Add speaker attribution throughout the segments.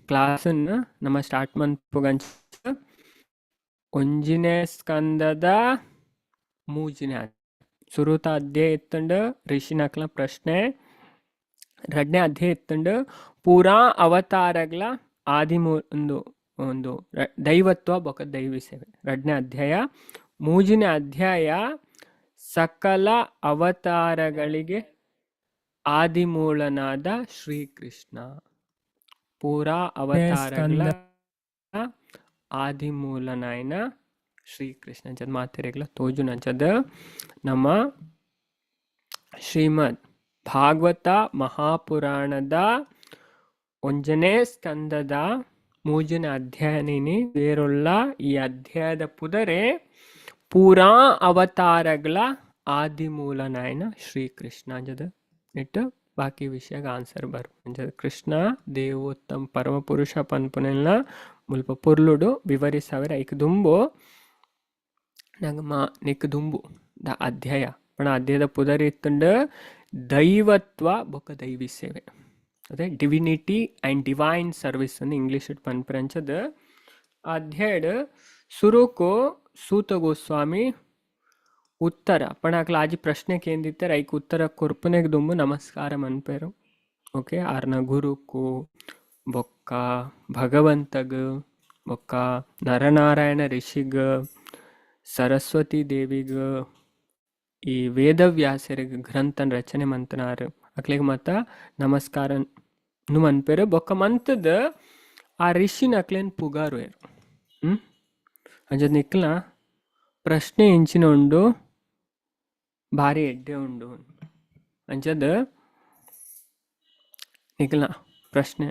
Speaker 1: ಕ್ಲಾಸನ್ನು ನಮ್ಮ ಸ್ಟಾರ್ಟ್ ಮನ್ಪುಗಂಚ ಒಂಜಿನೇ ಸ್ಕಂದದ ಮೂಜಿನೇ ಸುರುತ ಅಧ್ಯಾಯ ಇತ್ತಂಡು ಋಷಿನಕ್ಲ ಪ್ರಶ್ನೆ ಎರಡನೇ ಅಧ್ಯಾಯ ಇತ್ತಂಡು ಪೂರಾ ಅವತಾರಗಳ ಆದಿ ಒಂದು ದೈವತ್ವ ಬೊಕ ದೈವಿ ಸೇವೆ ಎರಡನೇ ಅಧ್ಯಾಯ. ಮೂಜಿನೇ ಅಧ್ಯಾಯ ಸಕಲ ಅವತಾರಗಳಿಗೆ ಆದಿಮೂಲನಾದ ಶ್ರೀಕೃಷ್ಣ. ಪೂರಾ ಅವತಾರಗಳ ಆದಿಮೂಲನಾಯನ ಶ್ರೀಕೃಷ್ಣ ಅಂಚದ್ ಮಾತೆರೆಗ್ಲ ತೋಜುನ ಅಂಚದ ನಮ್ಮ ಶ್ರೀಮದ್ ಭಾಗವತ ಮಹಾಪುರಾಣದ ಒಂಜನೇ ಸ್ಕಂದದ ಮೂಜನೇ ಅಧ್ಯಾಯನಿ ಬೇರುಳ್ಳ ಈ ಅಧ್ಯಾಯದ ಪುದರೆ ಪೂರಾ ಅವತಾರಗಳ ಆದಿಮೂಲನಾಯನ ಶ್ರೀಕೃಷ್ಣ ಅಂಜದ ಇಟ್ಟು ಬಾಕಿ ವಿಷಯಕ್ಕೆ ಆನ್ಸರ್ ಬರು ಅಂಜದ ಕೃಷ್ಣ ದೇವೋತ್ತಮ ಪರಮಪುರುಷ ಪನ್ಪುನೆಲ್ಲ ಮುಲ್ಪ ಪುರ್ಲುಡು ವಿವರಿಸವರ ಐಕ್ ದುಂಬು ನಂಗೆ ನಿಕ್ ದುಂಬು ದ ಅಧ್ಯಾಯ ಪಣ ಅಧ್ಯಾಯದ ಪುದರಿ ಇತ್ತಂಡು ದೈವತ್ವ ಬೊಕ ದೈವಿ ಸೇವೆ ಅದೇ ಡಿವಿನಿಟಿ ಆ್ಯಂಡ್ ಡಿವೈನ್ ಸರ್ವಿಸ್ ಅನ್ನು ಇಂಗ್ಲೀಷ್ ಪನ್ಪರಂಚದ ಅಧ್ಯಾಯಡ್ ಸುರುಕು ಸೂತ ಗೋಸ್ವಾಮಿ ಉತ್ತರ ಪಣ ಅಕ್ಲ ಆಜಿ ಪ್ರಶ್ನೆ ಕೇಂದಿತ್ತಾರೆ ಐಕ್ ಉತ್ತರ ಕೊರ್ಪನೆಗ್ ದುಂಬು ನಮಸ್ಕಾರ ಮನ್ಪೇರು. ಓಕೆ ಆರ್ನ ಗುರುಕು ಬೊಕ್ಕ ಭಗವಂತಗ್ ಬೊಕ್ಕ ನರನಾರಾಯಣ ಋಷಿಗ್ ಸರಸ್ವತಿ ದೇವಿಗ್ ಈ ವೇದವ್ಯಾಸರಿಗೆ ಗ್ರಂಥನ ರಚನೆ ಮಂತನಾರು ಅಕ್ಲಿಗೆ ಮತ್ತ ನಮಸ್ಕಾರ ಮನ್ಪೇರು ಬೊಕ್ಕ ಮಂತದ ಆ ಋಷಿನ ಅಕ್ಲೇನ್ ಪುಗಾರು ಏರು ಅಂಜದ್ ನಿಕ್ಲ ಪ್ರಶ್ನೆ ಇಂಚಿನ ಉಂಡು ಭಾರಿ ಎಡ್ಡೆ ಉಂಡು ಅಂಚದ ನಿಕ್ಲ ಪ್ರಶ್ನೆ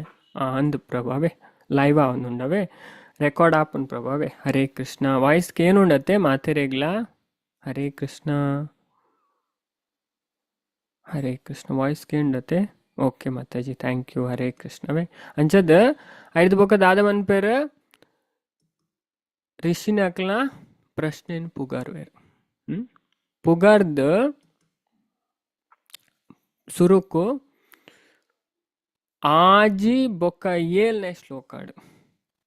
Speaker 1: ಅಂದು ಪ್ರಭಾವೇ ಲೈವ್ ಆವೊಂದುಂಡವೆ ರೆಕಾರ್ಡ್ ಆಪನ್ ಪ್ರಭಾವೇ. ಹರೇ ಕೃಷ್ಣ ವಾಯ್ಸ್ಗೆ ಏನುಂಡತ್ತೆ ಮಾತೆರೆಗ್ಲ ಹರೇ ಕೃಷ್ಣ ಹರೇ ಕೃಷ್ಣ ವಾಯ್ಸ್ಗೆ ಉಂಡತ್ತೆ. ಓಕೆ ಮಾತಾಜಿ ಥ್ಯಾಂಕ್ ಯು. ಹರೇ ಕೃಷ್ಣವೇ ಅಂಚದ ಐದು ಬೊಕ್ಕ ದಾದ ಮನ್ಪೇರು ಋಷಿನ ಅಕ್ಲ ಪ್ರಶ್ನೆನ್ ಪುಗಾರ್ವೇರು ಪುಗಾರ್ದ ಸುರುಕು ಆಜಿ ಬೊಕ್ಕ ಏಳ್ನೇ ಶ್ಲೋಕಾಡು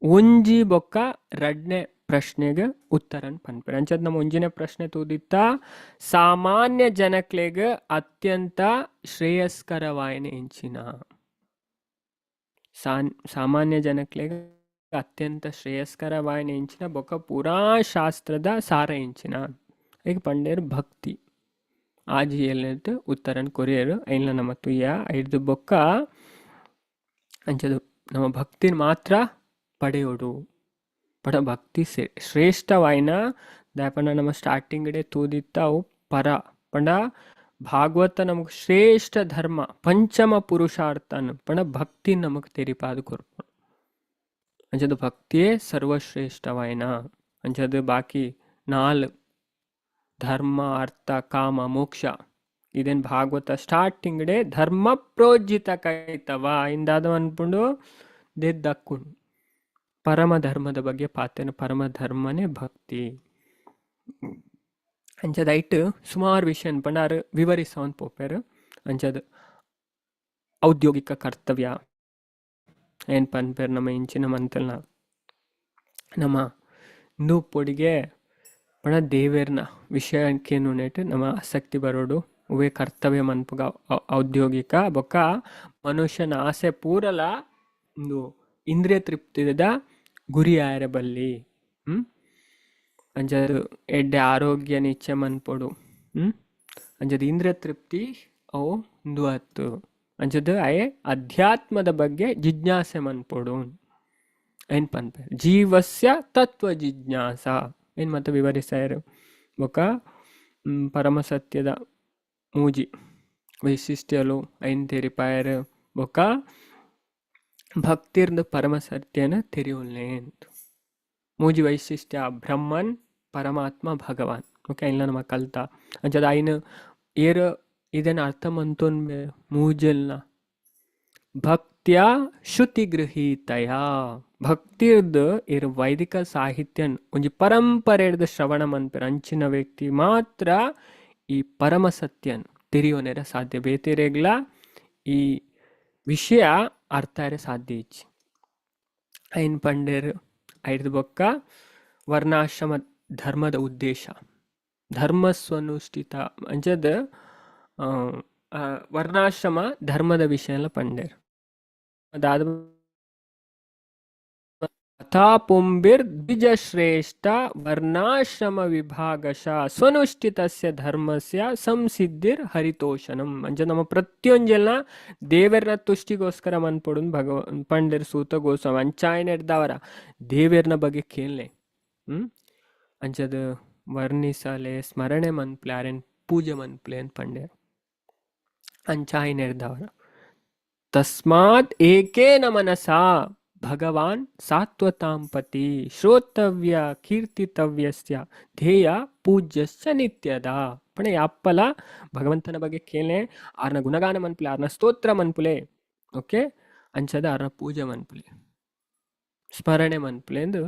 Speaker 1: ಒಂಜಿ ಬೊಕ್ಕ ರಡ್ನೆ ಪ್ರಶ್ನೆಗೆ ಉತ್ತರನ್ ಪನ್ಪೇರು ಅಂಚದ್ ನಮ್ಮ ಒಂಜಿನೇ ಪ್ರಶ್ನೆ ತೂದಿತ್ತ ಸಾಮಾನ್ಯ ಜನಕ್ಲೆಗ್ ಅತ್ಯಂತ ಶ್ರೇಯಸ್ಕರವಾಯನೆ ಎಂಚಿನ ಸಾಮಾನ್ಯ ಜನಕ್ಲೆಗ್ ಅತ್ಯಂತ ಶ್ರೇಯಸ್ಕರವಾಯನೆ ಎಂಚಿನ ಬೊಕ್ಕ ಪೂರಾ ಶಾಸ್ತ್ರದ ಸಾರ ಎಂಚಿನ ಈಗ ಪಂಡೇರು ಭಕ್ತಿ ಆಜಿ ಏಳ್ನೇದು ಉತ್ತರನ್ ಕೊರಿಯರು ಐನ್ಲ ನಮ್ಮ ತುಯ್ಯ ಐದು ಬೊಕ್ಕ ಅಂಚದು ನಮ್ಮ ಭಕ್ತಿನ ಮಾತ್ರ ಪಡೆಯೋಡು ಪಡ ಭಕ್ತಿ ಶ್ರೇಷ್ಠವಾಯಿನ ದಾಪಂಡ ನಮ್ಮ ಸ್ಟಾರ್ಟಿಂಗ್ ಡೇ ತೂದಿತ್ತ ಅವು ಪರ ಪಂಡ ಭಾಗವತ ನಮಗೆ ಶ್ರೇಷ್ಠ ಧರ್ಮ ಪಂಚಮ ಪುರುಷಾರ್ಥನ್ ಪಂಡ ಭಕ್ತಿ ನಮಗೆ ತೆರಿಪಾದು ಕೊರ್ಪ ಅಂಚದು ಭಕ್ತಿಯೇ ಸರ್ವಶ್ರೇಷ್ಠವಾಯಿನ ಅಂಚದು ಬಾಕಿ ನಾಲ್ ಧರ್ಮ ಅರ್ಥ ಕಾಮ ಮೋಕ್ಷ ಇದೇನು ಭಾಗವತ ಸ್ಟಾರ್ಟಿಂಗ್ ಡೇ ಧರ್ಮ ಪ್ರೋಜಿತ ಕೈತವ ಇಂದಾದ ಅನ್ಕೊಂಡು ದಕ್ಕೊಂಡು ಪರಮ ಧರ್ಮದ ಬಗ್ಗೆ ಪಾತೇನು ಪರಮ ಧರ್ಮನೇ ಭಕ್ತಿ ಅಂಚದ ಐಟ್ ಸುಮಾರು ವಿಷಯ ಪಂಡಾರು ವಿವರಿಸೋನ್ ಪೋಪೇರು ಅಂಚದ ಔದ್ಯೋಗಿಕ ಕರ್ತವ್ಯ ಏನು ಪನ್ಪೇರು ನಮ್ಮ ಇಂಚಿನ ಮಂತಲ್ನ ನಮ್ಮ ಇಂದು ಪೊಡಿಗೆ ಪಣ ದೇವೇರ್ನ ವಿಷಯಕ್ಕೇನು ನೆಟ್ಟು ನಮ್ಮ ಆಸಕ್ತಿ ಬರೋಡು ಉವೆ ಕರ್ತವ್ಯ ಮನ್ಪುಗ ಔದ್ಯೋಗಿಕ ಬೊಕ್ಕ ಮನುಷ್ಯನ ಆಸೆ ಪೂರಲ ಒಂದು ಇಂದ್ರಿಯ ತೃಪ್ತಿದ ಗುರಿ ಆಯರ ಬಲ್ಲಿ ಅಂಜದು ಎಡ್ಡೆ ಆರೋಗ್ಯ ನಿಚ್ಚೆ ಮನ್ಪೊಡು ಅಂಜದು ಇಂದ್ರಿಯ ತೃಪ್ತಿ ಅವು ಒಂದು ಹತ್ತು ಅಂಜದು ಅಯೇ ಅಧ್ಯಾತ್ಮದ ಬಗ್ಗೆ ಜಿಜ್ಞಾಸೆ ಮನ್ಪೊಡು ಏನು ಪನ್ಪೇರು ಜೀವಸ್ಯ ತತ್ವ ಜಿಜ್ಞಾಸ ಏನು ಮತ್ತೆ ವಿವರಿಸ್ಯಾರು ಬೊಕ್ಕ ಪರಮ ಸತ್ಯದ ಮೂಜಿ ವೈಶಿಷ್ಟ್ಯಲು ಐನ್ ತೆರಿಪಾಯರು ಬೊಕ್ಕ ಭಕ್ತಿರ್ದು ಪರಮ ಸತ್ಯನ ತೆರಿಯೋಲ್ನೇ ಅಂತ ಮೂಜಿ ವೈಶಿಷ್ಟ್ಯ ಬ್ರಹ್ಮನ್ ಪರಮಾತ್ಮ ಭಗವಾನ್ ಓಕೆ ಇಲ್ಲ ನಮ್ಮ ಕಲ್ತ ಅಂಚದ ಐನ್ ಏರು ಇದನ್ನು ಅರ್ಥ ಮಂತೋನ್ ಮೂಜಲ್ನ ಭಕ್ತಿಯ ಶ್ರುತಿಗೃಹೀತಯ ಭಕ್ತಿರ್ದು ಇರು ವೈದಿಕ ಸಾಹಿತ್ಯನ್ ಒಂಜಿ ಪರಂಪರೆಡ್ದು ಶ್ರವಣ ಮನ್ಪೇರು ಅಂಚಿನ ವ್ಯಕ್ತಿ ಮಾತ್ರ ಈ ಪರಮ ಸತ್ಯನ್ ತಿರಿಯೋನೆರ ಸಾಧ್ಯ ಬೇತೆರೆಗ್ಲ ಈ ವಿಷಯ ಅರ್ಥ ಸಾಧ್ಯ ಇಚ್ಚಿ ಐನ್ ಪಂಡೇರ್ ಐದು ಬೊಕ್ಕ ವರ್ಣಾಶ್ರಮ ಧರ್ಮದ ಉದ್ದೇಶ ಧರ್ಮಸ್ವನುಷ್ಠಿತ ಅಂಚದ ವರ್ಣಾಶ್ರಮ ಧರ್ಮದ ವಿಷಯ ಪಂಡೇರ್ ಅದಾದ तथा पुंबिर द्विजश्रेष्ठ वर्णाश्रम विभागश स्वनुष्ठितस्य धर्मस्य संसिद्धिर हरितोषणम म्हणजे ನಮ್ಮ ಪ್ರತಿಯೊಂಜೆಲ್ಲ ದೇವರನ ತುಷ್ಟಿಗೋಸ್ಕರ ಮನ್ಪೊಡುನ್ ಪಂಡಿರ್ ಸೂತ ಗೋಸ್ವಾಮಿ ಅಂಚಾಯನ ಇರ್ದವರ ದೇವರನ ಬಗ್ಗೆ ಕೇಳಲೆ ಅಂಚದ ವರ್ಣಿಸಲೆ ಸ್ಮರಣೆ ಮನ್ಪ್ಲೆ ಆರೆನ್ ಪೂಜೆ ಮನ್ಪ್ಲೆ ಅಂತ ಪಂಡಿರ್ ಅಂಚಾಯನ ಇರ್ದವರ ತಸ್ಮಾತ್ ಏಕೇನ ಮನಸಾ ಭಗವಾನ್ ಸಾತ್ವತಾಂಪತಿ ಶ್ರೋತವ್ಯ ಕೀರ್ತಿತವ್ಯಸ್ಯ ಧ್ಯೇಯ ಪೂಜ್ಯಶ್ಚ ನಿತ್ಯದ ಪಣ ಯಾಪ್ಪಲ ಭಗವಂತನ ಬಗ್ಗೆ ಕೇಳೆ ಆರ್ನ ಗುಣಗಾನ ಮನ್ಪುಲೆ ಆರ್ನ ಸ್ತೋತ್ರ ಮನ್ಪುಲೆ ಓಕೆ ಅಂಚದ ಆರ್ನ ಪೂಜೆ ಮನ್ಪುಲೆ ಸ್ಮರಣೆ ಮನ್ಪುಲೆ ಎಂದು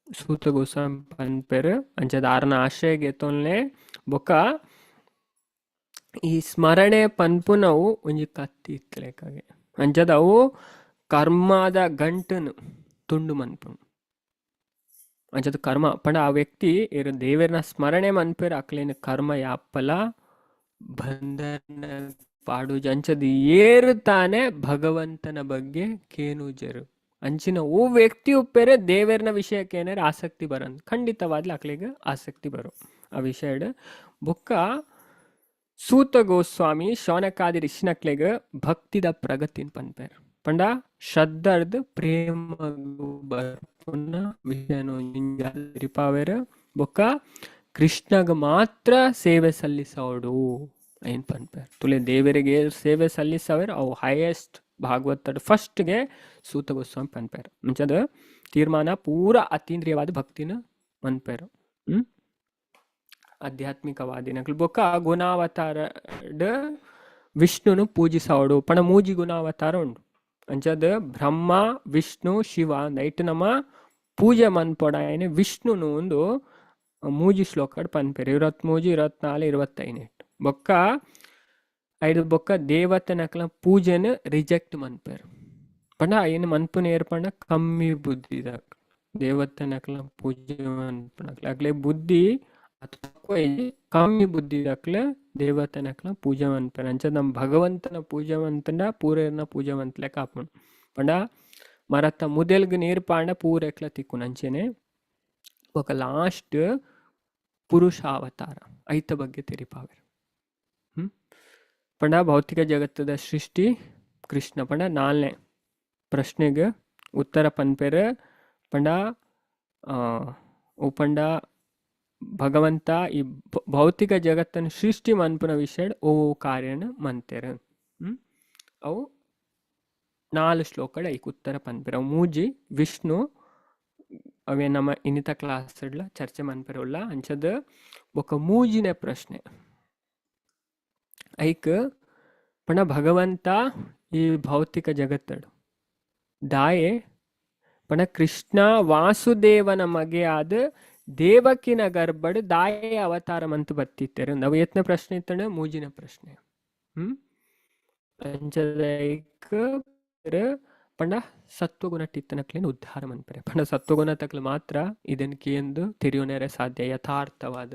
Speaker 1: ಸೂತ ಗೋಸ್ವಾಮಿ ಪನ್ಪೆರ್ ಅಂಚದ ಆರ್ನ ಆಶ್ರಯಗೆ ತೊನ್ಲೆ ಬೊಕ ಈ ಸ್ಮರಣೆ ಪನ್ಪುನವು ಒಂಜಿ ಕತ್ತಿ ಇತ್ತಲೇಕಾಗೆ ಅಂಚದ ಅವು ಕರ್ಮದ ಗಂಟನು ತುಂಡು ಮನ್ಪುಣು ಅಂಚದ ಕರ್ಮ ಪಂಡ ಆ ವ್ಯಕ್ತಿ ಇರು ದೇವರನ ಸ್ಮರಣೆ ಮನ್ಪೇರ ಅಕ್ಲೇನ ಕರ್ಮ ಯಾಪ್ಪಲ ಬಂಧನ ಪಾಡುಜ ಅಂಚದ ಏರು ತಾನೆ ಭಗವಂತನ ಬಗ್ಗೆ ಕೇನುಜರು ಅಂಚಿನ ಓ ವ್ಯಕ್ತಿ ಉಪ್ಪೇರೆ ದೇವರನ ವಿಷಯಕ್ಕೆ ಏನಾರ ಆಸಕ್ತಿ ಬರಂದು ಖಂಡಿತವಾದ್ಲಿ ಅಕ್ಲಿಗೆ ಆಸಕ್ತಿ ಬರೋ ಆ ವಿಷಯ ಬೊಕ್ಕ ಸೂತ ಗೋಸ್ವಾಮಿ ಶೌನಕಾದಿ ರಿಷಿನಕ್ಲೆಗೆ ಭಕ್ತಿದ ಪ್ರಗತಿನ ಪನ್ಪೇರ್ ಪಂಡ ಶ್ರದ್ಧಾರ್ದ ಪ್ರೇಮ ಬರ್ಪುನ ವಿಷಯನು ರಿಪಾವೇರ ಬೊಕ್ಕ ಕೃಷ್ಣಗ ಮಾತ್ರ ಸೇವೆ ಸಲ್ಲಿಸೋಡು ಏನ್ ಪನ್ಪೇರ್ ತುಲೆ ದೇವರಿಗೆ ಸೇವೆ ಸಲ್ಲಿಸವೇರ್ ಅವು ಹೈಯೆಸ್ಟ್ ಭಾಗವತದ ಫಸ್ಟ್ಗೆ ಸೂತ ಗೋಸ್ವಾಮಿ ಪನ್ಪೇರ್ ಮುಂಚದ ತೀರ್ಮಾನ ಪೂರ ಅತೀಂದ್ರಿಯವಾದ ಭಕ್ತಿನ ಮನ್ಪೇರು ಆಧ್ಯಾತ್ಮಿಕವಾದಿನಕ್ಲು ಬೊಕ್ಕ ಗುಣಾವತಾರ ವಿಷ್ಣುನು ಪೂಜಿಸೋಡು ಪಣ ಮೂಜಿ ಗುಣಾವತಾರ ಉಂಡು ಅಂಚದ ಬ್ರಹ್ಮ ವಿಷ್ಣು ಶಿವ ನೈಟ್ ನಮ್ಮ ಪೂಜೆ ಮನ್ಪೊಡಾಯನೆ ವಿಷ್ಣುನು ಒಂದು ಮೂಜಿ ಶ್ಲೋಕಡ್ ಪನ್ಪೇರು 23 24 25 ಬೊಕ್ಕ ಐದು ಬೊಕ್ಕ ದೇವತನಕ್ಲ ಪೂಜೆನ ರಿಜೆಕ್ಟ್ ಮನ್ಪೇರು ಪಂಡ ಏನು ಮನ್ಪುನ ಏರ್ಪಂಡ ಕಮ್ಮಿ ಬುದ್ಧಿದ ದೇವತನಕ್ಲ ಪೂಜೆ ಮನ್ಪನಕ್ಲ ಅಕ್ಲೆ ಬುದ್ಧಿ ಕಮ್ಮಿ ಬುದ್ಧಿ ದಕ್ಲೆ ದೇವತನಕ್ಲ ಪೂಜೆ ಮನ್ಪೇರು ಅಂಚ ನಮ್ಮ ಭಗವಂತನ ಪೂಜೆ ಮಂತಂಡ ಪೂರೇರ್ನ ಪೂಜೆ ಮಂತ್ಲೆ ಕಾಪುಂಡು ಪಂಡ ಮರತ್ತ ಮುದೆಲ್ಗ ನೀರು ಪಾಂಡ ಪೂರೆಕ್ಲ ತಿಕ್ಕು ಅಂಚೆನೆ ఒక ಲಾಸ್ಟ್ ಪುರುಷಾವತಾರ ಐತ ಬಗ್ಗೆ ತೆರಿಪಾವೆರು ಪಂಡ ಭೌತಿಕ ಜಗತ್ತದ ಸೃಷ್ಟಿ ಕೃಷ್ಣ ಪಂಡ 4ನೇ ಪ್ರಶ್ನೆಗೆ ಉತ್ತರ ಪನ್ಪೇರು ಪಂಡ ಉಪಂಡ ಭಗವಂತ ಈ ಭೌತಿಕ ಜಗತ್ತನ್ನು ಸೃಷ್ಟಿ ಮನ್ಪುನ ವಿಷಯ ಓ ಕಾರ್ಯನ ಮಂತೇರು ಅವು 4 ಶ್ಲೋಕಡ ಐಕ್ ಉತ್ತರ ಪನ್ಪೇರು ಅವು ಮೂಜಿ ವಿಷ್ಣು ಅವೇ ನಮ್ಮ ಇನ್ನಿತ ಕ್ಲಾಸ್ ಚರ್ಚೆ ಮನ್ಪೇರಲ್ಲ ಅಂಚದ ఒక ಮೂಜಿನ ಪ್ರಶ್ನೆ ಐಕ್ ಪಣ ಭಗವಂತ ಈ ಭೌತಿಕ ಜಗತ್ತಡು ದಾಯೆ ಪಣ ಕೃಷ್ಣ ವಾಸುದೇವನ ಮಗೆ ಆದ ದೇವಕಿನ ಗರ್ಭಡ್ ದಾಯೆ ಅವತಾರ ಮಂತ್ ಬತ್ತಿತ್ತೇರು ಅವು ಯತ್ನ ಪ್ರಶ್ನೆ ಇತ್ತಂಡ ಮೂಜಿನ ಪ್ರಶ್ನೆ ಅಂಚದೈಕ್ ಪಂಡ ಸತ್ವಗುಣ ಟಿತ್ತನಕ್ಲೇನು ಉದ್ಧಾರ ಮನ್ಪರೆ ಪಂಡ ಸತ್ವಗುಣ ತಕ್ಲು ಮಾತ್ರ ಇದನ್ ಕೇಂದು ತಿರಿಯೋನೇರೆ ಸಾಧ್ಯ ಯಥಾರ್ಥವಾದ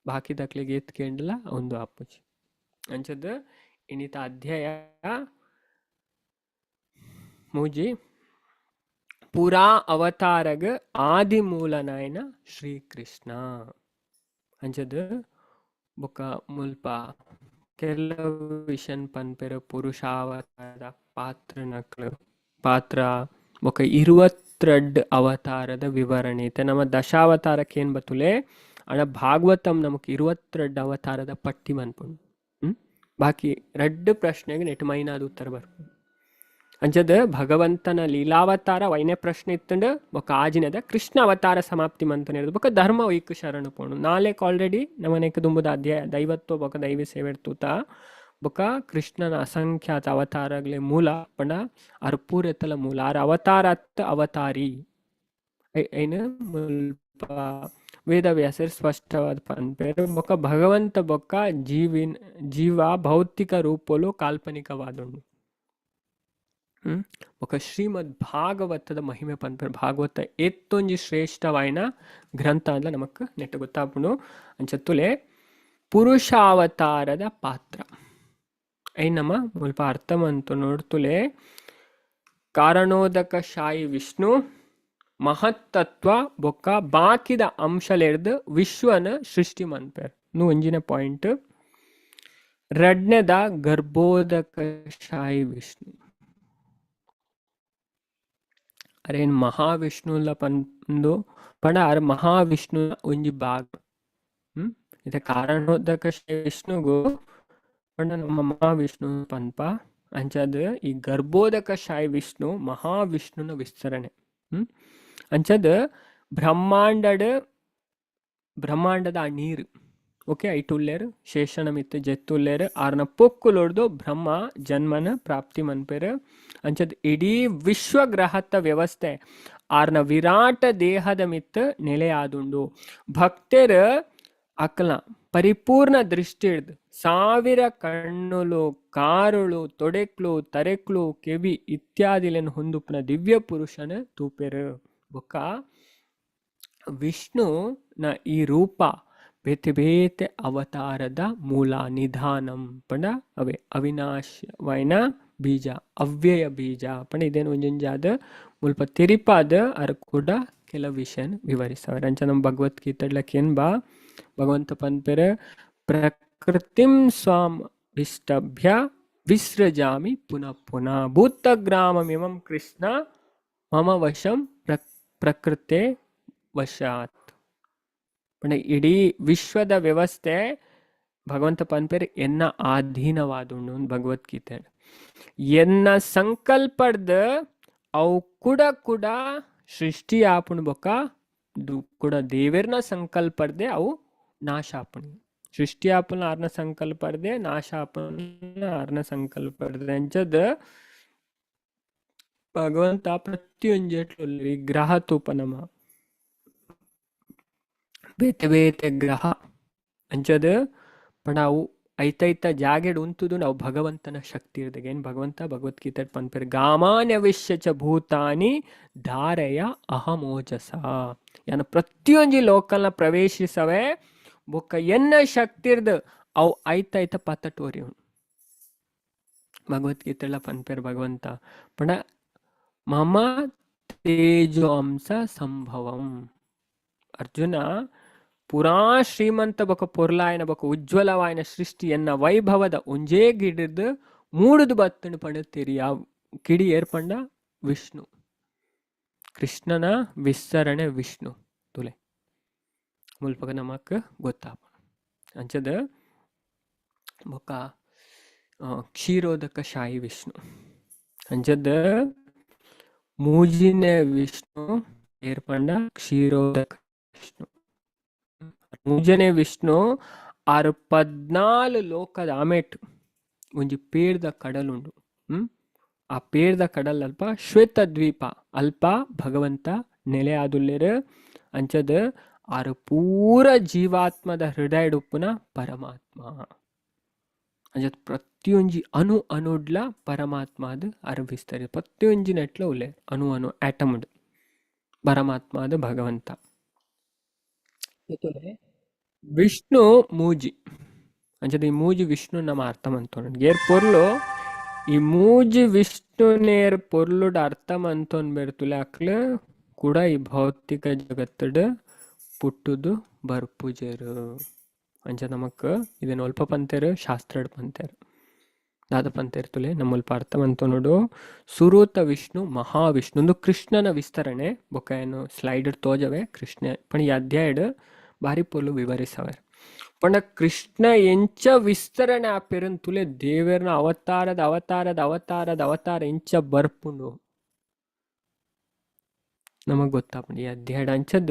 Speaker 1: ಬಾಕಿ ತಕ್ಲಿಗೆ ಎತ್ ಕೇಂಡಲ ಒಂದು ಆಪುಜಿ ಅಂಚದ ಇನ್ನಿತ ಅಧ್ಯಾಯ ಮೂಜಿ ಪುರಾ ಅವತಾರಗ ಆದಿ ಮೂಲನಾಯನ ಶ್ರೀಕೃಷ್ಣ ಅಂಚದ ಬೊಕ ಮುಲ್ಪ ಕೆಲವು ವಿಷನ್ ಪನ್ಪೆರ ಪುರುಷಾವತಾರದ ಪಾತ್ರ ఒక 22 ಅವತಾರದ ವಿವರಣೆ ಇತ್ತೆ ನಮ್ಮ ದಶಾವತಾರಕ್ಕೆ ಏನ್ ಬತ್ತುಲೆ ಅಣ್ಣ ಭಾಗವತಂ ನಮಕ್ 22 ಅವತಾರದ ಪಟ್ಟಿ ಮನ್ಪುಂಡು ಬಾಕಿ 2 ಪ್ರಶ್ನೆಗೆ ನೆಟ್ ಮೈನಾದ ಉತ್ತರ ಬರ್ಪುಂಡು ಅಂಚದ ಭಗವಂತನ ಲೀಲಾವತಾರ ವೈನೇ ಪ್ರಶ್ನೆ ಇತ್ತಂಡ ఒక ಆಜಿನದ ಕೃಷ್ಣ ಅವತಾರ ಸಮಾಪ್ತಿ ಮಂತನೆ ಬೊಕ ಧರ್ಮ ವೈಕ್ ಶರಣ ಪೋಣು ನಾಳೆಕ್ ಆಲ್ರೆಡಿ ನಮನೇಕ ದುಂಬುದ ಅಧ್ಯಾಯ ದೈವತ್ವ ಬೊಕ ದೈವಿ ಸೇವೆ ತೂತ ಬೊಕ ಕೃಷ್ಣನ ಅಸಂಖ್ಯಾತ ಅವತಾರಗಳೇ ಮೂಲ ಪಂಡ ಅರ್ ಪೂರೆತ್ತಲ ಮೂಲ ಆರ್ ಅವತಾರತ್ ಅವತಾರಿ ಐನ ಮುಲ್ಪ ವೇದವ್ಯಾಸರ್ ಸ್ಪಷ್ಟವಾದ ಪನ್ಪೇರು ಬೊಕ ಭಗವಂತ ಬೊಕ್ಕ ಜೀವ ಭೌತಿಕ ರೂಪಲು ಕಾಲ್ಪನಿಕವಾದುಂಡು ఒక ಶ್ರೀಮದ್ ಭಾಗವತದ ಮಹಿಮೆ ಪನ್ಪರ್ ಭಾಗವತ ಎತ್ತೊಂಜಿ ಶ್ರೇಷ್ಠವಾಯಿನ ಗ್ರಂಥ ಅಂದ ನಮಕ್ ನೆಟ್ಟ ಗೊತ್ತಾಪುಂಡು ಅಂಚತ್ತುಲೆ ಪುರುಷಾವತಾರದ ಪಾತ್ರ ಐ ನಮ್ಮ ಮುಲ್ಪ ಅರ್ಥಮಂತು ನೋಡ್ತುಲೆ ಕಾರಣೋದಕ ಶಾಯಿ ವಿಷ್ಣು ಮಹತ್ತತ್ವ ಬೊಕ್ಕ ಬಾಕಿದ ಅಂಶಲೆಡ್ದು ವಿಶ್ವನ ಸೃಷ್ಟಿ ಮನ್ಪೇರ್ ನು ಒಂಜಿನ ಪಾಯಿಂಟ್ ರಡ್ನೆದ ಗರ್ಭೋದಕ ಶಾಯಿ ವಿಷ್ಣು ಅರೇನ್ ಮಹಾವಿಷ್ಣುಲ ಪಂದು ಪಂಡ ಅರ ಮಹಾವಿಷ್ಣು ಒಂಜಿ ಭಾಗ ಇದ ಕಾರಣೋದಕ ಶಾಯಿ ವಿಷ್ಣುಗು ಪಂಡ ನಮ್ಮ ಮಹಾವಿಷ್ಣು ಪನ್ಪ ಅಂಚದ ಈ ಗರ್ಭೋದಕ ಶಾಯಿ ವಿಷ್ಣು ಮಹಾವಿಷ್ಣುನ ವಿಸ್ತರಣೆ ಅಂಚದ ಬ್ರಹ್ಮಾಂಡದ ಆ ನೀರು ಓಕೆ ಐಟುಲ್ಲೇರು ಶೇಷಣ ಮಿತ್ತು ಜೆತ್ತುಲ್ಲೇರು ಆರ್ನ ಪೊಕ್ಕುಲೊಡ್ದು ಬ್ರಹ್ಮ ಜನ್ಮನ ಪ್ರಾಪ್ತಿ ಮನ್ಪೇರು ಅಂಚದ್ ಇಡೀ ವಿಶ್ವಗ್ರಹದ ವ್ಯವಸ್ಥೆ ಆರ್ನ ವಿರಾಟ ದೇಹದ ಮಿತ್ತು ನೆಲೆಯಾದುಂಡು ಭಕ್ತರು ಅಕ್ಲ ಪರಿಪೂರ್ಣ ದೃಷ್ಟಿ ಹಿಡ್ದು 1000 ಕಣ್ಣುಲು ಕಾರುಳು ತೊಡೆಕ್ಲು ತರೆಕ್ಲು ಕೆವಿ ಇತ್ಯಾದಿಲೆನ್ ಹೊಂದುಪುನ ದಿವ್ಯ ಪುರುಷನ ತೂಪೆರು ಬೊಕ್ಕ ವಿಷ್ಣು ನ ಈ ರೂಪ ಬೇತೆ ಬೇತೆ ಅವತಾರದ ಮೂಲ ನಿಧಾನಂ ಪಂಡ ಅವೇ ಅವಿನಾಶವಾಯಿನ ಬೀಜ ಅವ್ಯಯ ಬೀಜ ಪಂಡ ಇದೇನು ಒಂಜೊಂಜಾದ ಮುಲ್ಪ ತಿರಿಪಾದ ಅರ ಕೂಡ ಕೆಲವು ವಿಷಯನ ವಿವರಿಸವ್ರೆ ಅಂಚ ನಮ್ಮ ಭಗವದ್ಗೀತೆಡ್ಲಕ್ಕೆ ಏನ್ ಬಾ ಭಗವಂತ ಪನ್ಪೆರ ಪ್ರಕೃತಿಂ ಸ್ವಾಮ್ ವಿಷ್ಟಭ್ಯ ವಿಸೃಜಾಮಿ ಪುನಃ ಪುನಃ ಭೂತಗ್ರಾಮಮಿಮಂ ಕೃಷ್ಣ ಮಮ ವಶಂ ಪ್ರಕೃತೆ ವಶಾತ್ ಪಂಡ ಇಡೀ ವಿಶ್ವದ ವ್ಯವಸ್ಥೆ ಭಗವಂತ ಪನ್ಪೇರ್ ಎನ್ನ ಆಧೀನವಾದುಂಡು ಭಗವದ್ಗೀತೆ ಎನ್ನ ಸಂಕಲ್ಪದ ಅವು ಕೂಡ ಸೃಷ್ಟಿ ಆಪುಣ್ ಬೊಕ್ಕ ಕೂಡ ದೇವೇರ್ನ ಸಂಕಲ್ಪರ್ದೆ ಅವು ನಾಶ ಆಪುಣ್ ಸೃಷ್ಟಿ ಆಪುನ ಆರ್ನ ಸಂಕಲ್ಪರ್ದೆ ನಾಶ ಆಪುನ ಆರ್ನ ಸಂಕಲ್ಪರ್ದೆ ಅಂಚದ ಭಗವಂತ ಪ್ರತಿಯೊಂಜೆಟ್ಲು ವಿಗ್ರಹ ತೂಪನಮ ಬೇತೆ ಬೇತೆ ಗ್ರಹ ಅಂಚದ ಪಂಡ ಅವು ಐತೈತ ಜಾಗೆಡ್ ಉಂತುದು ನಾವು ಭಗವಂತನ ಶಕ್ತಿ ಇರ್ದಾಗ ಏನ್ ಭಗವಂತ ಭಗವದ್ಗೀತೆ ಪನ್ಪೇರ್ ಗಾಮಾನ್ಯವಿಶ್ಯ ಚ ಭೂತಾನಿ ಧಾರೆಯ ಅಹಮೋಜಸ ಯಾನ ಪ್ರತಿಯೊಂಜಿ ಲೋಕಲ್ನ ಪ್ರವೇಶಿಸವೆ ಬೊಕ್ಕ ಎನ್ನ ಶಕ್ತಿ ಇರ್ದ ಅವು ಐತೈತ ಪತ್ತಟೋರಿ ಭಗವದ್ಗೀತೆಲ್ಲ ಪನ್ಪೇರ್ ಭಗವಂತ ಪಂಡ ಮಮ ತೇಜೋ ಅಂಶ ಸಂಭವಂ ಅರ್ಜುನ ಪುರಾ ಶ್ರೀಮಂತ ಬೊಕ ಪೊರ್ಲಾಯನ ಬೊಕ ಉಜ್ವಲವಾಯನ ಸೃಷ್ಟಿ ಎನ್ನ ವೈಭವದ ಒಂಜೇ ಗಿಡದ ಮೂಡುದು ಬತ್ತನು ಪಂಡತೀರಿ ಆ ಕಿಡಿ ಏರ್ಪಂಡ ವಿಷ್ಣು ಕೃಷ್ಣನ ವಿಸ್ತರಣೆ ವಿಷ್ಣು ತುಲೆ ಮುಲ್ಪಗ ನಮಕ್ ಗೊತ್ತಾಪ ಅಂಚದ ಬೊಕ ಕ್ಷೀರೋದಕ ಶಾಯಿ ವಿಷ್ಣು ಅಂಚದ ಮೂಜಿನ ವಿಷ್ಣು ಏರ್ಪಂಡ ಕ್ಷೀರೋದಕ ವಿಷ್ಣು ಮೂಜನೆ ವಿಷ್ಣು 14 ಲೋಕದ ಆಮೇಟ್ ಒಂಜಿ ಪೇರ್ದ ಕಡಲುಂಡು ಆ ಪೇರ್ದ ಕಡಲ್ ಅಲ್ಪ ಶ್ವೇತ ದ್ವೀಪ ಅಲ್ಪ ಭಗವಂತ ನೆಲೆ ಆದುಲ್ಲೇರು ಅಂಚದ ಆರು ಪೂರ ಜೀವಾತ್ಮದ ಹೃದಯ ಡುಪ್ಪುನ ಪರಮಾತ್ಮ ಅಂಚದ ಪ್ರತಿಯೊಂಜಿ ಅಣುಡ್ಲ ಪರಮಾತ್ಮ ಅದು ಅರಬಿಸ್ತಾರೆ ಪ್ರತಿಯೊಂಜಿ ನೆಟ್ಲ ಉಲ್ಲೆ ಅಣು ಆಟಮ್ ಪರಮಾತ್ಮ ಅದು ಭಗವಂತ ವಿಷ್ಣು ಮೂಜಿ ಅಂಚದ ಈ ಮೂಜಿ ವಿಷ್ಣು ನಮ್ಮ ಅರ್ಥ ಮಂತೋಣ ಏರ್ ಪೊರ್ಲು ಈ ಮೂಜಿ ವಿಷ್ಣು ನೇರ್ ಪೊರ್ಲುಡ ಅರ್ಥ ಮಂತೋನ್ ಬೆರ್ತುಲೆ ಅಕ್ಲ ಕೂಡ ಈ ಭೌತಿಕ ಜಗತ್ತಡ ಪುಟ್ಟುದು ಬರ್ಪುಜರು ಅಂಚ ನಮಕ್ ಇದನ್ನ ಒಲ್ಪ ಪಂತೇರು ಶಾಸ್ತ್ರಡ್ ಪಂತೇರು ದಾದ ಪಂತೇರ್ ತುಲೆ ನಮ್ಮಲ್ಪ ಅರ್ಥ ಮಂತೋ ನೋಡು ಸುರೂತ ವಿಷ್ಣು ಮಹಾವಿಷ್ಣು ಒಂದು ಕೃಷ್ಣನ ವಿಸ್ತರಣೆ ಬೊಕ್ಕ ಏನು ಸ್ಲೈಡ್ ತೋಜವೆ ಕೃಷ್ಣ ಪಣ ಈ ಅಧ್ಯಾಯಡ್ ಬಾರಿ ಪೊರ್ಲು ವಿವರಿಸವೆ ಪಂಡ ಕೃಷ್ಣ ಎಂಚ ವಿಸ್ತರಣೆ ಆಪೇರನ್ ತುಲೆ ದೇವೇರ್ನ ಅವತಾರ ಎಂಚ ಬರ್ಪುಂಡು ನಮಗ್ ಗೊತ್ತಾಪಂಡು ಈ ಅಧ್ಯಾಯ ಅಂಚದ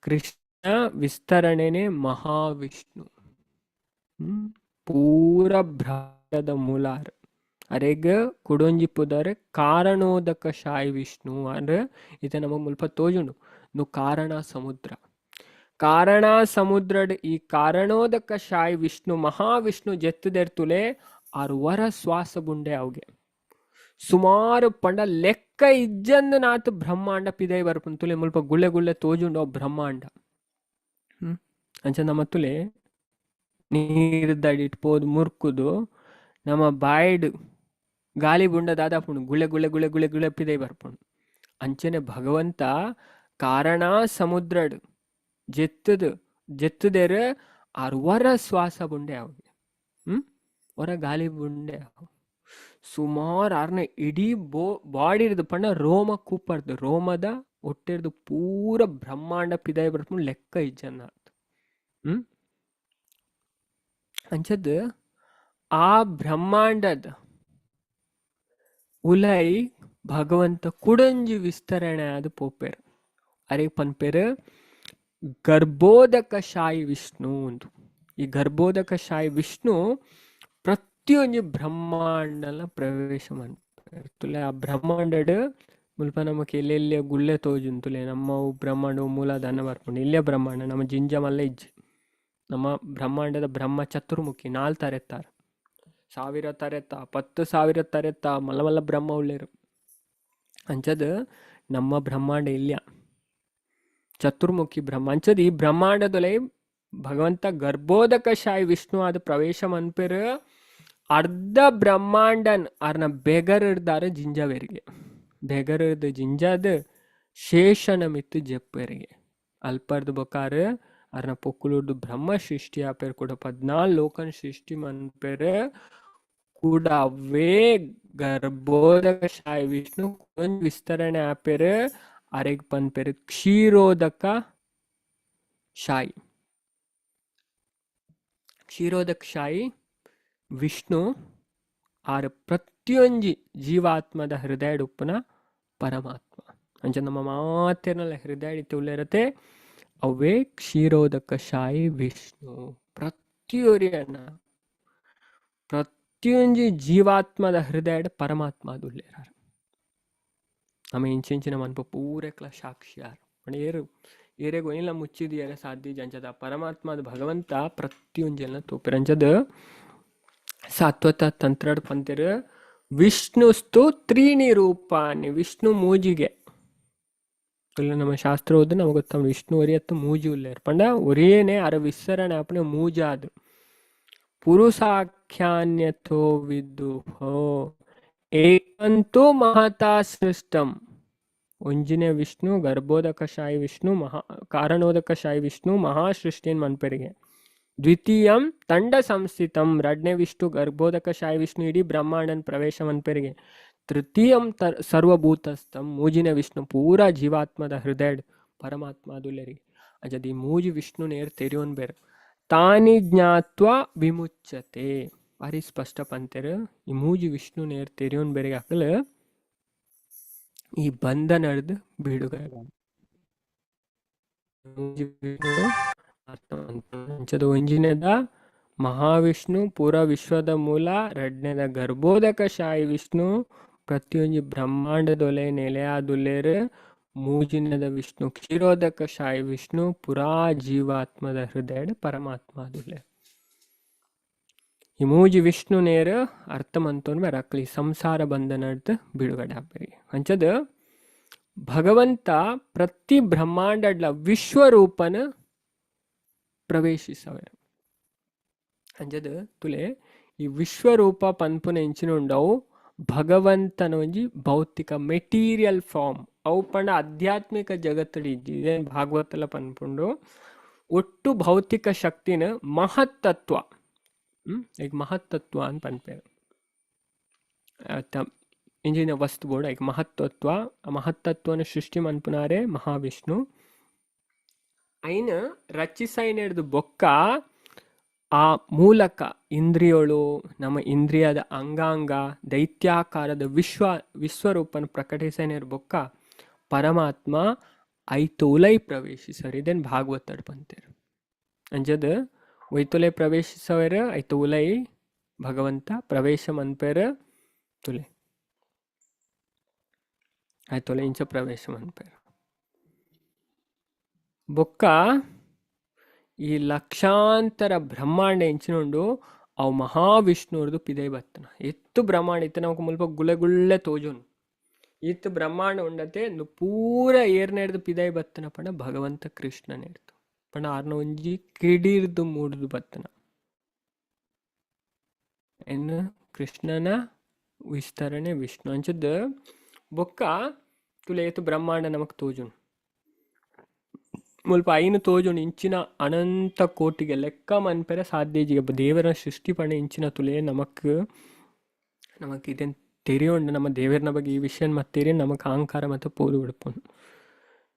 Speaker 1: ಕೃಷ್ಣ ವಿಸ್ತರಣೆನೆ ಮಹಾವಿಷ್ಣು ಪೂರ ಬ್ರಹ್ಮಾಂಡದ ಮೂಲಾರ್ ಅರೆಗ ಕುಡೊಂಜಿ ಪುದರ್ ಕಾರಣೋದಕ ಶಾಯಿ ವಿಷ್ಣು ಅಂದ್ರೆ ಇದು ನಮಗ್ ಮುಲ್ಪ ತೋಜುಂಡು ನು ಕಾರಣ ಸಮುದ್ರಡ್ ಈ ಕಾರಣೋದಕ ಶಾಯಿ ವಿಷ್ಣು ಮಹಾವಿಷ್ಣು ಜೆತ್ತದೆರ್ತುಲೆ ಆರು ವರ ಶ್ವಾಸ ಬುಂಡೆ ಅವ್ಗೆ ಸುಮಾರು ಪಂಡ ಲೆಕ್ಕ ಇಜ್ಜಂದು ನಾತು ಬ್ರಹ್ಮಾಂಡ ಪಿದೈ ಬರ್ಪುನ್ ತುಲೆ ಮುಲ್ಪ ಗುಳ್ಳೆ ಗುಳ್ಳೆ ತೋಜುಂಡು ಬ್ರಹ್ಮಾಂಡ. ಅಂಚ ನಮ್ಮ ತುಲೆ ನೀರ್ದಡಿಟ್ಪೋದು ಮುರ್ಕುದು ನಮ್ಮ ಬಾಯ್ಡ್ ಗಾಳಿ ಬುಂಡ ದಾದಾಪುಂಡು ಗುಳ್ಳೆ ಗುಳ್ಳೆ ಗುಳ್ಳೆ ಗುಳ್ಳೆ ಗುಳ್ಳೆ ಪಿದೈ ಬರ್ಪುಂಡು. ಅಂಚನೆ ಭಗವಂತ ಕಾರಣ ಸಮುದ್ರಡ್ ಜೆತ್ತದೇರು ಆರು ವರ ಶ್ವಾಸ ಬುಂಡೆ ಅವು ವರ ಗಾಳಿ ಬುಂಡೆ ಅವು ಸುಮಾರು ಆರ್ನ ಇಡೀ ಬಾಡಿ ಇರ್ದು ಪಂಡ ರೋಮ ಕೂಪರ್ದು ರೋಮದ ಒಟ್ಟಿರ್ದು ಪೂರ ಬ್ರಹ್ಮಾಂಡ ಪಿದಾಯ ಬರ್ಪುಂಡು ಲೆಕ್ಕ ಇಜ್ಜನ್ನ ಅಂಚದ್ ಆ ಬ್ರಹ್ಮಾಂಡದ ಉಲೈ ಭಗವಂತ ಕುಡಂಜಿ ವಿಸ್ತರಣೆ ಆದ ಪೋಪೇರು ಅರೆ ಪನ್ಪೇರು ಗರ್ಭೋದಕ ಶಾಯಿ ವಿಷ್ಣು ಒಂದು. ಈ ಗರ್ಭೋದಕ ಶಾಯಿ ವಿಷ್ಣು ಪ್ರತಿಯೊಂದು ಬ್ರಹ್ಮಾಂಡನ ಪ್ರವೇಶ ಮಾಡ್ತಾರೆ. ಆ ಬ್ರಹ್ಮಾಂಡ ಮುಲ್ಪ ನಮಗೆ ಎಲ್ಲೆಲ್ಲೇ ಗುಳ್ಳೆ ತೋಜುಂತುಲೆ ನಮ್ಮ ಬ್ರಹ್ಮಾಂಡ ಮೂಲದಾನ ಬರ್ಕೊಂಡು ಇಲ್ಲೇ ಬ್ರಹ್ಮಾಂಡ ನಮ್ಮ ಜಿಂಜಮಲ್ಲ ಇಜ್ಜಿ ನಮ್ಮ ಬ್ರಹ್ಮಾಂಡದ ಬ್ರಹ್ಮ ಚತುರ್ಮುಖಿ 4 ತರೆತ್ತಾರೆ 1000 ತರೆತ್ತ 10,000 ತರೆತ್ತ ಮಲ್ಲ ಮಲ್ಲ ಬ್ರಹ್ಮ ಉಳ್ಳೇರು ಅಂಚದ ನಮ್ಮ ಬ್ರಹ್ಮಾಂಡ ಇಲ್ಲ ಚತುರ್ಮುಖಿ ಬ್ರಹ್ಮ ಅಂಚದ ಈ ಬ್ರಹ್ಮಾಂಡದೊಲೆ ಭಗವಂತ ಗರ್ಭೋದಕ ಶಾಯಿ ವಿಷ್ಣು ಆದ ಪ್ರವೇಶ ಮನ್ಪೇರು ಅರ್ಧ ಬ್ರಹ್ಮಾಂಡನ್ ಅರ್ನ ಬೆಗರ್ದಾರ ಜಿಂಜವೇರಿಗೆ ಬೆಗರ್ದ ಜಿಂಜಾದ ಶೇಷನ ಮಿತ್ತು ಜಪ್ಪೇರಿಗೆ ಅಲ್ಪರ್ದು ಬೊಕಾರ ಅರ್ನ ಪೊಕ್ಕುಲುರ್ದು ಬ್ರಹ್ಮ ಸೃಷ್ಟಿ ಆಪೇರು ಕೂಡ 14 ಲೋಕನ್ ಸೃಷ್ಟಿ ಮನ್ಪೇರು ಕೂಡ ಅವೇ ಗರ್ಭೋದಕ ಶಾಯಿ ವಿಷ್ಣು ವಿಸ್ತರಣೆ ಆಪೇರು ಅರೆಗ್ ಪನ್ಪೇರು ಕ್ಷೀರೋದಕ ಶಾಯಿ. ಕ್ಷೀರೋದಕ ಶಾಯಿ ವಿಷ್ಣು ಆರು ಪ್ರತಿಯೊಂದು ಜೀವಾತ್ಮದ ಹೃದಯ ಉಪ್ಪನ ಪರಮಾತ್ಮ ಅಂಚ ನಮ್ಮ ಮಾತೇನಲ್ಲ ಹೃದಯ ತುಳ್ಳೇರತ್ತೆ ಅವೇ ಕ್ಷೀರೋದಕ ಶಾಯಿ ವಿಷ್ಣು ಪ್ರತಿಯೊರಿಯನ್ನ ಪ್ರತಿಯೊಂದು ಜೀವಾತ್ಮದ ಹೃದಯ ಪರಮಾತ್ಮ ದುಳ್ಳೇರ ನಮ್ಮ ಇಂಚಿನ ಮನ್ಪ ಪೂರಕ್ಲ ಸಾಕ್ಷಿಯಾರು ಏರು ಏರೆಗೂ ಏನಿಲ್ಲ ಮುಚ್ಚಿದ ಸಾಧ್ಯ ಅಂಚದ ಪರಮಾತ್ಮದ ಭಗವಂತ ಪ್ರತಿಯೊಂದು ತೋಪಿರಂಚದ ಸಾತ್ವತ ತಂತ್ರಡ್ ಪಂತಿರು ವಿಷ್ಣುಸ್ತು 3 ರೂಪಾನಿ ವಿಷ್ಣು ಮೂಜಿಗೆ ನಮ್ಮ ಶಾಸ್ತ್ರ ಓದು ನಮಗೆ ಗೊತ್ತ ವಿಷ್ಣು ಒರಿಯತ್ತು ಮೂಜಿ ಉಳ್ಳೇರು ಪಂಡ ಒರಿಯೇನೆ ಅರ ವಿಸ್ತರಣೆ ಅಪ್ಪನೆ ಮೂಜಾದು ಪುರುಷಾಖ್ಯಾನ್ಯಥೋ ವಿದುಹೋ ಏಕಂತೂ ಮಹತಾ ಸೃಷ್ಟಂ ಒಂಜಿನೇ ವಿಷ್ಣು ಗರ್ಭೋದಕ ಶಾಯಿ ವಿಷ್ಣು ಕಾರಣೋದಕ ಶಾಯಿ ವಿಷ್ಣು ಮಹಾಸೃಷ್ಟಿನ್ ಮನ್ಪೆರಿಗೆ ದ್ವಿತೀಯಂ ತಂಡ ಸಂಸ್ಥಿತಂ ರಡ್ನೇ ವಿಷ್ಣು ಗರ್ಭೋದಕ ಶಾಯಿ ವಿಷ್ಣು ಇಡೀ ಬ್ರಹ್ಮಾಂಡನ್ ಪ್ರವೇಶ ಮನ್ಪೆರಿಗೆ ತೃತೀಯಂ ಸರ್ವಭೂತಸ್ಥಂ ಮೂಜಿನ ವಿಷ್ಣು ಪೂರ ಜೀವಾತ್ಮದ ಹೃದಯ ಪರಮಾತ್ಮ ದುಲ್ಲರಿಗೆ ಅಜದಿ ಮೂಜಿ ವಿಷ್ಣು ನೇರ್ ತೆರಿಯೋನ್ ಬೇರೆ ತಾನಿ ಜ್ಞಾತ್ವ ವಿಮುಚ್ಚತೆ ಭಾರಿ ಸ್ಪಷ್ಟ ಪಂತೆರು ಈ ಮೂಜಿ ವಿಷ್ಣು ನೇರ್ ತೆರಿಯೋನ್ ಬೇರೆಗೆ ಹಾಕಲು ಈ ಬಂಧ ನಡೆದು ಬಿಡುಗಡೆ ಒಂಜಿನೆದ ಮಹಾವಿಷ್ಣು ಪೂರ ವಿಶ್ವದ ಮೂಲ ಎರಡನೇದ ಗರ್ಭೋದಕ ಶಾಯಿ ವಿಷ್ಣು ಪ್ರತಿಯೊಂದು ಬ್ರಹ್ಮಾಂಡದೊಲೆ ನೆಲೆಯಾದುಲ್ಲೇರು ಮೂಜಿನದ ವಿಷ್ಣು ಕ್ಷೀರೋದಕ ಶಾಯಿ ವಿಷ್ಣು ಪುರಾ ಜೀವಾತ್ಮದ ಹೃದಯ ಪರಮಾತ್ಮ ಅದುಲ್ಲೆ ಈ ಮೂಜಿ ವಿಷ್ಣು ನೇರು ಅರ್ಥ ಮಂತೋನ್ ಬೇರಾಕ್ಲಿ ಸಂಸಾರ ಬಂಧನದ ಬಿಡುಗಡೆ ಆಗ್ಬೇರಿ ಅಂಚದ ಭಗವಂತ ಪ್ರತಿ ಬ್ರಹ್ಮಾಂಡಡ್ಲ ವಿಶ್ವರೂಪನ ಪ್ರವೇಶಿಸವೆ ಅಂಜದ ತುಲೆ ಈ ವಿಶ್ವರೂಪ ಪನ್ಪುನ ಎಂಚಿನುಂಡವು ಭಗವಂತನ ಒಂಜಿ ಭೌತಿಕ ಮೆಟೀರಿಯಲ್ ಫಾರ್ಮ್ ಅವು ಪಂಡ ಆಧ್ಯಾತ್ಮಿಕ ಜಗತ್ತಡಿ ಇದ್ದಿದೆ ಭಾಗವತಲ ಪನ್ಪುಂಡು ಒಟ್ಟು ಭೌತಿಕ ಶಕ್ತಿನ ಮಹತ್ತತ್ವ ಈಗ ಮಹತ್ತತ್ವ ಅಂತ ಪನ್ಪೇರು ಇಂಜಿನ ವಸ್ತು ಬೋರ್ಡ್ ಈಗ ಮಹತ್ತತ್ವ ಆ ಮಹತ್ತತ್ವನ ಸೃಷ್ಟಿ ಮನ್ಪುನಾರೆ ಮಹಾವಿಷ್ಣು ಐನ ರಚಿಸೈನ ಹಿಡ್ದು ಬೊಕ್ಕ ಆ ಮೂಲಕ ಇಂದ್ರಿಯೋಳು ನಮ್ಮ ಇಂದ್ರಿಯದ ಅಂಗಾಂಗ ದೈತ್ಯಾಕಾರದ ವಿಶ್ವರೂಪನ ಪ್ರಕಟಿಸೈನ ಬೊಕ್ಕ ಪರಮಾತ್ಮ ಐತೋಲೈ ಪ್ರವೇಶಿಸರು ಇದನ್ನು ಭಾಗವತಡ್ ಪಂತೇರು ಅಂಜದ ಒಯ್ತೊಲೆ ಪ್ರವೇಶಿಸವರ ಐತೋಲೈ ಭಗವಂತ ಪ್ರವೇಶ ಮನ್ಪೇರ ತುಲೆ ಆಯ್ತೊಲೆ ಇಂಚ ಪ್ರವೇಶ ಮನ್ಪೇರ ಬೊಕ್ಕ ಈ ಲಕ್ಷಾಂತರ ಬ್ರಹ್ಮಾಂಡ ಎಂಚಿನುಂಡು ಅವು ಮಹಾವಿಷ್ಣುವ್ರದ್ದು ಪಿದೈ ಬತ್ತನ ಎತ್ತು ಬ್ರಹ್ಮಾಂಡ ಇತ್ತು ನಮಕ್ ಮುಲ್ಪ ಗುಳೆ ಗುಳ್ಳೆ ತೋಜುನು ಇತ್ತು ಬ್ರಹ್ಮಾಂಡ ಉಂಡತೆ ಪೂರ ಏರ್ನೆಡ್ದು ಪಿದೈ ಬತ್ತನ ಪಂಡ ಭಗವಂತ ಕೃಷ್ಣ ನೆಡ್ತು ಪಂಡ ಆರ್ನ ಒಂಜಿ ಕಿಡಿರ್ದು ಮೂಡ್ದು ಬತ್ತನ ಎನ್ನು ಕೃಷ್ಣನ ವಿಸ್ತರಣೆ ವಿಷ್ಣು ಅಂಚದ ಬೊಕ್ಕ ತುಲೆ ಏತು ಬ್ರಹ್ಮಾಂಡ ನಮಕ್ ತೋಜುನು ಮುಲ್ಪ ಐನು ತೋಜುಂಡು ಇಂಚಿನ ಅನಂತ ಕೋಟಿಗೆ ಲೆಕ್ಕ ಮನ್ಪೆರೆ ಸಾಧ್ಯ ಈಗ ದೇವರ ಸೃಷ್ಟಿ ಪಣ ಇಂಚಿನ ತುಲೆ ನಮಕ್ ಇದೆನ್ ತೆರೆಯುಂಡು ನಮ್ಮ ದೇವರನ ಬಗ್ಗೆ ಈ ವಿಷಯ ಮತ್ತೇರಿ ನಮಕ್ ಅಹಂಕಾರ ಮತ್ತು ಪೋದು ಬಿಡ್ಪುಂಡು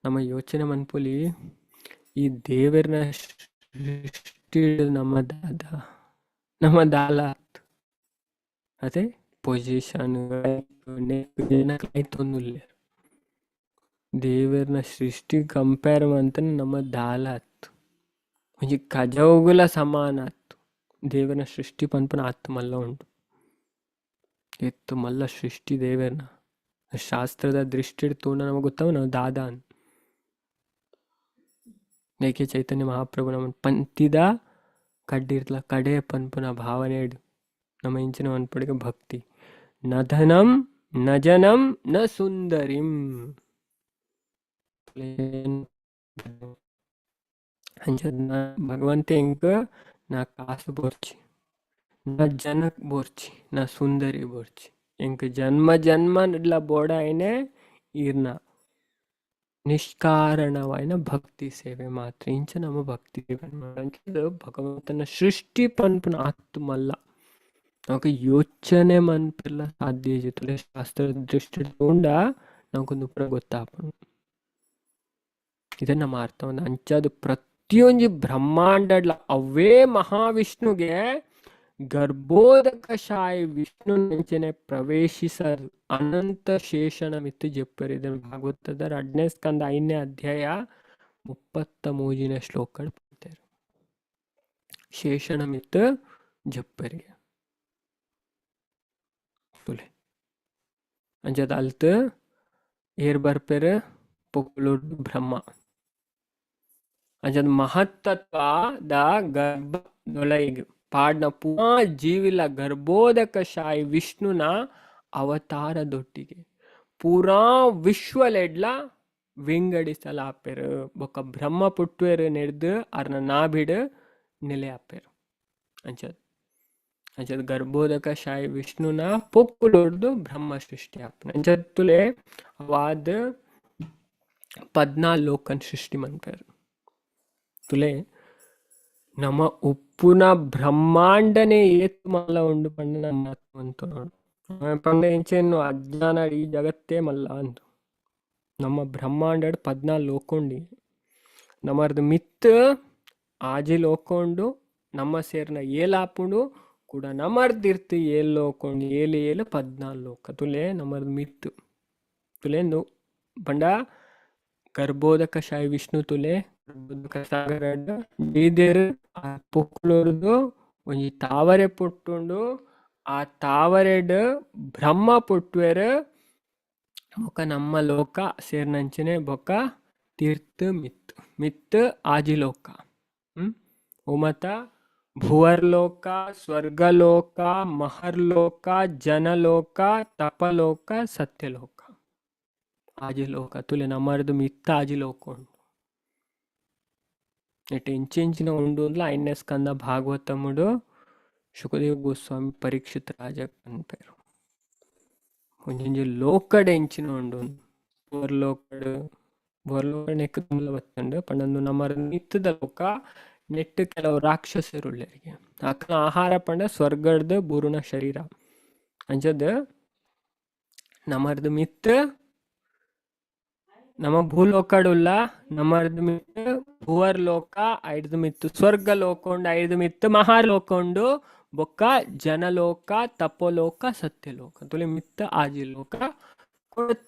Speaker 1: ನಮ್ಮ ಯೋಚನೆ ಮನ್ಪುಲಿ ಈ ದೇವರನ ಸೃಷ್ಟಿ ನಮ್ಮ ದಾಲಾತ್ ಅದೇ ಪೊಸಿಷನ್ ತೊಂದಿಲ್ಲ ದೇವರನ ಸೃಷ್ಟಿ ಕಂಪೇರ್ ಅಂತ ನಮ್ಮ ದಾಲಾತ್ म्हणजे ಕಜೌಗುಲ ಸಮಾನ ಆತ್ತು ದೇವರನ ಸೃಷ್ಟಿ ಪನ್ಪನ ಆತ್ತು ಮಲ್ಲ ಉಂಟು ಎತ್ತು ಮಲ್ಲ ಸೃಷ್ಟಿ ದೇವರನ ಶಾಸ್ತ್ರದ ದೃಷ್ಟಿ ತೋಂಡ ನಮಗೆ ಗೊತ್ತಾವ ನಾವು ದಾದಾನ್ ಏಕೆ ಚೈತನ್ಯ ಮಹಾಪ್ರಭು ನಮ್ಮ ಪಂತಿದ ಕಡ್ಡಿರ್ಲ ಕಡೆ ಪನ್ಪುನ ಭಾವನೆ ಇಡು ನಮ್ಮ ಇಂಚಿನ ಅನ್ಪಡಿಗೆ ಭಕ್ತಿ ನ ಧನಂ ನ ಜನಂ ನ ಸುಂದರಿಂ भगवंत इंक ना कास बोर्ची ना जनक बोर्ची ना सुंदरी बोर्ची इंक जन्म जन्मन इट्ला बोर्ड आयने इर्ना ನಿಷ್ಕಾರಣವಾಯಿನ ಭಕ್ತಿ ಸೇವೆ ಮಾತ್ರ ಇಂಚ ನಮ್ಮ ಭಕ್ತಿ ಭಗವಂತನ ಸೃಷ್ಟಿ ಪನ್ಪನ ಆತ್ತು ಮಲ್ಲ ನಮಗೆ ಯೋಚನೆ ಮನ್ಪಿಲ್ಲ ಸಾಧ್ಯ ತುಲೆ ಶಾಸ್ತ್ರದ ದೃಷ್ಟಿ ತಗೊಂಡ ನಮಗೊಂದು ಪುರ ಗೊತ್ತಾಪನು ಇದನ್ನ ನಮ್ಮ ಅರ್ಥವನ್ನು ಅಂಚದು ಪ್ರತಿಯೊಂದು ಬ್ರಹ್ಮಾಂಡ ಅವೇ ಮಹಾವಿಷ್ಣುಗೆ ಗರ್ಭೋದಕಶಾಯಿ ವಿಷ್ಣು ನಂಚನೆ ಪ್ರವೇಶಿಸರು ಅನಂತ ಶೇಷಣ ಮಿತ್ತು ಜಪ್ಪರು ಇದನ್ನು ಭಾಗವತದ 2ನೇ ಸ್ಕಂದ 5ನೇ ಅಧ್ಯಾಯ 33ನೇ ಶ್ಲೋಕಗಳು ಬರ್ತಾರೆ ಶೇಷಣ ಮಿತ್ತು ಜಪ್ಪರಿಗೆ ತುಲೆ ಅಂಚದ ಅಲ್ತ ಏರ್ ಬರ್ಪೆರ ಪೊಕ್ಕಲೋಡು ಬ್ರಹ್ಮ ಅಂಚದ ಮಹತ್ತತ್ವದ ಗರ್ಭದೊಳಗೆ ಪಾಡ್ನ ಪೂರಾ ಜೀವಿಲ ಗರ್ಭೋದಕಶಾಯಿ ವಿಷ್ಣುನ ಅವತಾರದೊಟ್ಟಿಗೆ ಪೂರಾ ವಿಶ್ವಲೆಡ್ಲ ವಿಂಗಡಿಸಲಾಪೆರು ಬೊಕ್ಕ ಬ್ರಹ್ಮ ಪುಟ್ವೇರು ನೆಡ್ದು ಅರ್ನ ನಾಬಿಡು ನೆಲೆ ಆಪೆರು ಅಂಚದ ಗರ್ಭೋದಕಶಾಯಿ ವಿಷ್ಣುನ ಪೊಕ್ಕುಲೊಡ್ದು ಬ್ರಹ್ಮ ಸೃಷ್ಟಿ ಆಪನ ಅಂಚದ ತುಲೆ ಅವಾದ 14 ಲೋಕನ್ ಸೃಷ್ಟಿ ಮನ್ಪೇರು ತುಲೆ ನಮ್ಮ ಉಪ್ಪುನ ಬ್ರಹ್ಮಾಂಡನೇ ಏತು ಮಲ್ಲ ಉಂಡು ಪಂಡ ನಮ್ಮ ಅಂತ ನೋಡು ಪಂಡ ಇಂಚೆನ್ನು ಅಜ್ಞಾನ ಈ ಜಗತ್ತೇ ಮಲ್ಲ ಅಂತು ನಮ್ಮ ಬ್ರಹ್ಮಾಂಡ 14 ಲೋಕೊಂಡಿ ನಮ್ಮರ್ದು ಮಿತ್ ಆಜಿ ಲೋಕೊಂಡು ನಮ್ಮ ಸೇರ್ನ ಏಲಾಪುಂಡು ಕೂಡ ನಮ್ಮರ್ದಿರ್ತು ಏಳು ಲೋಕೊಂಡು ಏಳು 14 ಲೋಕ ತುಲೆ ನಮ್ಮರ್ದು ಮಿತ್ ತುಲೆಂದು ಪಂಡ ಗರ್ಭೋದಕಶಾಯಿ ವಿಷ್ಣು ತುಲೆ ಸಾಗರ ಪೊಕ್ಕಳೋರ್ದು ಒಂಜಿ ತಾವರೆ ಪುಟ್ಟುಂಡು ಆ ತಾವರೆಡ್ ಬ್ರಹ್ಮ ಪುಟ್ವೇರ್ ಬೊಕ್ಕ ನಮ್ಮ ಲೋಕ ಸೇರ್ನಂಚನೆ ಬೊಕ್ಕ ತೀರ್ಥ ಮಿತ್ ಆಜಿ ಲೋಕ ಉಮತ ಭುವರ್ಲೋಕ ಸ್ವರ್ಗಲೋಕ ಮಹರ್ಲೋಕ ಜನಲೋಕ ತಪಲೋಕ ಸತ್ಯಲೋಕ ಆಜಿ ಲೋಕ ತುಲೆ ನಮ್ಮದು ಮಿತ್ತ ಆಜಿ ಲೋಕ ಉಂಡು ಇಟ್ಟು ಇಂಚಿನ ಉಂಡು ಅಂದ್ಲ 5ನೇ ಸ್ಕಂದ ಭಾಗವತముడు ಶುಕದೇವ ಗೋಸ್ವಾಮಿ ಪರೀಕ್ಷಿತ್ ರಾಜ ಅನ್ಪೇರು ಒಂಜಿ ಲೋಕಡೆ ಇಂಚಿನ ಉಂಡು ಬೋರ್ಲೋಕಡ್ ನೆಕ್ಕ ತುಂಬ ಬತ್ತಂಡು ಪಂಡಂದು ನಮ್ಮ ನಿತ್ತದ ಲೋಕ ನೆಟ್ಟು ಕೆಲವು ರಾಕ್ಷಸರುಳ್ಳರಿಗೆ ಅಕ್ಕ ಆಹಾರ ಪಂಡ ಸ್ವರ್ಗದ ಬುರುಣ ಶರೀರ ಅಂಚದ ನಮ್ಮರ್ದು ಮಿತ್ ನಮ್ಮ ಭೂಲೋಕಡುಲ್ಲ ನಮ್ಮರ್ದು ಮಿತ್ ಭುವರ್ ಲೋಕ 5 ಮಿತ್ತು ಸ್ವರ್ಗ ಲೋಕ ಉಂಡು 5 ಮಿತ್ತು ಮಹಾಲೋಕ ಉಂಡು ಬೊಕ್ಕ ಜನಲೋಕ ತಪೋಲೋಕ ಸತ್ಯಲೋಕ ತುಲೆ ಮಿತ್ತ ಆಜಿ ಲೋಕ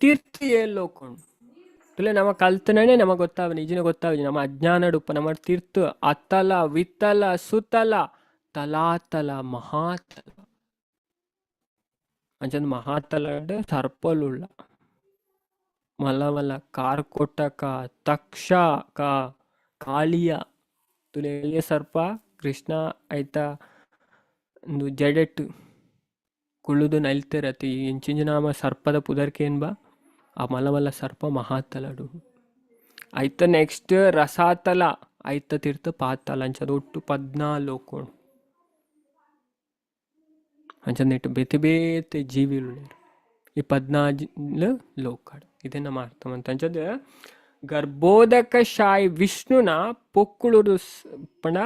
Speaker 1: ತೀರ್ಥ 7 ಲೋಕ ಉಂಡು ತುಲೆ ನಮ್ಮ ಕಲ್ತನೇ ನಮಗೆ ಗೊತ್ತಾವ ನಿಜನೇ ಗೊತ್ತಾವ ನಮ್ಮ ಅಜ್ಞಾನ ಉಪ್ಪ ನಮ್ಮ ತೀರ್ಥ ಅತಲ ವಿತಲ ಸುತಲ ತಲಾತಲ ಮಹಾತಲ ಅಂಚಂದ ಮಹಾತಲ ಸರ್ಪಲುಳ್ಳ ಮಲಮಲ ಕಾರ್ಕೋಟಕ ತಕ್ಷಕ ಕಾಳಿಯ ತುಲೆ ಸರ್ಪ ಕೃಷ್ಣ ಆಯ್ತಾ ಒಂದು ಜಡೆಟ್ ಕುಳ್ಳುದು ನಲ್ತಿರತಿ ಇಂಚಿಂಜಿನಾಮ ಸರ್ಪದ ಪುದರ್ಕೇನ್ ಬಾ ಆ ಮಲಮಲ್ಲ ಸರ್ಪ ಮಹಾತಲಡು ಐತ ನೆಕ್ಸ್ಟ್ ರಸಾತಲ ಐತ ತೀರ್ಥ ಪಾತಾಲ ಅಂಚದು ಒಟ್ಟು 14 ಲೋಕೋಣು ಅಂಚಂದಿಟ್ಟು ಬೇತೆ ಬೇತೆ ಜೀವಿಲು ಈ 14 ಲೋಕಾಡು ಇದೇ ನಮ್ಮ ಅರ್ಥವಂತ ಅಂಚದ ಗರ್ಭೋದಕ ಶಾಯಿ ವಿಷ್ಣುನ ಪೊಕ್ಕುಳುರು ಪಣ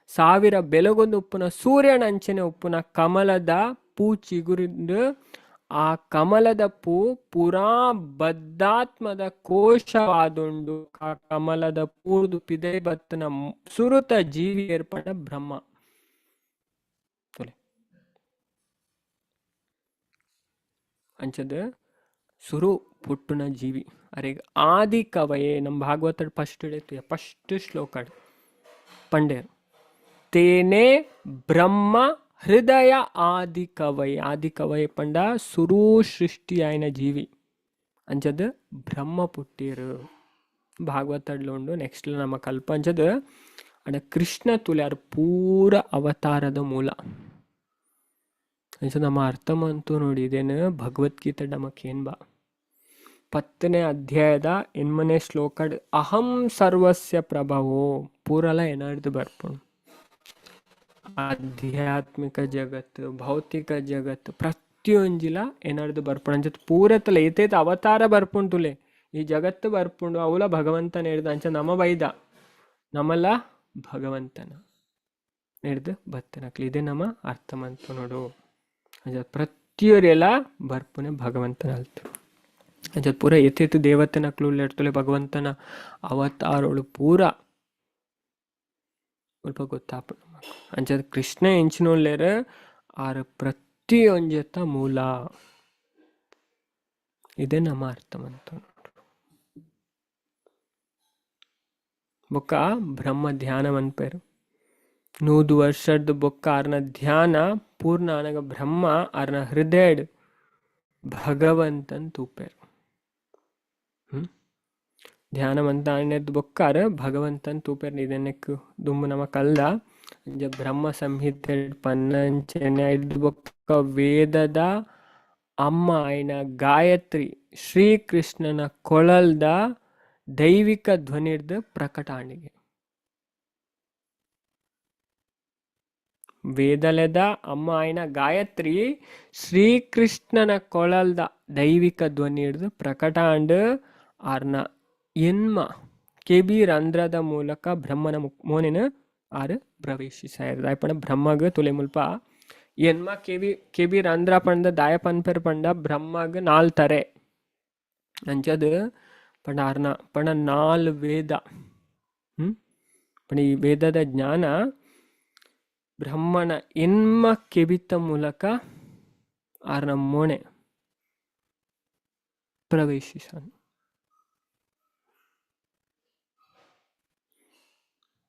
Speaker 1: 1000 ಬೆಲಗೊಂದು ಉಪ್ಪುನ ಸೂರ್ಯನ ಅಂಚನೆ ಉಪ್ಪುನ ಕಮಲದ ಪೂ ಚಿಗುರಿಂದ ಆ ಕಮಲದ ಪೂ ಪುರಾ ಬದ್ಧಾತ್ಮದ ಕೋಶವಾದುಂಡು ಆ ಕಮಲದ ಪೂರ್ದು ಪಿದೆ ಬತ್ತನ ಸುರುತ ಜೀವಿ ಏರ್ಪಡ ಬ್ರಹ್ಮ ಅಂಚದ ಸುರು ಪುಟ್ಟುನ ಜೀವಿ ಅರೆ ಆದಿ ಕವಯೇ ನಮ್ಮ ಭಾಗವತ ಫಸ್ಟ್ ಶ್ಲೋಕ ಪಂಡೆ ತೇನೆ ಬ್ರಹ್ಮ ಹೃದಯ ಆದಿ ಕವಯ ಪಂಡ ಸುರು ಸೃಷ್ಟಿ ಆಯ್ನ ಜೀವಿ ಅಂಚದ ಬ್ರಹ್ಮ ಪುಟ್ಟಿರು ಭಾಗವತಡ್ಲು ಉಂಡು ನೆಕ್ಸ್ಟ್ ನಮ್ಮ ಕಲ್ಪ ಅಂಚದ ಅಡ ಕೃಷ್ಣ ತುಲ್ಯಾರು ಪೂರ ಅವತಾರದ ಮೂಲ ಅಂಚ ನಮ್ಮ ಅರ್ಥಮಂತೂ ನೋಡಿ ಇದೇನು ಭಗವದ್ಗೀತೆ ನಮಕೇನ್ ಬಾ 10ನೇ ಅಧ್ಯಾಯದ 8ನೇ ಶ್ಲೋಕ ಅಹಂ ಸರ್ವಸ್ಯ ಪ್ರಭವೋ ಪೂರಲ ಏನಾರ್ದು ಬರ್ಪುಣು ಆಧ್ಯಾತ್ಮಿಕ ಜಗತ್ತು ಭೌತಿಕ ಜಗತ್ತು ಪ್ರತಿಯೊಂಜಿಲ ಏನಾರ್ದು ಬರ್ಪುಣು ಅಂಚ ಪೂರತಲ ಏತೇತ ಅವತಾರ ಬರ್ಪುಂಟುಲೆ ಈ ಜಗತ್ತು ಬರ್ಪುಂಡು ಅವಲ ಭಗವಂತನ ಹಿಡ್ದು ಅಂಚ ನಮ್ಮ ಬೈದ ನಮ್ಮಲ್ಲ ಭಗವಂತನ ಹಿಡ್ದು ಬತ್ತನಕ್ಲಿ ಇದೇ ನಮ್ಮ ಅರ್ಥಮಂತು ನೋಡು ಅಂಚ ಪ್ರತಿಯೊರೆಲ್ಲ ಬರ್ಪುನೆ ಭಗವಂತನ ಅಲ್ತು ಅಂಚ ಪೂರ ಎತ್ತೇತು ದೇವತೆನಕ್ಲು ಇರ್ತಲೆ ಭಗವಂತನ ಅವತಾರಗಳು ಪೂರ ಸ್ವಲ್ಪ ಗೊತ್ತಾಪ ಅಂಚದ ಕೃಷ್ಣ ಎಂಚಿನೋಲ್ಲೇರ ಆರ ಪ್ರತಿಯೊಂಜತ್ತ ಮೂಲ ಇದೇ ನಮ್ಮ ಅರ್ಥವಂತ ಬೊಕ್ಕ ಬ್ರಹ್ಮ ಧ್ಯಾನ ಅನ್ಪೇರು 100 ವರ್ಷದ ಬೊಕ್ಕ ಆರ್ನ ಧ್ಯಾನ ಪೂರ್ಣ ಆನಗ ಬ್ರಹ್ಮ ಆರ್ನ ಹೃದಯ ಭಗವಂತನ್ ತೂಪೇರು ಧ್ಯಾನವಂತ ಆನೆದ್ ಬೊಕ್ಕಾರ ಭಗವಂತನ್ ತೂಪೇರ್ ಇದನ್ನಕ್ ದುಂಬು ನಮ್ಮ ಕಲ್ದ ಬ್ರಹ್ಮ ಸಂಹಿತೆ ಪನ್ನಂಚೆನೆ ಇದ್ ಬೊಕ್ಕ ವೇದದ ಅಮ್ಮ ಆಯ್ನ ಗಾಯತ್ರಿ ಶ್ರೀಕೃಷ್ಣನ ಕೊಳಲ್ದ ದೈವಿಕ ಧ್ವನಿರ್ದ ಪ್ರಕಟಾಣಿಗೆ ವೇದಲೆದ ಅಮ್ಮ ಆಯ್ನ ಗಾಯತ್ರಿ ಶ್ರೀಕೃಷ್ಣನ ಕೊಳಲ್ದ ದೈವಿಕ ಧ್ವನಿ ಹಿಡ್ದು ಪ್ರಕಟಾಂಡ್ ಆರ್ನ ಎನ್ಮ ಕೆಬಿ ರಂಧ್ರದ ಮೂಲಕ ಬ್ರಹ್ಮನ ಮೋನಿನ ಆರು ಪ್ರವೇಶಿಸಾಯಿರ್ದ ಆಯ್ಪಣ ಬ್ರಹ್ಮಗ ತುಲೆ ಮುಲ್ಪ ಎನ್ಮ ಕೆಬಿ ರಂಧ್ರ ಪಂಡ ದಾಯ ಪನ್ಪೆರ್ ಪಂಡ ಬ್ರಹ್ಮಗ 4 ತರೆ ಅಂಚದ ಪಂಡ ಆರ್ನ ಪಂಡ 4 ವೇದ ಪಂಡ ಈ ವೇದದ ಜ್ಞಾನ ಬ್ರಹ್ಮನ ಎನ್ಮ ಕೆಬಿತ ಮೂಲಕ ಆರ್ನ ಮೋಣೆ ಪ್ರವೇಶಿಸಾನು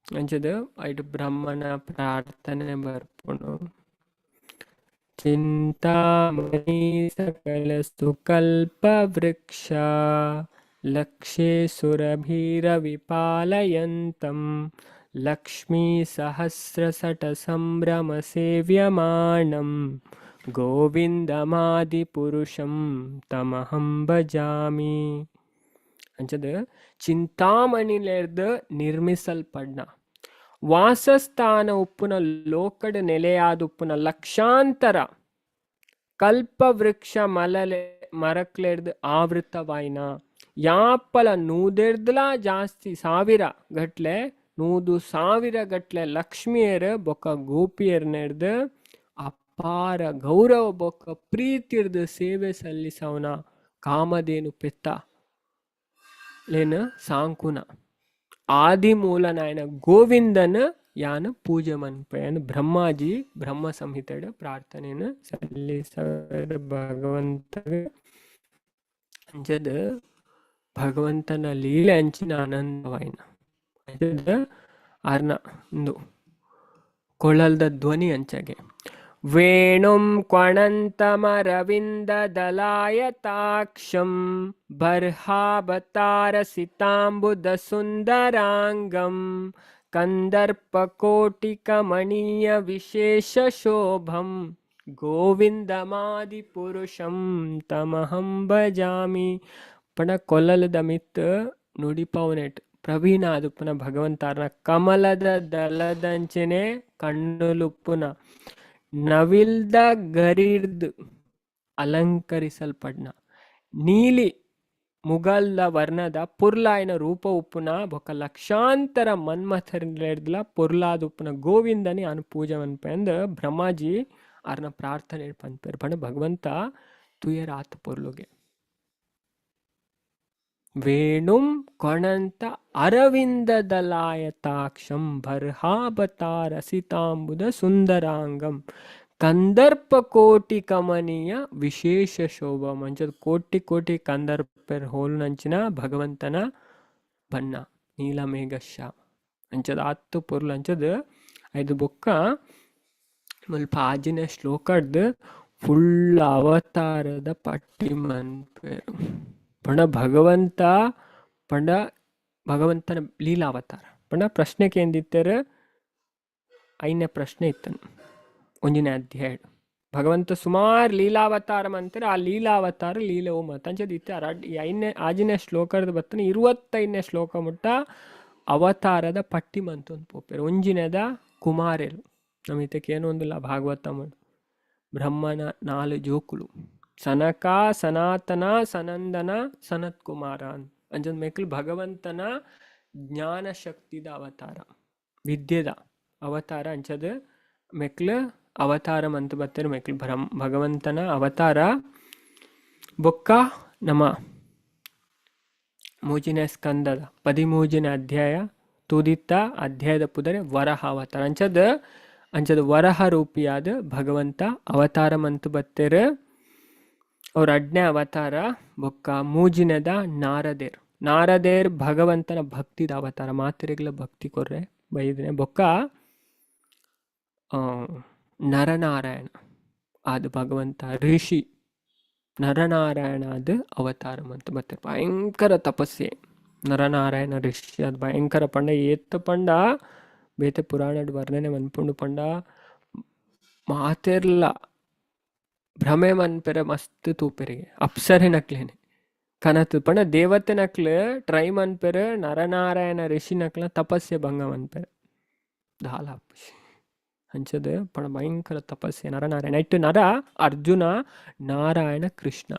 Speaker 1: ಅಂಚದ ಐಟು ಬ್ರಹ್ಮನ ಪ್ರಾರ್ಥನೆ ಬರ್ಪುಣು ಚಿಂತಾಮಣಿ ಸಕಲ ಸುಕಲ್ಪ ವೃಕ್ಷ ಲಕ್ಷೇ ಸುರಭೀರ ವಿಪಾಲಯಂತಂ ಲಕ್ಷ್ಮೀ ಸಹಸ್ರಸಟ ಸಂಭ್ರಮ ಸೇವ್ಯಮಾಣಂ ಗೋವಿಂದಮಾದಿ ಪುರುಷಂ ತಮಹಂ ಭಜಾಮಿ ಅಂಚದ ಚಿಂತಾಮಣಿಲೇರ್ದು ನಿರ್ಮಿಸಲ್ಪಡ್ನ ವಾಸಸ್ಥಾನ ಉಪ್ಪುನ ಲೋಕಡ ನೆಲೆಯಾದ ಉಪ್ಪುನ ಲಕ್ಷಾಂತರ ಕಲ್ಪವೃಕ್ಷ ಮರಕ್ಲೇರ್ದು ಆವೃತವಾಯ್ನ ಯಾಪಲ 100 ಜಾಸ್ತಿ 1000 ಗಟ್ಲೆ 100,000 ಗಟ್ಲೆ ಲಕ್ಷ್ಮಿಯರ್ ಬೊಕ್ಕ ಗೋಪಿಯರ್ನೇರ್ದು ಅಪಾರ ಗೌರವ ಬೊಕ್ಕ ಪ್ರೀತಿರ್ದು ಸೇವೆ ಸಲ್ಲಿಸವನ ಕಾಮಧೇನು ಪೆತ್ತ ಲೇನ ಸಾಂಕುನ ಆದಿ ಮೂಲನಾಯನ ಗೋವಿಂದನ ಯಾನ ಪೂಜೆ ಮನ್ಪಯನ್ ಬ್ರಹ್ಮಾಜಿ ಬ್ರಹ್ಮ ಸಂಹಿತೆಡ ಪ್ರಾರ್ಥನೆಯನ್ನು ಸಲ್ಲಿಸ ಭಗವಂತ ಅಂಚದ ಭಗವಂತನ ಲೀಲೆ ಅಂಚಿನ ಆನಂದವಾಯಿನ ಅಂಚದ ಆರ್ನ ಒಂದು ಕೊಳಲ್ದ ಧ್ವನಿ ಅಂಚಗೆ ವೇಣುಂ ಕ್ವಣಂತಮರವಿಂದದಲಾಯತಾಕ್ಷಂ ಬರ್ಹಾವತಾರ ಸಿತಾಂಬುದ ಸುಂದರಾಂಗಂ ಕಂದರ್ಪಕೋಟಿಕಮಣೀಯ ವಿಶೇಷ ಶೋಭಂ ಗೋವಿಂದಮಾದಿಪುರುಷಂ ತಮಹಂ ಭಜಾಮಿ. ಪಣ ಕೊಲ್ಲಲದ ಮಿತ್ ನುಡಿಪವನೆಟ್ ಪ್ರವೀಣಾದುಪ್ಪುನ ಭಗವಂತಾರನ ಕಮಲದ ದಳದಂಚನೆ ಕಣ್ಣುಲುಪ್ಪುನ ನವಿಲ್ದ ಗರಿರ್ದ್ ಅಲಂಕರಿಸಲ್ಪಡ್ನ ನೀಲಿ ಮುಗಲ್ದ ವರ್ಣದ ಪುರ್ಲಾಯಿನ ರೂಪ ಉಪ್ಪುನ ಬೊಕ್ಕ ಲಕ್ಷಾಂತರ ಮನ್ಮಥರ್ಲ ಪುರ್ಲಾದ ಉಪ್ಪುನ ಗೋವಿಂದನಿ ಅನು ಪೂಜೆ ಮನ್ಪೆಂದ್ ಬ್ರಹ್ಮಾಜಿ ಅರ್ನ ಪ್ರಾರ್ಥನೆ ಪನ್ಪೇರು ಪಂಡ ಭಗವಂತ ತುಯರ ಆತ ಪೊರ್ಲುಗೆ ವೇಣುಂ ಕೊಣಂತ ಅರವಿಂದದಲಾಯತಾಕ್ಷಂ ಬರ್ಹಾಬತಾರಸಿತಾಂಬುದ ಸುಂದರಾಂಗಂ ಕಂದರ್ಪ ಕೋಟಿ ಕಮನೀಯ ವಿಶೇಷ ಶೋಭ ಮಂಚದ ಕೋಟಿ ಕೋಟಿ ಕಂದರ್ಪರ್ ಹೋಲು ನಂಚಿನ ಭಗವಂತನ ಬಣ್ಣ ನೀಲಮೇಘಶ ಅಂಚದ ಆತ್ತು ಪೊರ್ಲು ಅಂಚದ ಐದು ಬೊಕ್ಕ ಮುಲ್ಪ ಆಜಿನ ಶ್ಲೋಕಡ್ದು ಫುಲ್ ಅವತಾರದ ಪಟ್ಟಿ ಮನ್ಪೇರು ಪಂಡ ಭಗವಂತ ಪಂಡ ಭಗವಂತನ ಲೀಲಾವತಾರ ಪಂಡ ಪ್ರಶ್ನೆಗೆ ಎಂದಿತ್ತರ ಐನೇ ಪ್ರಶ್ನೆ ಇತ್ತನು ಒಂಜಿನ ಅಧ್ಯಾಯ ಭಗವಂತ ಸುಮಾರು ಲೀಲಾವತಾರ ಅಂತಾರೆ ಆ ಲೀಲಾವತಾರ ಲೀಲೆ ಓಮ ತಂಚದ ಇತ್ತೆ ಐನೇ ಆಜಿನ ಶ್ಲೋಕದ ಬತ್ತನ 25ನೇ ಶ್ಲೋಕ ಮುಟ್ಟ ಅವತಾರದ ಪಟ್ಟಿ ಮಂತು ಅಂತ ಪೋಪೇರು ಒಂಜಿನದ ಕುಮಾರೇರು ನಮಿತಕ್ಕೆ ಏನೋ ಒಂದಿಲ್ಲ ಭಾಗವತ ಮಾಡು ಬ್ರಹ್ಮನ 4 ಜೋಕುಲು ಸನಕ ಸನಾತನ ಸನಂದನ ಸನತ್ ಕುಮಾರ ಅಂಜದ್ ಮೇಕಲ್ ಭಗವಂತನ ಜ್ಞಾನ ಶಕ್ತಿದ ಅವತಾರ ವಿದ್ಯೆದ ಅವತಾರ ಅಂಚದ ಮೆಕ್ಲ್ ಅವತಾರ ಮಂತು ಬತ್ತರು ಮೆಕ್ಲ್ ಭಗವಂತನ ಅವತಾರ ಬೊಕ್ಕ ನಮ್ಮ ಮೂಜಿನ ಸ್ಕಂದದ 13ನೇ ಅಧ್ಯಾಯ ತೂದಿತ್ತ ಅಧ್ಯಾಯದ ಪುದರೆ ವರಹ ಅವತಾರ ಅಂಚದ ವರಹ ರೂಪಿಯಾದ ಭಗವಂತ ಅವತಾರ ಮಂತು ಬತ್ತರು ಅವ್ರ ಅಡ್ನೆ ಅವತಾರ ಬೊಕ್ಕ ಮೂಜಿನದ ನಾರದೇರ್ ಭಗವಂತನ ಭಕ್ತಿದ ಅವತಾರ ಮಾತಿರೆಗ್ಲ ಭಕ್ತಿ ಕೊರ್ರೆ ಬೈದನೆ ಬೊಕ್ಕ ನರನಾರಾಯಣ ಆದ ಭಗವಂತ ಋಷಿ ನರನಾರಾಯಣ ಆದ ಅವತಾರ ಅಂತ ಬರ್ತಾರೆ ಭಯಂಕರ ತಪಸ್ಸೆ ನರನಾರಾಯಣ ಋಷಿ ಅದು ಭಯಂಕರ ಪಂಡ ಏತ್ ಪಂಡ ಬೇತೆ ಪುರಾಣದ ವರ್ಣನೆ ಮನ್ಪುಂಡು ಪಂಡ ಮಾತೆರ್ಲ ಭ್ರಮೆ ಮನ್ಪೆರ ಮಸ್ತ್ ತೂಪೆರಿಗೆ ಅಪ್ಸರೆ ನಕ್ಲೇನೆ ಕನತು ಪಂಡ ದೇವತೆ ನಕ್ಲೆ ಟ್ರೈ ಮನ್ಪೆರ ನರನಾರಾಯಣ ಋಷಿ ನಕ್ಲ ತಪಸ್ಸೆ ಭಂಗ ಮನ್ಪೆರ ದಾಲ ಅಂಚದ ಪಣ ಭಯಂಕರ ತಪಸ್ಸೆ ನರನಾರಾಯಣ ಇಟ್ಟು ನರ ಅರ್ಜುನ ನಾರಾಯಣ ಕೃಷ್ಣ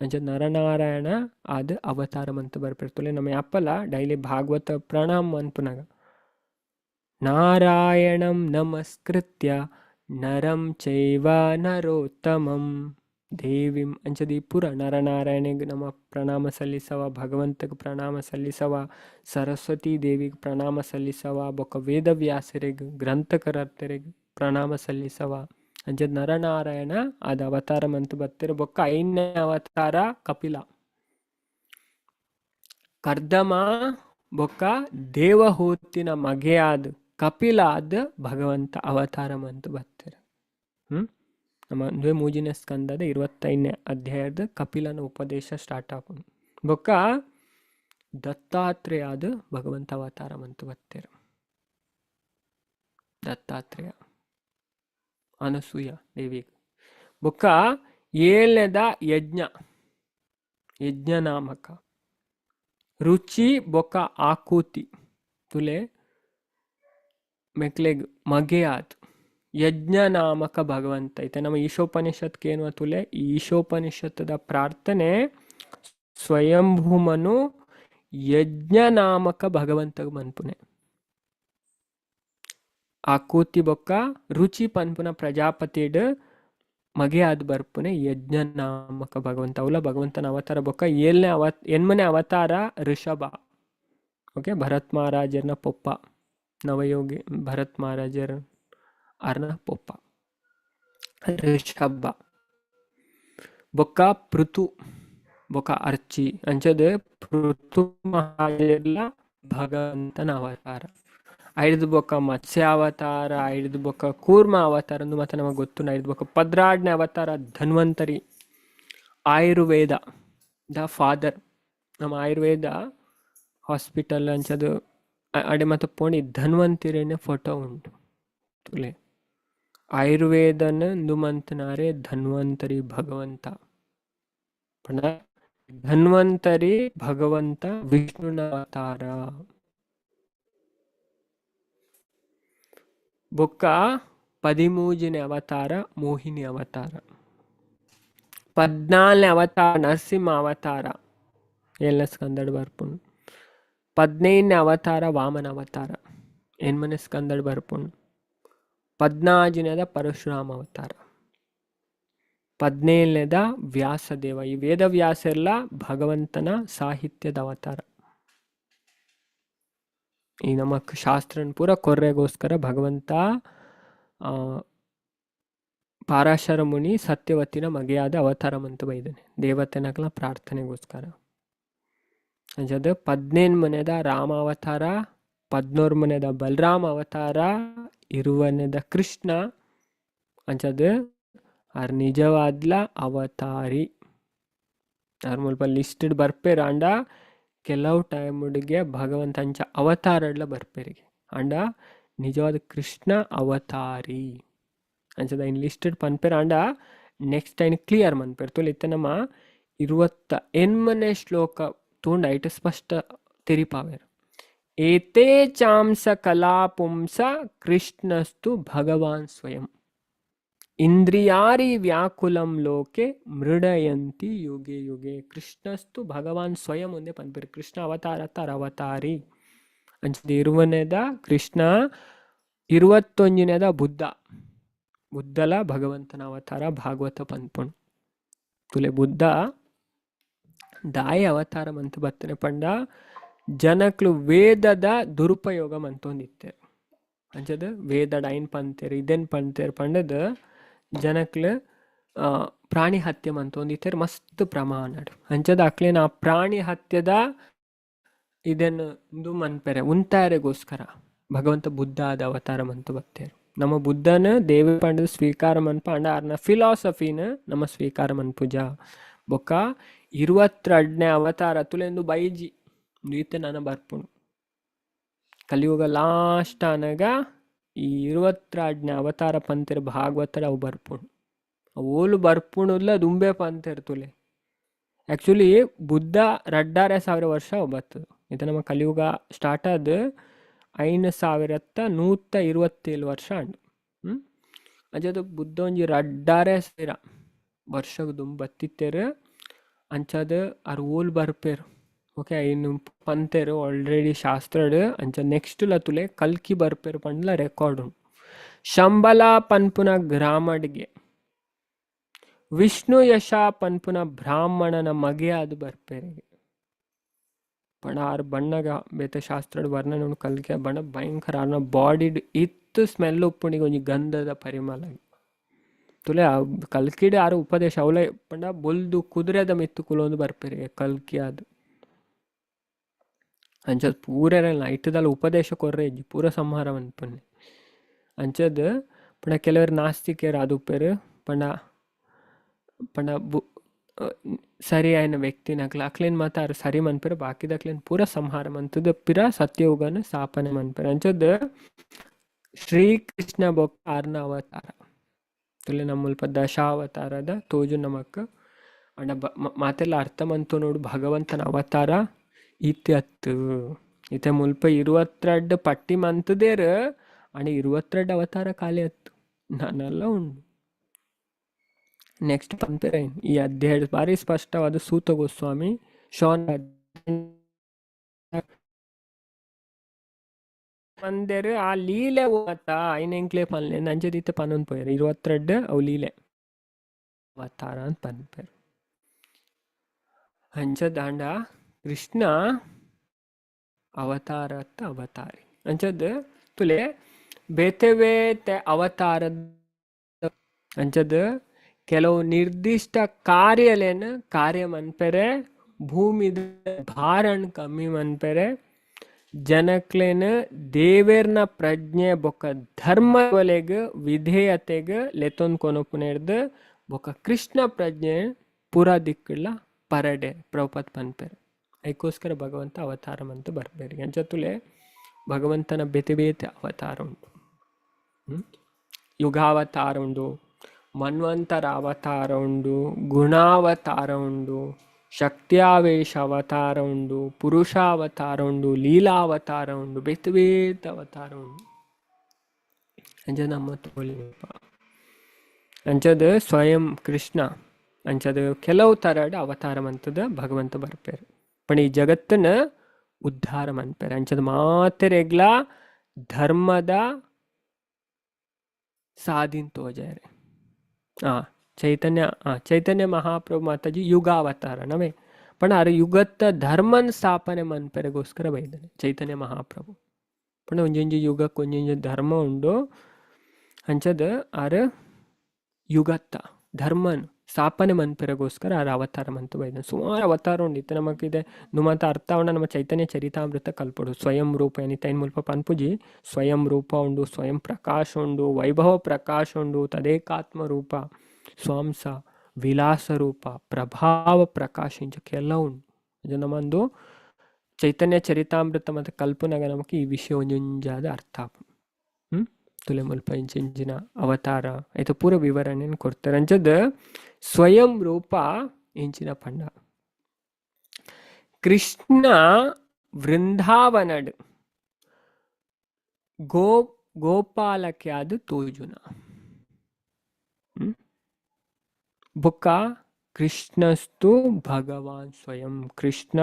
Speaker 1: ಅಂಚದ ನರನಾರಾಯಣ ಆದ ಅವತಾರ ಮಂತ ಬರ್ಪಿರ್ತಲೆ ನಮ್ಮ ಅಪ್ಪಲ ಡೈಲಿ ಭಾಗವತ ಪ್ರಣಾಮ್ ಅನ್ಪುನಾಗ ನಾರಾಯಣಂ ನಮಸ್ಕೃತ್ಯ ನರಂ ಚೈವ ನರೋತ್ತಮಂ ದೇವಿಂ ಅಂಚದಿ ಪುರ ನರನಾರಾಯಣಿಗೆ ನಮ್ಮ ಪ್ರಣಾಮ ಸಲ್ಲಿಸವ ಭಗವಂತಗೆ ಪ್ರಣಾಮ ಸಲ್ಲಿಸವ ಸರಸ್ವತಿ ದೇವಿಗೆ ಪ್ರಣಾಮ ಸಲ್ಲಿಸವ ಬೊಕ್ಕ ವೇದವ್ಯಾಸರಿಗೆ ಗ್ರಂಥಕರ್ತರಿಗೆ ಪ್ರಣಾಮ ಸಲ್ಲಿಸವ ಅಂಚದ ನರನಾರಾಯಣ ಅದ ಅವತಾರ ಮಂತು ಬತ್ತಿರ ಬೊಕ್ಕ 5ನೇ ಅವತಾರ ಕಪಿಲ ಕರ್ದಮ ಬೊಕ್ಕ ದೇವಹೂತಿನ ಮಗೆಯಾದ ಕಪಿಲಾದ ಭಗವಂತ ಅವತಾರ ಮಂತು ಬತ್ತಿರ ನಮ್ಮ ಮೂಜಿನ ಸ್ಕಂದದ 25ನೇ ಅಧ್ಯಾಯದ ಕಪಿಲನ ಉಪದೇಶ ಸ್ಟಾರ್ಟ್ ಆಗೋದು ಬೊಕ್ಕ ದತ್ತಾತ್ರೇಯಾದ ಭಗವಂತ ಅವತಾರ ಮಂತು ಬತ್ತಿರ ದತ್ತಾತ್ರೇಯ ಅನಸೂಯ ದೇವಿಗೆ ಬೊಕ್ಕ 7ನೇದ ಯಜ್ಞ ನಾಮಕ ರುಚಿ ಬೊಕ್ಕ ಆಕೂತಿ ತುಲೆ ಮೆಕ್ಲೆಗ್ ಮಗೆಯಾತ್ ಯಜ್ಞ ನಾಮಕ ಭಗವಂತ ಐತೆ ನಮ್ಮ ಈಶೋಪನಿಷತ್ಗೆ ಏನು ತುಲೆ ಈಶೋಪನಿಷತ್ತದ ಪ್ರಾರ್ಥನೆ ಸ್ವಯಂಭೂಮನು ಯಜ್ಞ ನಾಮಕ ಭಗವಂತಗ ಮನ್ಪುನೆ ಆಕೂತಿ ಬೊಕ್ಕ ರುಚಿ ಪನ್ಪುನ ಪ್ರಜಾಪತಿಡ್ ಮಗೆ ಆದ್ ಬರ್ಪುನೆ ಯಜ್ಞ ನಾಮಕ ಭಗವಂತ ಅವಲ ಭಗವಂತನ ಅವತಾರ ಬೊಕ್ಕ 8ನೇ ಅವತಾರ ಋಷಭ ಓಕೆ ಭರತ್ ಮಹಾರಾಜರ್ನ ಪೊಪ್ಪ ನವಯೋಗಿ ಭರತ್ ಮಹಾರಾಜರ್ ಅರ್ನ ಪೊಪ್ಪ ಋಷಭ ಬೊಕ್ಕ ಪೃಥು ಬೊಕ್ಕ ಅರ್ಚಿ ಅಂಚದ ಪೃಥು ಮಹಾರಾಜರ್ಲ ಭಗವಂತನ ಅವತಾರ ಐದು ಬೊಕ್ಕ ಮತ್ಸ್ಯ ಅವತಾರ ಐದು ಬೊಕ್ಕ ಕೂರ್ಮ ಅವತಾರ ಅಂದು ಮತ್ತೆ ನಮಗೆ ಗೊತ್ತು ಐದು ಬೊಕ್ಕ 16ನೇ ಅವತಾರ ಧನ್ವಂತರಿ ಆಯುರ್ವೇದ ದ ಫಾದರ್ ನಮ್ಮ ಆಯುರ್ವೇದ ಹಾಸ್ಪಿಟಲ್ ಅಂಚದು ಅಡೆ ಮತ್ತೆ ಪೋಣಿ ಧನ್ವಂತರಿನ ಫೋಟೋ ಉಂಟು ತುಲೆ ಆಯುರ್ವೇದನ ನುಮಂತನಾರೆ ಧನ್ವಂತರಿ ಭಗವಂತ ಪಂಡ ಧನ್ವಂತರಿ ಭಗವಂತ ವಿಷ್ಣುನ ಅವತಾರ ಬೊಕ್ಕ 13ನೇ ಅವತಾರ ಮೋಹಿನಿ ಅವತಾರ 14ನೇ ಅವತಾರ ನರಸಿಂಹ ಅವತಾರ 7ನೇ ಸ್ಕಂದಡ್ ಬರ್ಪುಂಡು 15ನೇ ಅವತಾರ ವಾಮನ ಅವತಾರ 8ನೇ ಸ್ಕಂದಡ್ ಬರ್ಪುಂಡು 14ನೇದ ಪರಶುರಾಮ ಅವತಾರ 17ನೇದ ವ್ಯಾಸದೇವ ಈ ವೇದವ್ಯಾಸ ಎಲ್ಲ ಭಗವಂತನ ಸಾಹಿತ್ಯದ ಅವತಾರ ಈ ನಮಕ್ ಶಾಸ್ತ್ರನ್ ಪೂರ ಕೊರ್ರೆಗೋಸ್ಕರ ಭಗವಂತ ಪಾರಾಶರ ಮುನಿ ಸತ್ಯವತಿನ ಮಗೆಯಾದ ಅವತಾರ ಮಂತು ಬೈದನೆ ದೇವತೆನಕಲ ಪ್ರಾರ್ಥನೆಗೋಸ್ಕರ ಅಂಚದ 17ನೇದ ರಾಮ ಅವತಾರ 14ನೇದ ಬಲರಾಮ ಅವತಾರ 20ನೇದ ಕೃಷ್ಣ ಅಂಚದ ಆರ್ ನಿಜವಾದ್ಲ ಅವತಾರಿ ಆರ್ ಮುಲ್ಪ ಲಿಸ್ಟೆಡ್ ಬರ್ಪೇರ ಅಂಡ ಕೆಲವು ಟೈಮ್ಗೆ ಭಗವಂತ ಅಂಚ ಅವತಾರಡ್ಲ ಬರ್ಪೇರಿಗೆ ಅಂಡ ನಿಜವಾದ ಕೃಷ್ಣ ಅವತಾರಿ ಅಂಚದ ಇನ್ ಲಿಸ್ಟೆಡ್ ಪನ್ಪೇರ ಅಂಡ ನೆಕ್ಸ್ಟ್ ಐನ್ ಕ್ಲಿಯರ್ ಮನ್ಪೇರ್ ತುಲೆ ಇತ್ತ ನಮ್ಮ 28ನೇ ಶ್ಲೋಕ ತೋಂಡ ಐಟ್ ಸ್ಪಷ್ಟ ತೆರಿಪಾವೇರು ಏತೇ ಚಾಂಸ ಕಲಾಪುಂಸ ಕೃಷ್ಣಸ್ತು ಭಗವಾನ್ ಸ್ವಯಂ ಇಂದ್ರಿಯಾರಿ ವ್ಯಾಕುಲಂ ಲೋಕೆ ಮೃಡಯಂತಿ ಯುಗೆ ಯುಗೆ ಕೃಷ್ಣಸ್ತು ಭಗವಾನ್ ಸ್ವಯಂ ಒಂದೇ ಪನ್ಪೇರು ಕೃಷ್ಣ ಅವತಾರ ತರ ಅವತಾರಿ ಅಂಚದ 20ನೇದ ಕೃಷ್ಣ 21ನೇದ ಬುದ್ಧಲ ಭಗವಂತನ ಅವತಾರ ಭಾಗವತ ಪನ್ಪುಣ್ ತುಲೆ ಬುದ್ಧ ದಾಯ ಅವತಾರ ಮಂತು ಬರ್ತನೆ ಪಂಡ ಜನಕ್ಲು ವೇದದ ದುರುಪಯೋಗ ಮಂತೊಂದಿತ್ತೇರು ಅಂಚದ ವೇದ ಐನ್ ಪಂತೇರು ಇದೆನ್ ಪಂತೇರು ಪಂಡದ ಜನಕ್ಲು ಪ್ರಾಣಿ ಹತ್ಯೆ ಮಂತೊಂದಿತ್ತೇರು ಮಸ್ತ್ ಪ್ರಮಾಣಡ್ ಅಂಚದ ಅಕ್ಲೇನ ಆ ಪ್ರಾಣಿ ಹತ್ಯದ ಇದನ್ನು ಇಂದು ಮನ್ಪೆರೆ ಉಂತಾರೆಗೋಸ್ಕರ ಭಗವಂತ ಬುದ್ಧ ಆದ ಅವತಾರ ಮಂತು ಬರ್ತೇರು ನಮ್ಮ ಬುದ್ಧನ ದೇವ ಪಂಡದ ಸ್ವೀಕಾರ ಮನ್ಪ ಅಂಡ ಆರ್ನ ಫಿಲಾಸಫಿನ ನಮ್ಮ ಸ್ವೀಕಾರ ಮನ್ಪುಜ ಬೊಕ್ಕ 22ನೇ ಅವತಾರ ತುಲೆಂದು ಬೈಜಿ ನೀತೆ ನಾನು ಬರ್ಪುಣು ಕಲಿಯುಗ ಲಾಸ್ಟ್ ಅನಗ ಈ 22ನೇ ಅವತಾರ ಪಂತೇರು ಭಾಗವತರ ಅವು ಬರ್ಪುಣು ಓಲು ಬರ್ಪುಣುಲ್ಲ ದುಂಬೆ ಪಂತೇರು ತುಲೆ ಆ್ಯಕ್ಚುಲಿ ಬುದ್ಧ 2,500 ವರ್ಷ ಬರ್ತದೆ ಇದು ನಮ್ಮ ಕಲಿಯುಗ ಸ್ಟಾರ್ಟ್ ಆದ 5,127 ವರ್ಷ ಅಂಡು ಅಂಚದು ಬುದ್ಧ ಒಂಜಿ 2,500 ವರ್ಷಕ್ಕೆ ದುಂಬ ಬತ್ತಿತ್ತೇರು ಅಂಚದ ಅರ್ ಓಲ್ ಬರ್ಪೇರು ಓಕೆ ಇನ್ನು ಪಂತೇರು ಆಲ್ರೆಡಿ ಶಾಸ್ತ್ರಡ್ ಅಂಚ ನೆಕ್ಸ್ಟ್ ಲತುಲೆ ಕಲ್ಕಿ ಬರ್ಪೇರು ಪಂಡ್ಲ ರೆಕಾರ್ಡ್ ಉಂಟು ಶಂಬಲ ಪನ್ಪುನ ಗ್ರಾಮಡ್ಗೆ ವಿಷ್ಣು ಯಶ ಪನ್ಪುನ ಬ್ರಾಹ್ಮಣನ ಮಗೆ ಅದು ಬರ್ಪೇರಿಗೆ ಪಣ ಆರು ಬಣ್ಣಗ ಬೇತೆ ಶಾಸ್ತ್ರಡ್ ವರ್ಣನೆ ಕಲ್ಕೆ ಬಣ್ಣ ಭಯಂಕರ ಆರ್ನ ಬಾಡಿಡ್ ಇತ್ತು ಸ್ಮೆಲ್ ಉಪ್ಪುಣಿಗೆ ಒಂಜಿ ಗಂಧದ ಪರಿಮಳ ತುಲೆ ಕಲ್ಕಿಡೆ ಆರು ಉಪದೇಶ ಅವಲೇ ಪಂಡ ಬೊಲ್ದು ಕುದುರೆದ ಮಿತ್ತು ಕುಲೊಂದು ಬರ್ಪೇರಿಗೆ ಕಲ್ಕಿ ಅದು ಅಂಚದ್ ಪೂರ ನೈಟ್ದಲ್ಲಿ ಉಪದೇಶ ಕೊರ್ರೆ ಇಜ್ಜಿ ಪೂರ ಸಂಹಾರ ಅನ್ಪನ್ನೆ ಅಂಚದ್ ಪಂಡ ಕೆಲವರು ನಾಸ್ತಿಕರು ಅದು ಉಪ್ಪೇರು ಪಂಡ ಸರಿ ಆಯ್ನ ವ್ಯಕ್ತಿನಕ್ಲ ಅಕ್ಲೇನ್ ಮಾತಾರು ಸರಿ ಮನ್ಪೇರು ಬಾಕಿದಕ್ಲೇನ್ ಪೂರ ಸಂಹಾರ ಮಂತದ ಪಿರ ಸತ್ಯಯುಗನ ಸ್ಥಾಪನೆ ಮನ್ಪೇರು ಅಂಚದ್ ಶ್ರೀಕೃಷ್ಣ ಬೊಕ್ಕ ಆರ್ನ ಅವತಾರ ತುಲೆ ನಮ್ಮ ಮುಲ್ಪ ದಶಾವತಾರದ ತೋಜು ನಮಕ್ ಅಂಡ ಮಾತೆಲ್ಲ ಅರ್ಥ ಮಂತು ನೋಡು ಭಗವಂತನ ಅವತಾರ ಇತ್ಯತ್ತು ಇತ್ತೆ ಮುಲ್ಪ 22 ಪಟ್ಟಿ ಮಂತದೇರು ಅಂಡ 22 ಅವತಾರ ಖಾಲಿ ಅತ್ತು ನಾನೆಲ್ಲ ಉಂಡು ನೆಕ್ಸ್ಟ್ ಪಂಪೇರೆ ಈ ಅಧ್ಯಾಯ ಬಾರಿ ಸ್ಪಷ್ಟವಾದ ಸೂತ ಗೋಸ್ವಾಮಿ ಶೋನ್ ಮಂದೇರು ಆ ಲೀಲೆ ಓತ ಐನೆಂಕ್ಲೆ ಪನ್ಲೆ ನಂಜದಿತ್ತ ಪನ್ನೊಂದು ಪೋಯರು 22 ಅವು ಲೀಲೆ ಅವತಾರ ಅಂತ ಪನ್ಪೇರು ಅಂಚದಾಂಡ ಕೃಷ್ಣ ಅವತಾರ ಅವತಾರಿ ಅಂಚದ್ ತುಲೆ ಬೇತೆ ಬೇತೆ ಅವತಾರದ ಅಂಚದ್ ಕೆಲವು ನಿರ್ದಿಷ್ಟ ಕಾರ್ಯ ಮನ್ಪೆರೆ ಭೂಮಿದ ಭಾರಣ ಕಮ್ಮಿ ಮನ್ಪೆರೆ ಜನಕ್ಲೇನ ದೇವೇರ್ನ ಪ್ರಜ್ಞೆ ಬೊಕ್ಕ ಧರ್ಮ ಒಲೆಗೆ ವಿಧೇಯತೆಗೆ ಲೆತ್ತೊಂದು ಕೊನೊಪುನೇರ್ದು ಬೊಕ್ಕ ಕೃಷ್ಣ ಪ್ರಜ್ಞೆ ಪೂರಾ ದಿಕ್ಕುಳ್ಳ ಪರಡೆ ಪ್ರಭುಪಾದ್ ಪನ್ಪೇರು ಅದಕ್ಕೋಸ್ಕರ ಭಗವಂತ ಅವತಾರ ಮಂತು ಬರ್ಬೇರಿ ಅಂಚತುಲೆ ಭಗವಂತನ ಬೇತೆ ಬೇತೆ ಅವತಾರ ಉಂಟು. ಯುಗಾವತಾರ ಉಂಡು, ಮನ್ವಂತರ ಅವತಾರ ಉಂಡು, ಗುಣಾವತಾರ ಉಂಡು, ಶಕ್ತಿಯಾವೇಶ ಅವತಾರ ಉಂಡು, ಪುರುಷಾವತಾರ ಉಂಡು, ಲೀಲಾವತಾರ ಉಂಡು, ಬೇತೆ ಬೇತೆ ಅವತಾರ ಉಂಡು. ಅಂಚ ನಮ್ಮ ತೋಳಿಪ ಅಂಚದ ಸ್ವಯಂ ಕೃಷ್ಣ ಅಂಚದ ಕೆಲವು ತರಡ್ ಅವತಾರ ಮಂತದ ಭಗವಂತ ಬರ್ಪೇರು. ಪಣ ಈ ಜಗತ್ತನ್ನ ಉದ್ಧಾರ ಮನ್ಪೇರು. ಅಂಚದ ಮಾತೆರೆಗ್ಲ ಧರ್ಮದ ಸಾಧಿನ್ ತೋಜಾರೆ. ಚೈತನ್ಯ ಮಹಾಪ್ರಭು ಮಾತಾಜಿ ಯುಗಾವತಾರ ನವೇ पण ಅರೆ ಯುಗತ್ತ ಧರ್ಮನ್ ಸ್ಥಾಪನೆ ಮನ್ಪೆರೆಗೋಸ್ಕರ ಬೈದಾನೆ ಚೈತನ್ಯ ಮಹಾಪ್ರಭು. पण ಒಂಜೊಂಜಿ ಯುಗಕ್ಕೆ ಒಂಜೊಂಜಿ ಧರ್ಮ ಉಂಡು. ಅಂಚದ ಅರೆ ಯುಗತ್ತ ಧರ್ಮನ್ ಸ್ಥಾಪನೆ ಮನ್ಪೆರೆಗೋಸ್ಕರ ಅರೆ ಅವತಾರ ಮಂತು ಬೈದಾನೆ. ಸುಮಾರು ಅವತಾರ ಉಂಡು. ಇತ್ತ ನಮಕಿದೆ ನುಮಂತ ಅರ್ಥ ಉಂಡ ನಮ್ಮ ಚೈತನ್ಯ ಚರಿತಾಮೃತ ಕಲ್ಪಡು. ಸ್ವಯಂ ರೂಪ ಏನಿತ್ತೈನ್ ಮುಲ್ಪ ಪನ್ಪುಜಿ ಸ್ವಯಂ ರೂಪ ಉಂಡು, ಸ್ವಯಂ ಪ್ರಕಾಶ ಉಂಡು, ವೈಭವ ಪ್ರಕಾಶ ಉಂಡು, ತದೇಕಾತ್ಮ ರೂಪ, ಸ್ವಾಂಸ, ವಿಲಾಸ ರೂಪ, ಪ್ರಭಾವ ಪ್ರಕಾಶ ಇಂಚಕ್ಕೆಲ್ಲ ಉಂಡು. ಇದು ನಮ್ಮಂದು ಚೈತನ್ಯ ಚರಿತಾಮೃತ ಮತ್ತು ಕಲ್ಪನಾಗ ನಮಗೆ ಈ ವಿಷಯ ಒಂಜೊಂಜಾದ ಅರ್ಥ ತುಲೆ ಮುಲ್ಪ ಇಂಚಿನ ಅವತಾರ ಆಯ್ತು ಪೂರ ವಿವರಣೆಯನ್ನು ಕೊಡ್ತಾರೆ. ಅಂಚದ ಸ್ವಯಂ ರೂಪ ಇಂಚಿನ ಪಂಡ ಕೃಷ್ಣ ವೃಂದಾವನಡ್ ಗೋಪಾಲಕ್ಕೆ ಅದು ತೋಜುನ ಬೊಕ್ಕ ಕೃಷ್ಣಸ್ತು ಭಗವಾನ್ ಸ್ವಯಂ. ಕೃಷ್ಣ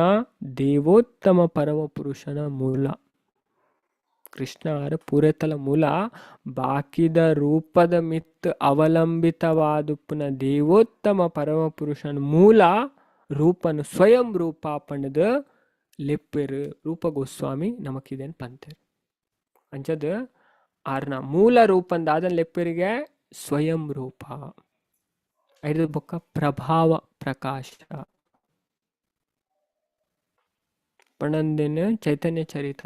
Speaker 1: ದೇವೋತ್ತಮ ಪರಮ ಪುರುಷನ ಮೂಲ. ಕೃಷ್ಣ ಪೂರತಲ ಮೂಲ ಬಾಕಿದ ರೂಪದ ಮಿತ್ ಅವಲಂಬಿತವಾದುಪ್ಪನ ದೇವೋತ್ತಮ ಪರಮ ಪುರುಷನ ಮೂಲ ರೂಪನು ಸ್ವಯಂ ರೂಪ ಪಂಡದ ಲೆಪ್ಪೆರು ರೂಪ ಗೋಸ್ವಾಮಿ ನಮಕಿದೇನು ಪಂತೇರು. ಅಂಚದ ಆರ್ನ ಮೂಲ ರೂಪಂದ ಅದನ್ನ ಲೆಪ್ಪೆರಿಗೆ ಸ್ವಯಂ ರೂಪ. ಐದು ಬೊಕ್ಕ ಪ್ರಭಾವ ಪ್ರಕಾಶ ಪಣಂದಿನ ಚೈತನ್ಯ ಚರಿತ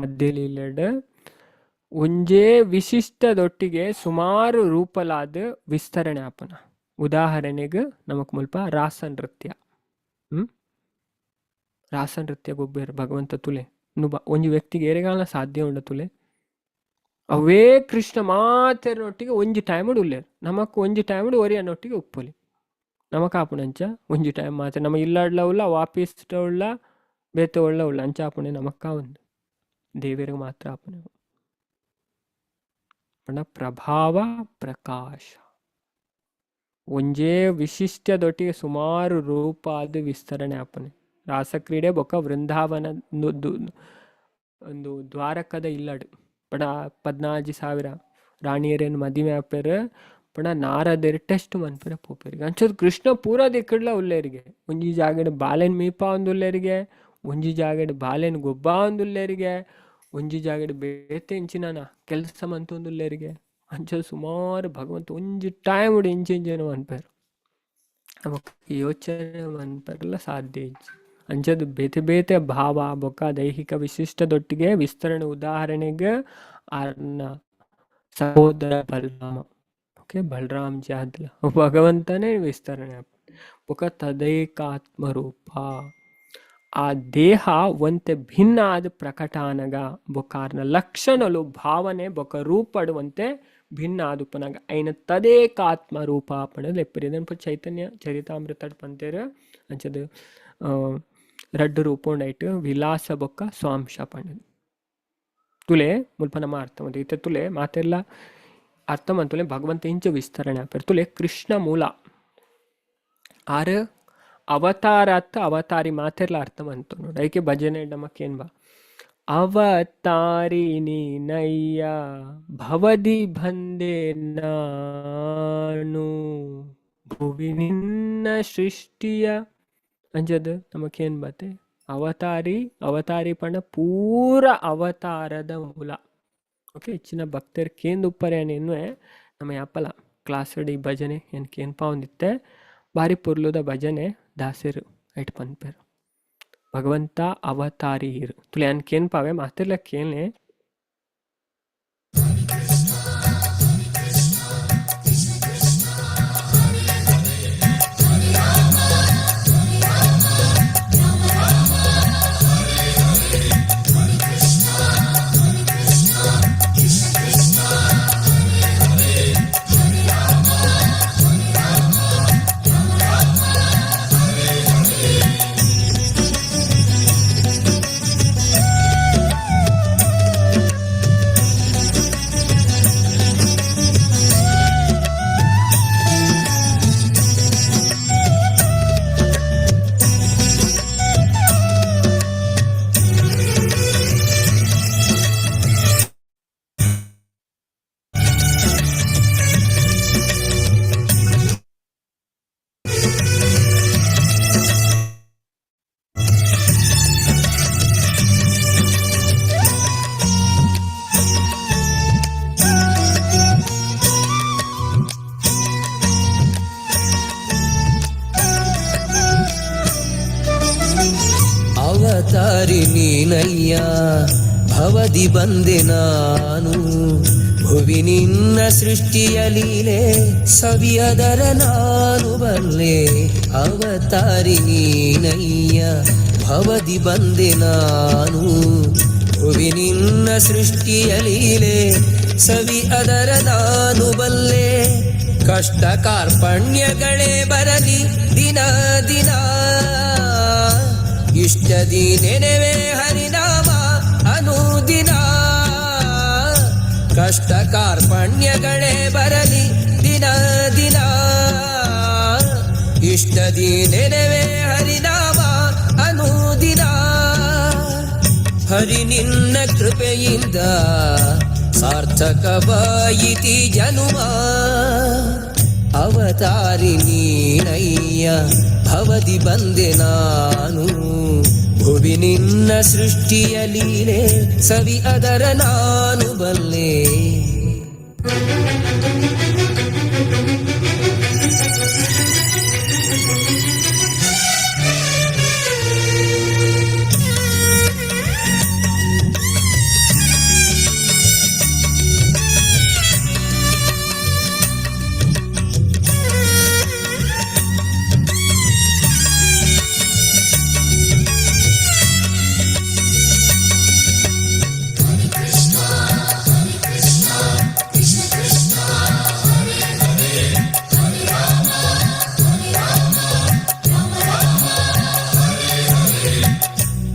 Speaker 1: ಮಧ್ಯಲೀಲಡ್ ಒಂಜೇ ವಿಶಿಷ್ಟದೊಟ್ಟಿಗೆ ಸುಮಾರು ರೂಪಲಾದ ವಿಸ್ತರಣೆ ಆಪನ. ಉದಾಹರಣೆಗೆ ನಮಕ್ ಮುಲ್ಪ ರಾಸ ನೃತ್ಯ. ರಾಸ ನೃತ್ಯ ಗೊಬ್ಬರ ಭಗವಂತ ತುಲೆ ಒಂಜಿ ವ್ಯಕ್ತಿಗೆ ಏರೆಗಾಲ ಸಾಧ್ಯ ಉಂಡ ತುಲೆ ಅವೇ ಕೃಷ್ಣ ಮಾತೆರನೊಟ್ಟಿಗೆ ಒಂಜಿ ಟೈಮ್ ಉಲ್ಲೇರು. ನಮಕ್ ಒಂಜಿ ಟೈಮ್ ಒರಿಯನೊಟ್ಟಿಗೆ ಉಪ್ಪುಲಿ ನಮಕ್ ಆಪುಣಂಚ ಒಂಜಿ ಟೈಮ್ ಮಾತ್ರ ನಮ್ಮ ಇಲ್ಲಾಡ್ಲ ಉಲ್ಲ ವಾಪೀಸ್ ಉಳ್ಳ ಬೇತೆ ಒಳ್ಳ ಉಳ್ಳ ಅಂಚ ಆಪುಣೆ ನಮಕ್ಕ ಒಂದು ದೇವರಿಗೆ ಮಾತ್ರ ಆಪುಣೆ. ಪಣ ಪ್ರಭಾವ ಪ್ರಕಾಶ ಒಂಜೇ ವಿಶಿಷ್ಟದೊಟ್ಟಿಗೆ ಸುಮಾರು ರೂಪ ಅದು ವಿಸ್ತರಣೆ ಆಪುಣೆ. ರಾಸಕ್ರೀಡೆ ಬೊಕ್ಕ ವೃಂದಾವನ ಒಂದು ದ್ವಾರಕದ ಇಲ್ಲಡು ಪಣ 14,000 ರಾಣಿಯರೇನು ಮದುವೆ ಆಪೇರು. ಪಣ ನಾರದೇರು ಟೆಸ್ಟ್ ಮನ್ಪೇರೆ ಪೋಪೇರಿಗೆ ಅಂಚದು ಕೃಷ್ಣ ಪೂರ ದಿಕ್ಕಡ್ಲ ಉಲ್ಲೇರಿಗೆ. ಒಂಜಿ ಜಾಗಡ್ ಬಾಲೆನ್ ಮೀಪ ಒಂದುಲ್ಲೇರಿಗೆ, ಒಂಜಿ ಜಾಗಡ್ ಬಾಲೆನ್ ಗೊಬ್ಬ ಒಂದುಲ್ಲೇರಿಗೆ, ಒಂಜಿ ಜಾಗಡ್ ಬೇತೆ ಇಂಚಿನ ಕೆಲಸ ಮಂತೊಂದುಲ್ಲೇರಿಗೆ. ಅಂಚದು ಸುಮಾರು ಭಗವಂತ ಒಂಜಿ ಟೈಮ್ ಉಡು ಇಂಚೇನು ಅನ್ಪೇರು. ನಮಕ್ ಯೋಚನೆ ಮನ್ಪೇರಲ್ಲ ಸಾಧ್ಯ ಇಜ್ಜಿ. ಅಂಚದು ಬೇತೆ ಬೇತೆ ಭಾವ ಬೊಕ್ಕ ದೈಹಿಕ ವಿಶಿಷ್ಟದೊಟ್ಟಿಗೆ ವಿಸ್ತರಣೆ. ಉದಾಹರಣೆಗೆ ಅರ್ನ ಸಹೋದರ ಬಲರಾಮ, ಓಕೆ ಬಲರಾಮ್ ಜಾದ್ಲ ಭಗವಂತನೇ ವಿಸ್ತರಣೆ ಬೊಕ್ಕ ತದೇಕಾತ್ಮ ರೂಪ. ಆ ದೇಹ ಒಂತೆ ಭಿನ್ನ ಆದ ಪ್ರಕಟಾನಗ ಬೊಕ್ಕಾರ್ನ ಲಕ್ಷಣಲು ಭಾವನೆ ಬೊಕ್ಕ ರೂಪಡುವಂತೆ ಭಿನ್ನ ಆದುಪನಾಗ ಐನ ತದೇಕಾತ್ಮ ರೂಪ ಪಣದು ಎಪ್ಪರಿದನ್ ಚೈತನ್ಯ ಚರಿತಾಮೃತ ಪಂತೇರು. ಅಂಚದು ರಡ್ಡು ರೂಪ ಉಂಡಾಯ್ತು ವಿಲಾಸ ಬೊಕ್ಕ ಸ್ವಾಂಶ ಪಂಡದು ತುಲೆ ಮುಲ್ಪ ನಮ್ಮ ಅರ್ಥ ಮಂತ ಇತ್ತೆ ತುಲೆ ಮಾತೆಲ್ಲ ಅರ್ಥ ಮಂತುಲೆ ಭಗವಂತ ಇಂಚ ವಿಸ್ತರಣೆ ಆಪೇರು. ತುಲೆ ಕೃಷ್ಣ ಮೂಲ ಆರ ಅವತಾರತ್ತ ಅವತಾರಿ ಮಾತೆಲ್ಲ ಅರ್ಥ ಮಂತು ನೋಡಿ. ಐಕೆ ಭಜನೆ ಡಮಕ್ಕೇನ್ ಬಾ ಅವತಾರಿ ನೀನಯ್ಯ ಭವದಿ ಬಂದೆ ನಾನು ಭುವಿ ನಿನ್ನ ಸೃಷ್ಟಿಯ ಅಂಜದು ನಮಕ್ಕೇನು ಬತ್ತೆ ಅವತಾರಿ ಪಣ ಪೂರ ಅವತಾರದ ಮೂಲ. ಓಕೆ ಇಚ್ಚಿನ ಭಕ್ತರು ಕೇಂದು ಉಪ್ಪರೇನೇನು ನಮ್ಮ ಯಾಪಲ ಕ್ಲಾಸ್ ಡಿ ಭಜನೆ ಏನು ಕೇನ್ಪ ಒಂದಿತ್ತೆ ಬಾರಿ ಪುರ್ಲುದ ಭಜನೆ ದಾಸರು ಐಟ್ ಪನ್ಪೇರು ಭಗವಂತ ಅವತಾರಿ ಇರು ತುಲೆ ಅನ್ ಕೇನ್ಪಾವೆ ಮಾತಿರ್ಲ ಕೇನೆ
Speaker 2: ನೀನಯ್ಯ ಭವದಿ ಬಂದೆ ನಾನು ಭುವಿ ನಿನ್ನ ಸೃಷ್ಟಿಯ ಲೀಲೆ ಸವಿಯದರ ನಾನು ಬಲ್ಲೆ ಅವತಾರಿ ನೀನಯ್ಯ ಭವದಿ ಬಂದೆ ನಾನು ಭುವಿ ನಿನ್ನ ಸೃಷ್ಟಿಯ ಲೀಲೆ ಸವಿ ಅದರ ನಾನು ಬಲ್ಲೆ ಕಷ್ಟ ಕಾರ್ಪಣ್ಯಗಳೇ ಬರಲಿ ದಿನ ದಿನ ಇಷ್ಟದಿ ನೆನೆವೆ ಹರಿನಾಮ ಅನುದಿನ ಕಷ್ಟ ಕಾರ್ಪಣ್ಯಗಳೇ ಬರಲಿ ದಿನ ದಿನ ಇಷ್ಟದಿ ನೆನೆವೆ ಹರಿನಾಮ ಅನುದಿನ ಹರಿ ನಿನ್ನ ಕೃಪೆಯಿಂದ ಸಾರ್ಥಕವಾಯಿತಿ ಜನುಮ ಅವತಾರಿ ನೀನಯ್ಯ ಭವದಿ ಬಂದೆ ನಾನು ಭುವಿ ನಿನ್ನ ಸೃಷ್ಟಿಯ ಲೀಲೆ ಸವಿ ಅದರ ನಾನು ಬಲ್ಲೆ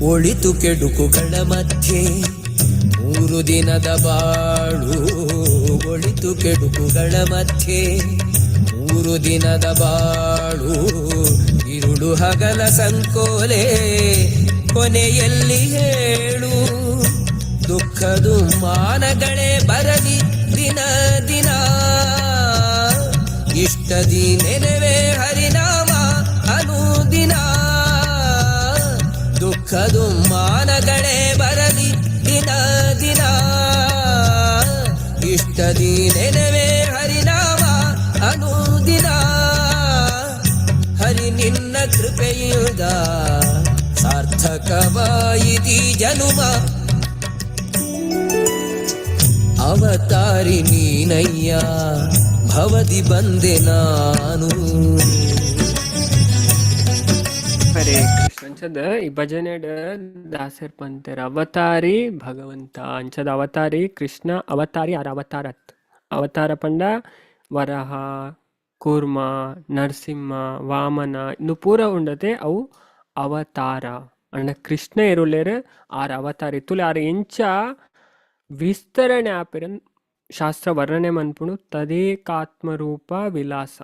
Speaker 2: ಒಳಿತು ಕೆಡುಕುಗಳ ಮಧ್ಯೆ 3 ದಿನದ ಬಾಳು ಒಳಿತು ಕೆಡುಕುಗಳ ಮಧ್ಯೆ 3 ದಿನದ ಬಾಳು ಇರುಳು ಹಗಲ ಸಂಕೋಲೆ ಕೊನೆಯಲ್ಲಿ ಹೇಳು ದುಃಖದು ಮಾನಗಳೇ ಬರಲಿ ದಿನ ದಿನ ಇಷ್ಟದಿ ನೆನೆವೆ ಹರಿನಾಮ ಅನುದಿನ ದುಃಖದು ಮಾನಗಳೇ ಬರಲಿ ದಿನ ದಿನ ಇಷ್ಟದಿ ನೆನೆವೆ ಹರಿನಾಮ ಅನುದಿನ ಹರಿ ನಿನ್ನ ಕೃಪೆಯುದ ಸಾರ್ಥಕವಾಯಿತಿ ಜನುಮ ಅವತಾರಿ ನೀನಯ್ಯ ಭವದಿ ಬಂದೆ ನಾನು
Speaker 1: ಹರೇ ಕೃಷ್ಣ ಅಂಚದ ಈ ಭಜನೆಡ್ ದಾಸರ್ ಪಂತರ ಅವತಾರಿ ಭಗವಂತ ಅಂಚದ ಅವತಾರಿ ಕೃಷ್ಣ ಅವತಾರಿ ಆರ ಅವತಾರತ್ ಅವತಾರ ಪಂಡ ವರಹ ಕೂರ್ಮ ನರಸಿಂಹ ವಾಮನ ಇನ್ನು ಪೂರ ಉಂಡತೆ ಅವು ಅವತಾರ ಅಂಡ ಕೃಷ್ಣ ಇರುಳೇರು ಆರ ಅವತಾರಿ ತುಲೆ ಆರ ಎಂಚ ವಿಸ್ತರಣೆ ಆಪಿರನ್ ಶಾಸ್ತ್ರ ವರ್ಣನೆ ಮನ್ಪುಣು ತದೇಕಾತ್ಮರೂಪ ವಿಲಾಸ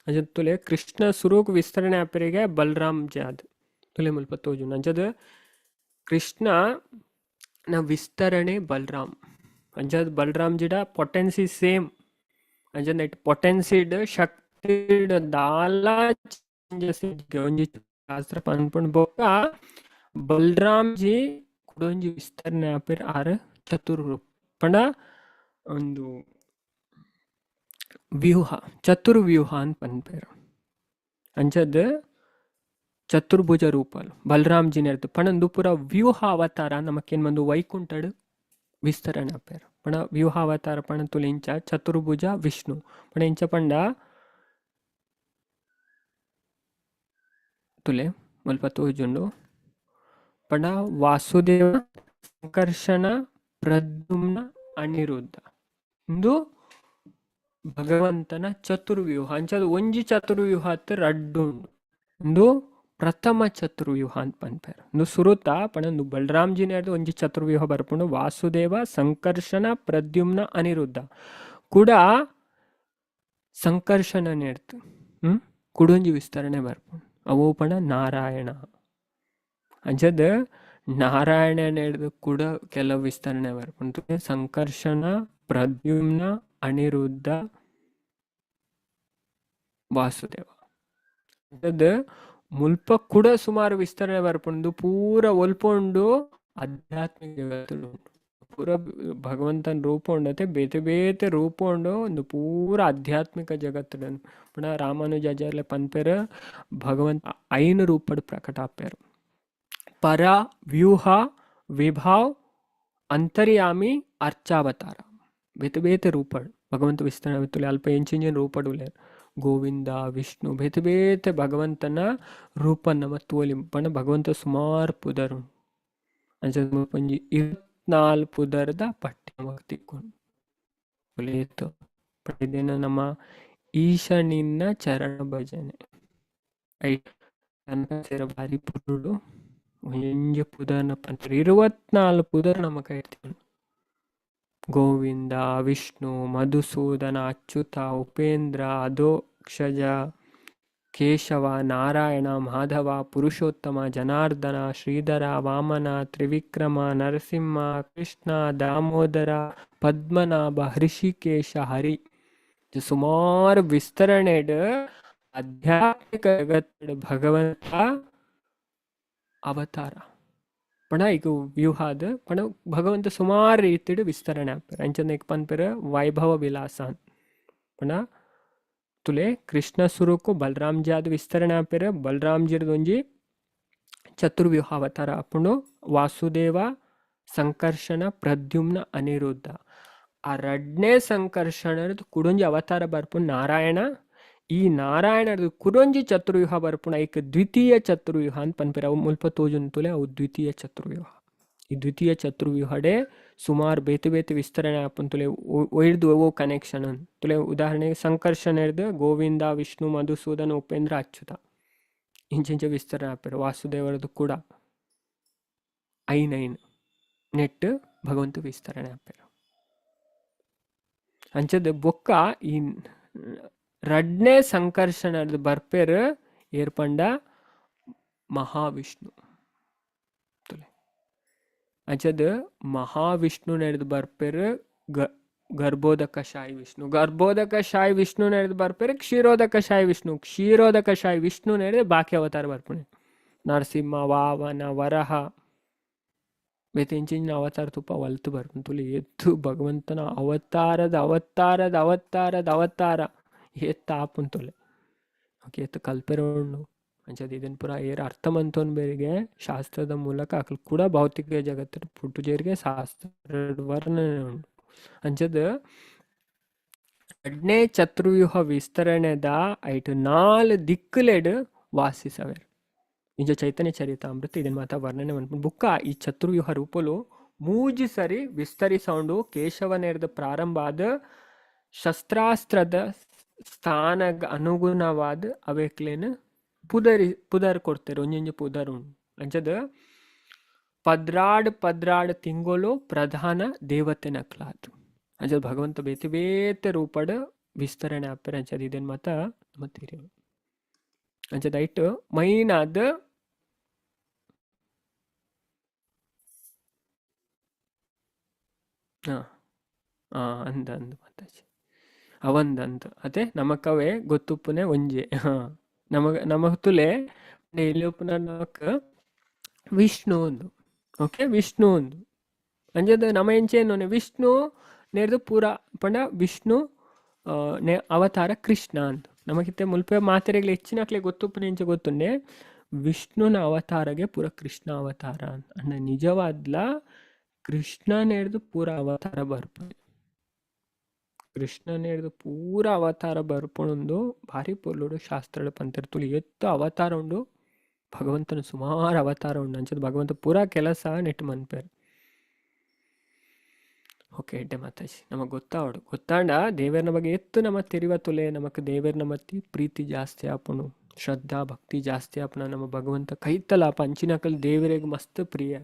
Speaker 1: ಅಂಚದ ತುಲೆ ಕೃಷ್ಣ ಸುರೂಕ್ ವಿಸ್ತರಣೆ ಆಪಿರಿಗೆ ಬಲರಾಮ್ ಜಾದ್ ತುಲೆ ಮುಲ್ಪ ತೋಜು ಅಂಚದ ಕೃಷ್ಣ ನ ವಿಸ್ತರಣೆ ಬಲರಾಮ್ ಅಂಚದ ಬಲರಾಮ್ ಜಿಡ ಪೊಟೆನ್ಸಿ ಸೇಮ್ ಅಂಚದ ನೆಟ್ ಪೊಟೆನ್ಸಿಡ್ ಶಕ್ತಿಡ್ ದಾಲ ಒಂಜಿ ಶಾಸ್ತ್ರ ಪನ್ಪುಣ್ ಬೊಕ್ಕ ಬಲರಾಮ್ ಜಿ ಕುಡೊಂಜಿ ವಿಸ್ತರಣೆ ಆಪಿರ್ ಆರ್ ಚತುರ್ರೂಪ ಪಂಡ ಒಂದು ವ್ಯೂಹ ಚತುರ್ವ್ಯೂಹ ಅಂತ ಪನ್ಪೇರು ಅಂಚದ ಚತುರ್ಭುಜ ರೂಪಲ್ ಬಲರಾಮ್ ಜಿನ ಇರ್ತು ಪಣಂದು ಪೂರ ವ್ಯೂಹ ಅವತಾರ ನಮಕೇನ್ ಬಂದು ವೈಕುಂಠಡ್ ವಿಸ್ತರಣೆ ಆಪೇರು ಪಣ ವ್ಯೂಹ ಅವತಾರ ಪಣ ತುಲೆ ಇಂಚ ಚತುರ್ಭುಜ ವಿಷ್ಣು ಪಣ ಇಂಚ ಪಂಡ ತುಲೆ ಮುಲ್ಪ ತೋಜುಂಡು ಪಂಡ ವಾಸುದೇವ ಸಂಕರ್ಷಣ ಪ್ರದ್ಯುಮ್ನ ಅನಿರುದ್ಧ ಇಂದು ಭಗವಂತನ ಚತುರ್ವ್ಯೂಹ ಅಂಚದ ಒಂಜಿ ಚತುರ್ವ್ಯೂಹ ಹತ್ತಿರ ಅಡ್ಡುಂಡು ಇಂದು ಪ್ರಥಮ ಚತುರ್ವ್ಯೂಹ ಅಂತ ಪನ್ಪೇರು ಇಂದು ಸುರುತ ಪಣಂದು ಬಲರಾಮ್ ಜಿನೇರ್ದು ಒಂಜಿ ಚತುರ್ವ್ಯೂಹ ಬರ್ಪುಂಡು ವಾಸುದೇವ ಸಂಕರ್ಷಣ ಪ್ರದ್ಯುಮ್ನ ಅನಿರುದ್ಧ ಕೂಡ ಸಂಕರ್ಷಣ ನೇರ್ತು ಕುಡೊಂಜಿ ವಿಸ್ತರಣೆ ಬರ್ಪುಂಡು ಅವು ಪಣ ನಾರಾಯಣ ಅಂಚದ ನಾರಾಯಣ ನೇರ್ದು ಕೂಡ ಕೆಲವು ವಿಸ್ತರಣೆ ಬರ್ಪುಂಡು ಸಂಕರ್ಷಣ ಪ್ರದ್ಯುಮ್ನ ಅನಿರುದ್ಧ ವಾಸುದೇವ ಅಂಚದ ಮುಲ್ಪ ಕೂಡ ಸುಮಾರು ವಿಸ್ತರಣೆ ಬರ್ಪುಂಡು ಪೂರ ಒಲ್ಪೊಂಡು ಆಧ್ಯಾತ್ಮಿಕ ಜಗತ್ತು ಪೂರ ಭಗವಂತನ ರೂಪ ಉಂಡತೆ ಬೇತೆ ಬೇತೆ ರೂಪ ಉಂಡು ಒಂದು ಪೂರ ಆಧ್ಯಾತ್ಮಿಕ ಜಗತ್ತುಡನು ಪುಣ ರಾಮಾನುಜಾಚಾರ್ಯ ಪನ್ಪೇರು ಭಗವಂತ ಐನು ರೂಪಡ್ ಪ್ರಕಟ ಆಪೇರು ಪರ ವ್ಯೂಹ विभाव अंतर्यामी अर्चावतार बेते बेते रूपड भगवंत विस्तरण तुले अल्प ಎಂಚಿನ ರೂಪಡುಲೆ ಗೋವಿಂದ ವಿಷ್ಣು ಬೇತೆ ಬೇತೆ ಭಗವಂತನ ರೂಪ ನಮ್ಮ ತೋಲಿ ಪಣ ಭಗವಂತ ಸುಮಾರು ಪುದರು ಅಂಚ ಪಂಜಿ 24 ಪುದರದ ಪಟ್ಟಿ ನಮಕ್ ತಿಕ್ಕೊಂಡು ಒಲೇತು ಪ್ರತಿದಿನ ನಮ್ಮ ಈಶನಿನ್ನ ಚರಣ ಭಜನೆ ಐ ಕನಕ ಸೇರ ಭಾರಿ ಪುರುಡು ಒಂಜ ಪುದರ್ನ ಪಂಚ 24 ಪುದರ್ ನಮಕ ಇರ್ತೀವಿ ಗೋವಿಂದ ವಿಷ್ಣು ಮಧುಸೂದನ ಅಚ್ಯುತ ಉಪೇಂದ್ರ ಅಧೋಕ್ಷಜ ಕೇಶವ ನಾರಾಯಣ ಮಾಧವ ಪುರುಷೋತ್ತಮ ಜನಾರ್ದನ ಶ್ರೀಧರ ವಾಮನ ತ್ರಿವಿಕ್ರಮ ನರಸಿಂಹ ಕೃಷ್ಣ ದಾಮೋದರ ಪದ್ಮನಾಭ ಹೃಷಿಕೇಶ ಹರಿ ಸುಮಾರು ವಿಸ್ತರಣೆಡ್ ಆಧ್ಯಾತ್ಮಿಕ ಜಗತ್ ಭಗವಂತ ಅವತಾರ पण एक व्यूहाद पण भगवंत सुमार ರೀತಿಡ್ ವಿಸ್ತರಣೆ ಆಗ್ತಾರೆ ಅಂಚನೆ एक ಪನ್ಪೆರ ವೈಭವ ವಿಲಾಸಾನ್ पण ತುಲೆ ಕೃಷ್ಣ ಸುರುಕು ಬಲರಾಮ್ ಜಾದ ವಿಸ್ತರಣೆ ಆಗ್ತಾರೆ ಬಲರಾಮ್ ಜಿರ್ದ ಒಂಜಿ ಚತುರ್ವ್ಯೂಹ ಅವತಾರ ಅಪ್ಪುಂಡು ವಾಸುದೇವ ಸಂಕರ್ಷಣ ಪ್ರದ್ಯುಮ್ನ ಅನಿರುದ್ಧ ಆ ರಡ್ನೇ ಸಂಕರ್ಷಣದ ಕುಡೊಂಜಿ ಅವತಾರ ಬರ್ಪುಂಡು ನಾರಾಯಣ ಈ ನಾರಾಯಣದ ಕುರೊಂಜಿ ಚತುರ್ವ್ಯೂಹ ಬರ್ಪುಣ ಐಕ್ ದ್ವಿತೀಯ ಚತುರ್ವ್ಯೂಹ ಅಂತ ಪನ್ಪೆರ ಅವು ಮುಲ್ಪ ತೋಜುನ್ ತುಲೆ ಅವು ದ್ವಿತೀಯ ಚತುರ್ವ್ಯೂಹ ಈ ದ್ವಿತೀಯ ಚತುರ್ವ್ಯೂಹಡೆ ಸುಮಾರು ಬೇತೆ ಬೇತೆ ವಿಸ್ತರಣೆ ಆಪನ್ ತುಲೆ ಒಯ್ದು ಓ ಕನೆಕ್ಷನ್ ತುಲೆ ಉದಾಹರಣೆಗೆ ಸಂಕರ್ಷಣ ಹಿಡ್ದು ಗೋವಿಂದ ವಿಷ್ಣು ಮಧುಸೂದನ ಉಪೇಂದ್ರ ಅಚ್ಯುತ ಇಂಚಿಂಚ ವಿಸ್ತರಣೆ ಆಪೆರ ವಾಸುದೇವರದು ಕೂಡ ಐನೈನ್ ನೆಟ್ ಭಗವಂತ ವಿಸ್ತರಣೆ ಆಪೆರ ಅಂಚದ ಬೊಕ್ಕ ಈ ರಡ್ನೇ ಸಂಕರ್ಷಣದ ಬರ್ಪೇರ್ ಏರ್ಪಂಡ ಮಹಾವಿಷ್ಣು ಅಂಚದ ಮಹಾವಿಷ್ಣು ನಡೆದು ಬರ್ಪೇರ್ ಗರ್ಭೋದಕ ಶಾಯಿ ವಿಷ್ಣು ನಡೆದು ಬರ್ಪೇರ್ ಕ್ಷೀರೋದಕ ಶಾಯಿ ವಿಷ್ಣು ನಡೆದು ಬಾಕಿ ಅವತಾರ ಬರ್ಪುಣೆ ನರಸಿಂಹ ವಾಮನ ವರಹ ಬೇತೆಂಚಿನ ಅವತಾರ ತುಪ್ಪ ಒಲ್ತು ಬರ್ಪುಣೆ ತುಲಿ ಎದ್ದು ಭಗವಂತನ ಅವತಾರ ಎತ್ತ ಆಪುಂತೊಲೆ ಓಕೆ ಎತ್ತು ಕಲ್ಪೆರೋಣ್ಣು ಅಂಚದ ಇದನ್ ಪುರ ಏರ್ ಅರ್ಥಮಂತೋನ್ ಬೇರಿಗೆ ಶಾಸ್ತ್ರದ ಮೂಲಕ ಅಕಲ್ ಕೂಡ ಭೌತಿಕ ಜಗತ್ತಿನ ಪುಟ್ಟುಜೇರಿಗೆ ಶಾಸ್ತ್ರ ವರ್ಣನೆ ಉಂಟು ಅಂಚದ ಎರಡನೇ ಚತುರ್ವ್ಯೂಹ ವಿಸ್ತರಣೆದ ಐಟು 4 ದಿಕ್ಕುಲೆಡ್ ವಾಸಿಸವೇರ್ ಇಂಚ ಚೈತನ್ಯ ಚರಿತಾಮೃತ ಇದನ್ ಮಾತ ವರ್ಣನೆ ಮಾಡ್ಕೊಂಡು ಬುಕ್ಕ ಈ ಚತುರ್ವ್ಯೂಹ ರೂಪಲು ಮೂಜಿ ಸರಿ ವಿಸ್ತರಿಸೌಂಡು ಕೇಶವನೇರ್ದ ಪ್ರಾರಂಭ ಆದ ಶಸ್ತ್ರಾಸ್ತ್ರದ ಸ್ಥಾನಗ ಅನುಗುಣವಾದ ಅವೇಕ್ಲೇನು ಪುದರ್ ಕೊಡ್ತಾರೆ ಒಂಜೊಂಜಿ ಪುದರ್ ಉಂಟು ಅಂಚದ ಪದ್ರಾಡ್ ತಿಂಗೋಲು ಪ್ರಧಾನ ದೇವತೆ ನಕ್ಲಾತು ಅಂಚದ ಭಗವಂತ ಬೇತೆ ಬೇತೆ ರೂಪಡ್ ವಿಸ್ತರಣೆ ಆಪೇರೆ ಅಂಚದ ಇದೇನು ಮಾತ ಮತ್ತೀರಿ ಅಂಚದ ಐಟ್ ಮೈನ್ ಆದ ಅಂದ ಮಾತಾಜಿ ಅವಂದಂತ ಅದೇ ನಮಕವೇ ಗೊತ್ತುಪ್ಪುನೆ ಒಂಜೆ ನಮಗ ತುಲೆ ಎಲ್ಲಿಪ್ಪುನ ನಮಕ್ ವಿಷ್ಣು ಒಂದು ಓಕೆ ವಿಷ್ಣು ಒಂದು ಅಂಜದ ನಮ ಎಂಚೇನು ವಿಷ್ಣು ನೇರ್ದು ಪೂರ ಪಂಡ ವಿಷ್ಣು ಅವತಾರ ಕೃಷ್ಣ ಅಂತ ನಮಗಿತ್ತೆ ಮುಲ್ಪೆ ಮಾತೆರೆಗ್ಲಿ ಹೆಚ್ಚಿನಕ್ಲೆ ಗೊತ್ತುಪ್ಪುನೆ ಎಂಚ ಗೊತ್ತುಂಡೆ ವಿಷ್ಣುನ ಅವತಾರಗೆ ಪೂರ ಕೃಷ್ಣ ಅವತಾರ ಅಂತ ಅಂಡ ನಿಜವಾದ್ಲ ಕೃಷ್ಣ ನೇರ್ದು ಪೂರ ಅವತಾರ ಬರ್ಪುನೆ ಕೃಷ್ಣನೇರ್ದು ಪೂರ ಅವತಾರ ಬರ್ಪಣೊಂದು ಭಾರಿ ಪೊರ್ಲುಡು ಶಾಸ್ತ್ರ ಪಂತರ್ ತುಳಿ ಎತ್ತು ಅವತಾರ ಉಂಡು ಭಗವಂತನ ಸುಮಾರು ಅವತಾರ ಉಂಡು ಅಂಚದ ಭಗವಂತ ಪೂರ ಕೆಲಸ ನೆಟ್ಟು ಮನ್ಪೇರು ಓಕೆ ಎಡ್ಡೆ ಮಾತಾಜಿ ನಮಗೆ ಗೊತ್ತಾಂಡ ದೇವರನ ಬಗ್ಗೆ ಎತ್ತು ನಮ್ಮ ತೆರಿವ ತುಲೆ ನಮಕ್ ದೇವರನ ಮತ್ತಿ ಪ್ರೀತಿ ಜಾಸ್ತಿ ಆಪುಣು ಶ್ರದ್ಧಾ ಭಕ್ತಿ ಜಾಸ್ತಿ ಆಪುಣ ನಮ್ಮ ಭಗವಂತ ಕೈತಲ ಪಂಚಿನಕಲ್ ದೇವರಿಗೆ ಮಸ್ತ್ ಪ್ರಿಯ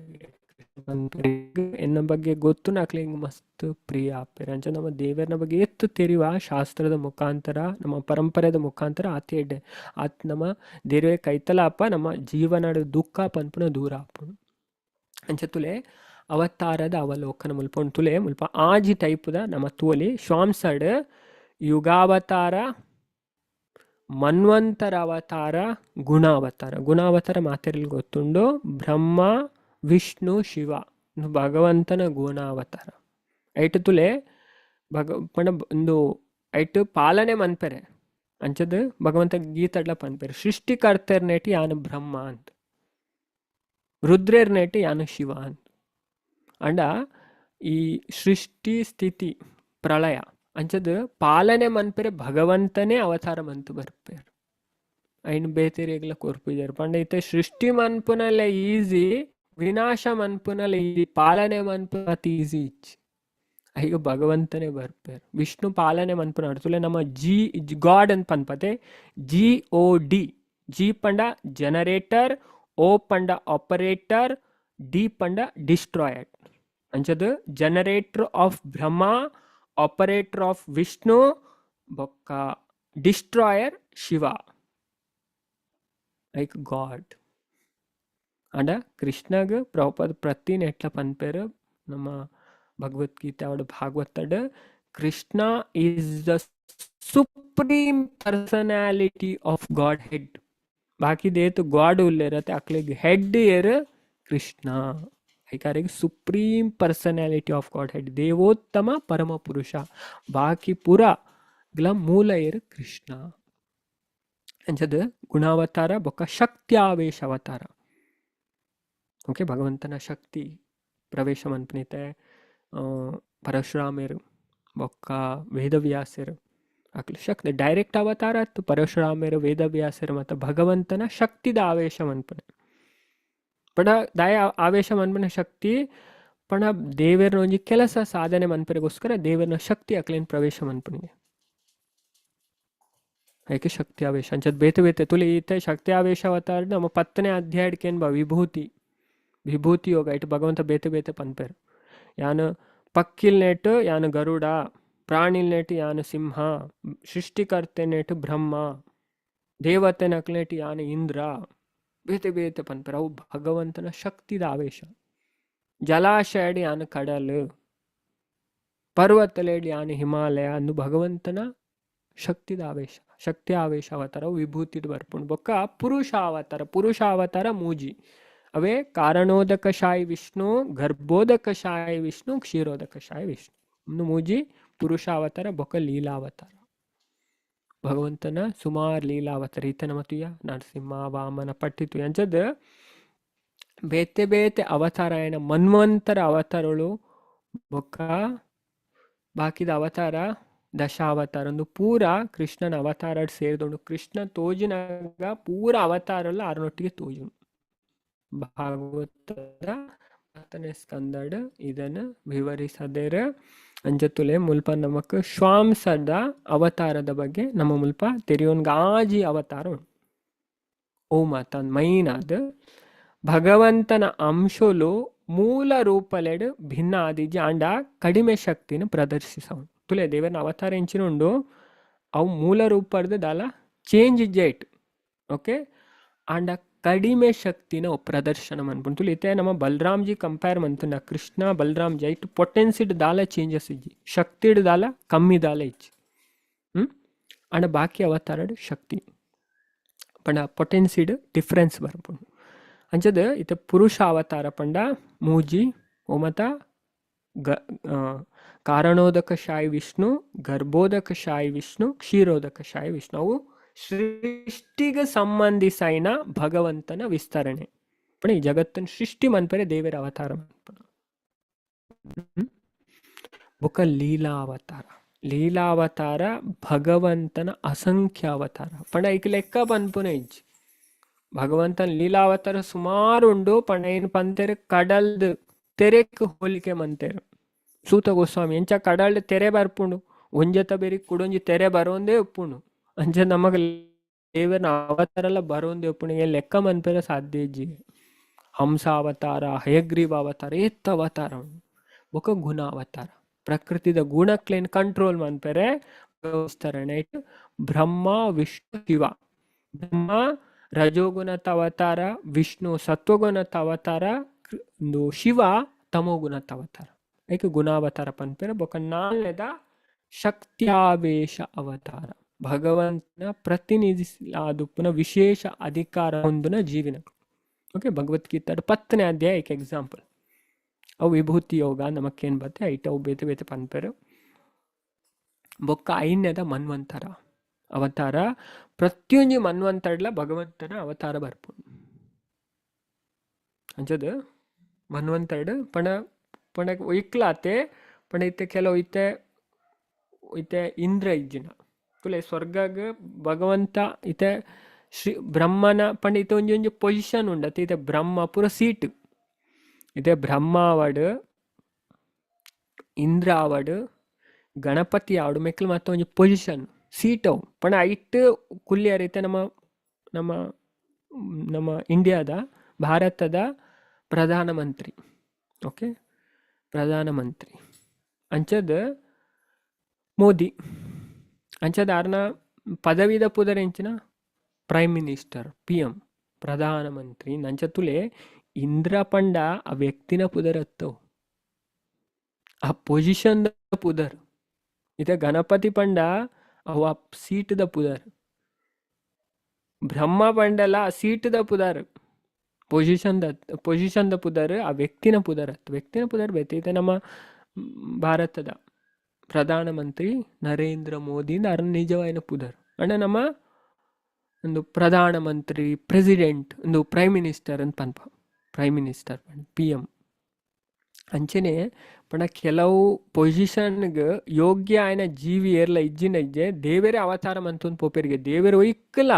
Speaker 1: ಎನ್ನ ಬಗ್ಗೆ ಗೊತ್ತು ನಾಕ್ಲೆ ಮಸ್ತ್ ಪ್ರಿಯ ಆಪೇರೆ ಅಂಚ ನಮ್ಮ ದೇವರನ ಬಗ್ಗೆ ಎತ್ತು ತೆರಿವ ಶಾಸ್ತ್ರದ ಮುಖಾಂತರ ನಮ್ಮ ಪರಂಪರೆದ ಮುಖಾಂತರ ಆತಿ ಎಡ್ಡೆ ಆತ್ ನಮ್ಮ ದೇವರೇ ಕೈತಲ ಅಪ್ಪ ನಮ್ಮ ಜೀವನದ ದುಃಖ ಪನ್ಪುನ ದೂರ ಆಪುಣು ಅಂಚ ತುಲೆ ಅವತಾರದ ಅವಲೋಕನ ಮುಲ್ಪ ತುಲೆ ಮುಲ್ಪ ಆಜಿ ಟೈಪ್ದ ನಮ್ಮ ತೋಲಿ ಶ್ವಾಂಸಡ್ ಯುಗಾವತಾರ ಮನ್ವಂತರ ಅವತಾರ ಗುಣಾವತಾರ ಮಾತೆರಲ್ಲಿ ಗೊತ್ತುಂಡು ಬ್ರಹ್ಮ ವಿಷ್ಣು ಶಿವ ಭಗವಂತನ ಗುಣಾವತಾರ ಐಟ್ ತುಲೆ ಪಂಡ ಒಂದು ಐಟ್ ಪಾಲನೆ ಮನ್ಪೆರೆ ಅಂಚದ ಭಗವಂತ ಗೀತಡ್ಲ ಪನ್ಪೆರೆ ಸೃಷ್ಟಿಕರ್ತೆರ್ನೇಟಿ ಯಾನು ಬ್ರಹ್ಮ ಅಂತ ರುದ್ರೇರ್ನೇಟಿ ಯಾನು ಶಿವ ಅಂತ ಅಂಡ ಈ ಸೃಷ್ಟಿ ಸ್ಥಿತಿ ಪ್ರಳಯ ಅಂಚದು ಪಾಲನೆ ಮನ್ಪೆರೆ ಭಗವಂತನೇ ಅವತಾರ ಮಂತು ಬರ್ಪೇರು ಐನ್ ಬೇತೆರೆಗ್ಲ ಕೊರ್ಪಿಜಾರು ಪಂಡ ಇತ್ತೆ ಸೃಷ್ಟಿ ಮನ್ಪುನಲ್ಲ ಈಸಿ ವಿನಾಶ ಮನ್ಪುನಲ್ಲ ಈಸಿ ಪಾಲನೆ ಮನ್ಪುನ ಅತಿ ಈಸಿ ಇಚ್ಚಿ ಈಗ ಭಗವಂತನೇ ಬರ್ಪೇರು ವಿಷ್ಣು ಪಾಲನೆ ಮನ್ಪುನ ಅಡ್ತುಲೆ ನಮ್ಮ ಗಾಡ್ ಅಂತ ಪನ್ಪತೆ GOD ಜಿ ಪಂಡ ಜನರೇಟರ್ ಓ ಪಂಡ ಆಪರೇಟರ್ ಡಿ ಪಂಡ ಡಿಸ್ಟ್ರಾಯರ್ ಅಂಚದು generator of Brahma operator of Vishnu ಬೊಕ್ಕ ಡಿಸ್ಟ್ರಾಯರ್ ಶಿವ ಲೈಕ್ ಗಾಡ್ ಅಂಡ ಕೃಷ್ಣಗ್ ಪ್ರಭುಪಾದ ಪ್ರತಿನ ಎಟ್ಲ ಪನ್ಪೇರು ನಮ್ಮ ಭಗವದ್ಗೀತೆ ಅವಡು ಭಾಗವತಡ್ Krishna is the supreme personality of godhead ಬಾಕಿ ದೇತು ಗಾಡ್ ಉಲ್ಲೇರತ್ತೆ ಅಕ್ಲಿಗೆ ಹೆಡ್ ಏರ್ ಕೃಷ್ಣ ಐಕಾರಿಗೆ supreme personality of godhead ದೇವೋತ್ತಮ ಪರಮ ಪುರುಷ ಬಾಕಿ ಪುರ ಗ್ಲ ಮೂಲ ಏರ್ ಕೃಷ್ಣ ಅಂಚದು ಗುಣಾವತಾರ ಬೊಕ್ಕ ಶಕ್ತ್ಯಾವೇಶ ಅವತಾರ ಓಕೆ ಭಗವಂತನ ಶಕ್ತಿ ಪ್ರವೇಶ ಮನ್ಪನಿತೆ ಪರಶುರಾಮೇರು ಬೊಕ್ಕ ವೇದವ್ಯಾಸರು ಅಕ್ಲು ಶಕ್ತಿ ಡೈರೆಕ್ಟ್ ಅವತಾರ ಅತ್ತು ಪರಶುರಾಮೇರು ವೇದವ್ಯಾಸರು ಮತ್ತು ಭಗವಂತನ ಶಕ್ತಿದ ಆವೇಶ ಮನ್ಪನೆ ಪಡ ದಾಯ ಆವೇಶ ಮನ್ಪನ ಶಕ್ತಿ ಪಣ ದೇವರನ ಒಂಜಿ ಕೆಲಸ ಸಾಧನೆ ಮನ್ಪರೆಗೋಸ್ಕರ ದೇವರನ ಶಕ್ತಿ ಅಕ್ಲೇನ್ ಪ್ರವೇಶ ಮನ್ಪನಿಗೆ ಐಕೆ ಶಕ್ತಿ ಆವೇಶ ಅಂಚದ್ ಬೇತೆ ಬೇತೆ ತುಲಿ ಈತೆ ಶಕ್ತಿ ಆವೇಶ ಅವತಾರ ನಮ್ಮ 10ನೇ ಅಧ್ಯಾಯಕ್ಕೇನು ಬಾ ವಿಭೂತಿ ಯೋಗ ಇಟ್ಟು ಭಗವಂತ ಬೇತೆ ಬೇತೆ ಪನ್ಪೇರು ಯಾನು ಪಕ್ಕಿಲ್ ನೆಟ್ಟು ಯಾನು ಗರುಡ ಪ್ರಾಣಿಲ್ ನೆಟ್ಟು ಯಾನು ಸಿಂಹ ಸೃಷ್ಟಿಕರ್ತೆ ನೆಟ್ಟು ಬ್ರಹ್ಮ ದೇವತೆ ನಕ್ಲೆಟ್ಟು ಯಾನು ಇಂದ್ರ ಬೇತೆ ಬೇತೆ ಪನ್ಪೇರು ಅವು ಭಗವಂತನ ಶಕ್ತಿದ ಆವೇಶ ಜಲಾಶಯಡ್ ಯಾನು ಕಡಲು ಪರ್ವತಲೇಡ್ ಯಾನು ಹಿಮಾಲಯ ಅಂದು ಭಗವಂತನ ಶಕ್ತಿದ ಆವೇಶ ಶಕ್ತಿ ಆವೇಶ ಅವತಾರ ವಿಭೂತಿಡ್ ಬರ್ಪುಂಡು ಬೊಕ್ಕ ಪುರುಷಾವತಾರ ಮೂಜಿ ಅವೇ ಕಾರಣೋದಕಶಾಯಿ ವಿಷ್ಣು ಗರ್ಭೋದಕಶಾಯಿ ವಿಷ್ಣು ಕ್ಷೀರೋದಕಶಾಯಿ ವಿಷ್ಣು ಒಂದು ಮೂಜಿ ಪುರುಷಾವತಾರ ಬೊಕ್ಕ ಲೀಲಾವತಾರ ಭಗವಂತನ ಸುಮಾರು ಲೀಲಾವತಾರ ಈತನ ಮತುಯ ನರಸಿಂಹ ವಾಮನ ಪಟ್ಟಿತು ಅಂಚದ್ ಬೇತೆ ಬೇತೆ ಅವತಾರ ಏನ ಮನ್ವಂತರ ಅವತಾರಗಳು ಬೊಕ್ಕ ಬಾಕಿದ ಅವತಾರ ದಶಾವತಾರ ಒಂದು ಪೂರ ಕೃಷ್ಣನ ಅವತಾರ ಸೇರಿದೊಂಡು ಕೃಷ್ಣ ತೋಜಿನಾಗ ಪೂರ ಅವತಾರಲ್ಲ ಅರನೊಟ್ಟಿಗೆ ತೋಜು ಭಾಗವತದ 10ನೇ ಸ್ಕಂದಡ್ ಇದನ್ನು ವಿವರಿಸದೇರ ಅಂಜತುಲೆ ಮುಲ್ಪ ನಮಕ್ ಶ್ವಾಂಸದ ಅವತಾರದ ಬಗ್ಗೆ ನಮ್ಮ ಮುಲ್ಪ ತೆರಿಯೋನ್ಗ ಆಜಿ ಅವತಾರ ಉಂಟು ಓ ಮಾತ ಮೈನ್ ಆದ ಭಗವಂತನ ಅಂಶಲು ಮೂಲ ರೂಪಲೆಡ್ ಭಿನ್ನ ಆದಿಜಿ ಅಂಡ ಕಡಿಮೆ ಶಕ್ತಿನ ಪ್ರದರ್ಶಿಸವನು ತುಲೆ ದೇವರನ ಅವತಾರ ಎಂಚಿನುಂಡು ಅವು ಮೂಲ ರೂಪದ ದಾಲ ಚೇಂಜ್ ಇಜ್ಜೈಟ್ ಓಕೆ ಅಂಡ ಕಡಿಮೆ ಶಕ್ತಿನ ಪ್ರದರ್ಶನ ಮನ್ಪುಂಡು ತುಲೆ ಇತ್ತೆ ನಮ್ಮ ಬಲರಾಮ್ಜಿ ಕಂಪೇರ್ ಮಂತುಂಡ ಕೃಷ್ಣ ಬಲರಾಮ್ಜಿ ಐಟ್ ಪೊಟೆನ್ಸಿಡ್ ದಾಲ ಚೇಂಜಸ್ ಇಜ್ಜಿ ಶಕ್ತಿಡ್ ದಾಲ ಕಮ್ಮಿ ದಾಲ ಇಜ್ಜಿ ಅಂಡ ಬಾಕಿ ಅವತಾರಡ್ ಶಕ್ತಿ ಪಂಡ ಪೊಟೆನ್ಸಿಡ್ ಡಿಫ್ರೆನ್ಸ್ ಬರ್ಪುಂಡು ಅಂಚದ ಇತ್ತೆ ಪುರುಷ ಅವತಾರ ಪಂಡ ಮೂಜಿ ಒಮತ ಕಾರಣೋದಕಶಾಯಿ ವಿಷ್ಣು ಗರ್ಭೋದಕಶಾಯಿ ವಿಷ್ಣು ಕ್ಷೀರೋದಕಶಾಯಿ ವಿಷ್ಣು ಅವು ಸೃಷ್ಟಿಗೆ ಸಂಬಂಧಿಸೈನ ಭಗವಂತನ ವಿಸ್ತರಣೆ ಪಣ ಈ ಜಗತ್ತನ್ನು ಸೃಷ್ಟಿ ಮನ್ಪರೆ ದೇವರ ಅವತಾರ ಮನ್ಪಣ ಬೊಕ್ಕ ಲೀಲಾವತಾರ ಭಗವಂತನ ಅಸಂಖ್ಯ ಅವತಾರ ಪಣ ಈಗ ಲೆಕ್ಕ ಪನ್ಪುನ ಇಜ್ಜಿ ಭಗವಂತನ ಲೀಲಾವತಾರ ಸುಮಾರು ಉಂಡು ಪಣ ಏನು ಪಂತೇರು ಕಡಲ್ದು ತೆರೆಕ್ ಹೋಲಿಕೆ ಮಂತೇರು ಸೂತ ಗೋಸ್ವಾಮಿ ಎಂಚ ಕಡಲ್ಡ್ ತೆರೆ ಬರ್ಪುಂಡು ಒಂಜತ ಬೇರಿ ಕುಡೊಂಜಿ ತೆರೆ ಬರೋಂದೇ ಒಪ್ಪುಂಡು ಅಂಚ ನಮಗ ದೇವರನ ಅವತಾರ ಎಲ್ಲ ಬರೋಂದೇ ಒಪ್ಪುಂಡು ಏನ್ ಲೆಕ್ಕ ಮನ್ಪೇರ ಸಾಧ್ಯ ಇಜ್ಜಿ ಹಂಸ ಅವತಾರ ಹಯಗ್ರೀವ ಅವತಾರ ಎತ್ತ ಅವತಾರ ಉಂಡು ಬೊಕ ಗುಣ ಅವತಾರ ಪ್ರಕೃತಿದ ಗುಣಕ್ಲೇನ್ ಕಂಟ್ರೋಲ್ ಮನ್ಪೇರೆ ವಿಸ್ತರಣೆ ಬ್ರಹ್ಮ ವಿಷ್ಣು ಶಿವ ಬ್ರಹ್ಮ ರಜೋಗುಣತ ಅವತಾರ ವಿಷ್ಣು ಸತ್ವಗುಣತ ಅವತಾರ ಒಂದು ಶಿವ ತಮೋಗುಣತ ಅವತಾರ ಐಕೆ ಗುಣಾವತಾರ ಪನ್ಪೇರ ಬೊಕ 4ನೇದ ಶಕ್ತ್ಯಾವೇಶ ಅವತಾರ ಭಗವಂತನ ಪ್ರತಿನಿಧಿಸಲಾದುಪ್ಪುನ ವಿಶೇಷ ಅಧಿಕಾರ ಹೊಂದಿನ ಜೀವಿನ ಓಕೆ ಭಗವದ್ಗೀತಾದ 10ನೇ ಅಧ್ಯಾಯ ಐಕೆ ಎಕ್ಸಾಂಪಲ್ ಅವು ವಿಭೂತಿ ಯೋಗ ನಮಕ್ಕೇನು ಬತ್ತೆ ಐಟ ಅವು ಬೇತೆ ಬೇತೆ ಪನ್ಪೇರು ಬೊಕ್ಕ 5ನೇದ ಮನ್ವಂತರ ಅವತಾರ ಪ್ರತಿಯೊಂದು ಮನ್ವಂತರ್ಲ ಭಗವಂತನ ಅವತಾರ ಬರ್ಪುಂಡು ಅಂಚದು ಮನ್ವಂತರ್ಡ್ ಪಣ पण ಒಯ್ಕ್ಲಾತೆ पण ಇತ್ತೆ ಕೆಲವು ಇತ್ತೆ ಇತ್ತೆ ಇಂದ್ರ ಇಜ್ಜಿನ ತುಲೆ ಸ್ವರ್ಗಗ್ ಭಗವಂತ ಇತ್ತೆ ಶ್ರೀ ಬ್ರಹ್ಮನ ಪಂಡ ಇತ್ತೆ ಒಂಜಿ ಒಂಜಿ ಪೊಸಿಷನ್ ಉಂಡತೆ ಇತ್ತೆ ಬ್ರಹ್ಮ ಪೂರ ಸೀಟ್ ಇತ್ತೆ ಬ್ರಹ್ಮ ಆವಡ್ ಇಂದ್ರ ಆವಡ್ ಗಣಪತಿ ಆವಡ್ ಮೆಕ್ಕಲು ಮತ್ತೆ ಒಂಜಿ ಪೊಸಿಷನ್ ಸೀಟ್ ಅವು ಪಂಡ ಐಟ್ ಕುಲ್ಲಿಯರ್ ಇತ್ತೆ ನಮ್ಮ ನಮ್ಮ ನಮ್ಮ ಇಂಡಿಯಾದ ಭಾರತದ ಪ್ರಧಾನಮಂತ್ರಿ ಓಕೆ ಪ್ರಧಾನಮಂತ್ರಿ ಅಂಚದ ಮೋದಿ ಅಂಚದ ಆರ್ನ ಪದವಿದ ಪುದರ್ ಎಂಚಿನ ಪ್ರೈಮ್ ಮಿನಿಸ್ಟರ್ PM ಪ್ರಧಾನಮಂತ್ರಿ ನಂಚ ತುಲೆ ಇಂದ್ರ ಪಂಡ ಆ ವ್ಯಕ್ತಿನ ಪುದರ್ ಹತ್ತವು ಆ ಪೊಸಿಷನ್ ಪುದರ್ ಇತ ಗಣಪತಿ ಪಂಡ ಅವ ಸೀಟ್ ದ ಪುದರ್ ಬ್ರಹ್ಮ ಪಂಡಲ ಆ ಸೀಟ್ ದ ಪುದರ್ ಪೊಸಿಷನ್ ದ ಪುದರ್ ಆ ವ್ಯಕ್ತಿನ ಪುದರ್ ವ್ಯಕ್ತಿನ ಪುದರ್ ಬೇತೆ ನಮ್ಮ ಭಾರತದ ಪ್ರಧಾನಮಂತ್ರಿ ನರೇಂದ್ರ ಮೋದಿ ಅರ ನಿಜವಾಯಿನ ಪುದರ್ ಅಂಡ ನಮ್ಮ ಒಂದು ಪ್ರಧಾನಮಂತ್ರಿ ಪ್ರೆಸಿಡೆಂಟ್ ಒಂದು ಪ್ರೈಮ್ ಮಿನಿಸ್ಟರ್ ಅಂತ ಪನ್ಪ ಪ್ರೈಮ್ ಮಿನಿಸ್ಟರ್ PM ಅಂಚನೆ ಪಂಡ ಕೆಲವು ಪೊಸಿಷನ್ಗೆ ಯೋಗ್ಯ ಆಯ್ನ ಜೀವಿ ಏರ್ಲ ಇಜ್ಜಿನ ಇಜ್ಜೆ ದೇವರೇ ಅವತಾರ ಮಂತೊಂದು ಪೋಪೆರಿಗೆ ದೇವರೇ ಒಯ್ಕಲ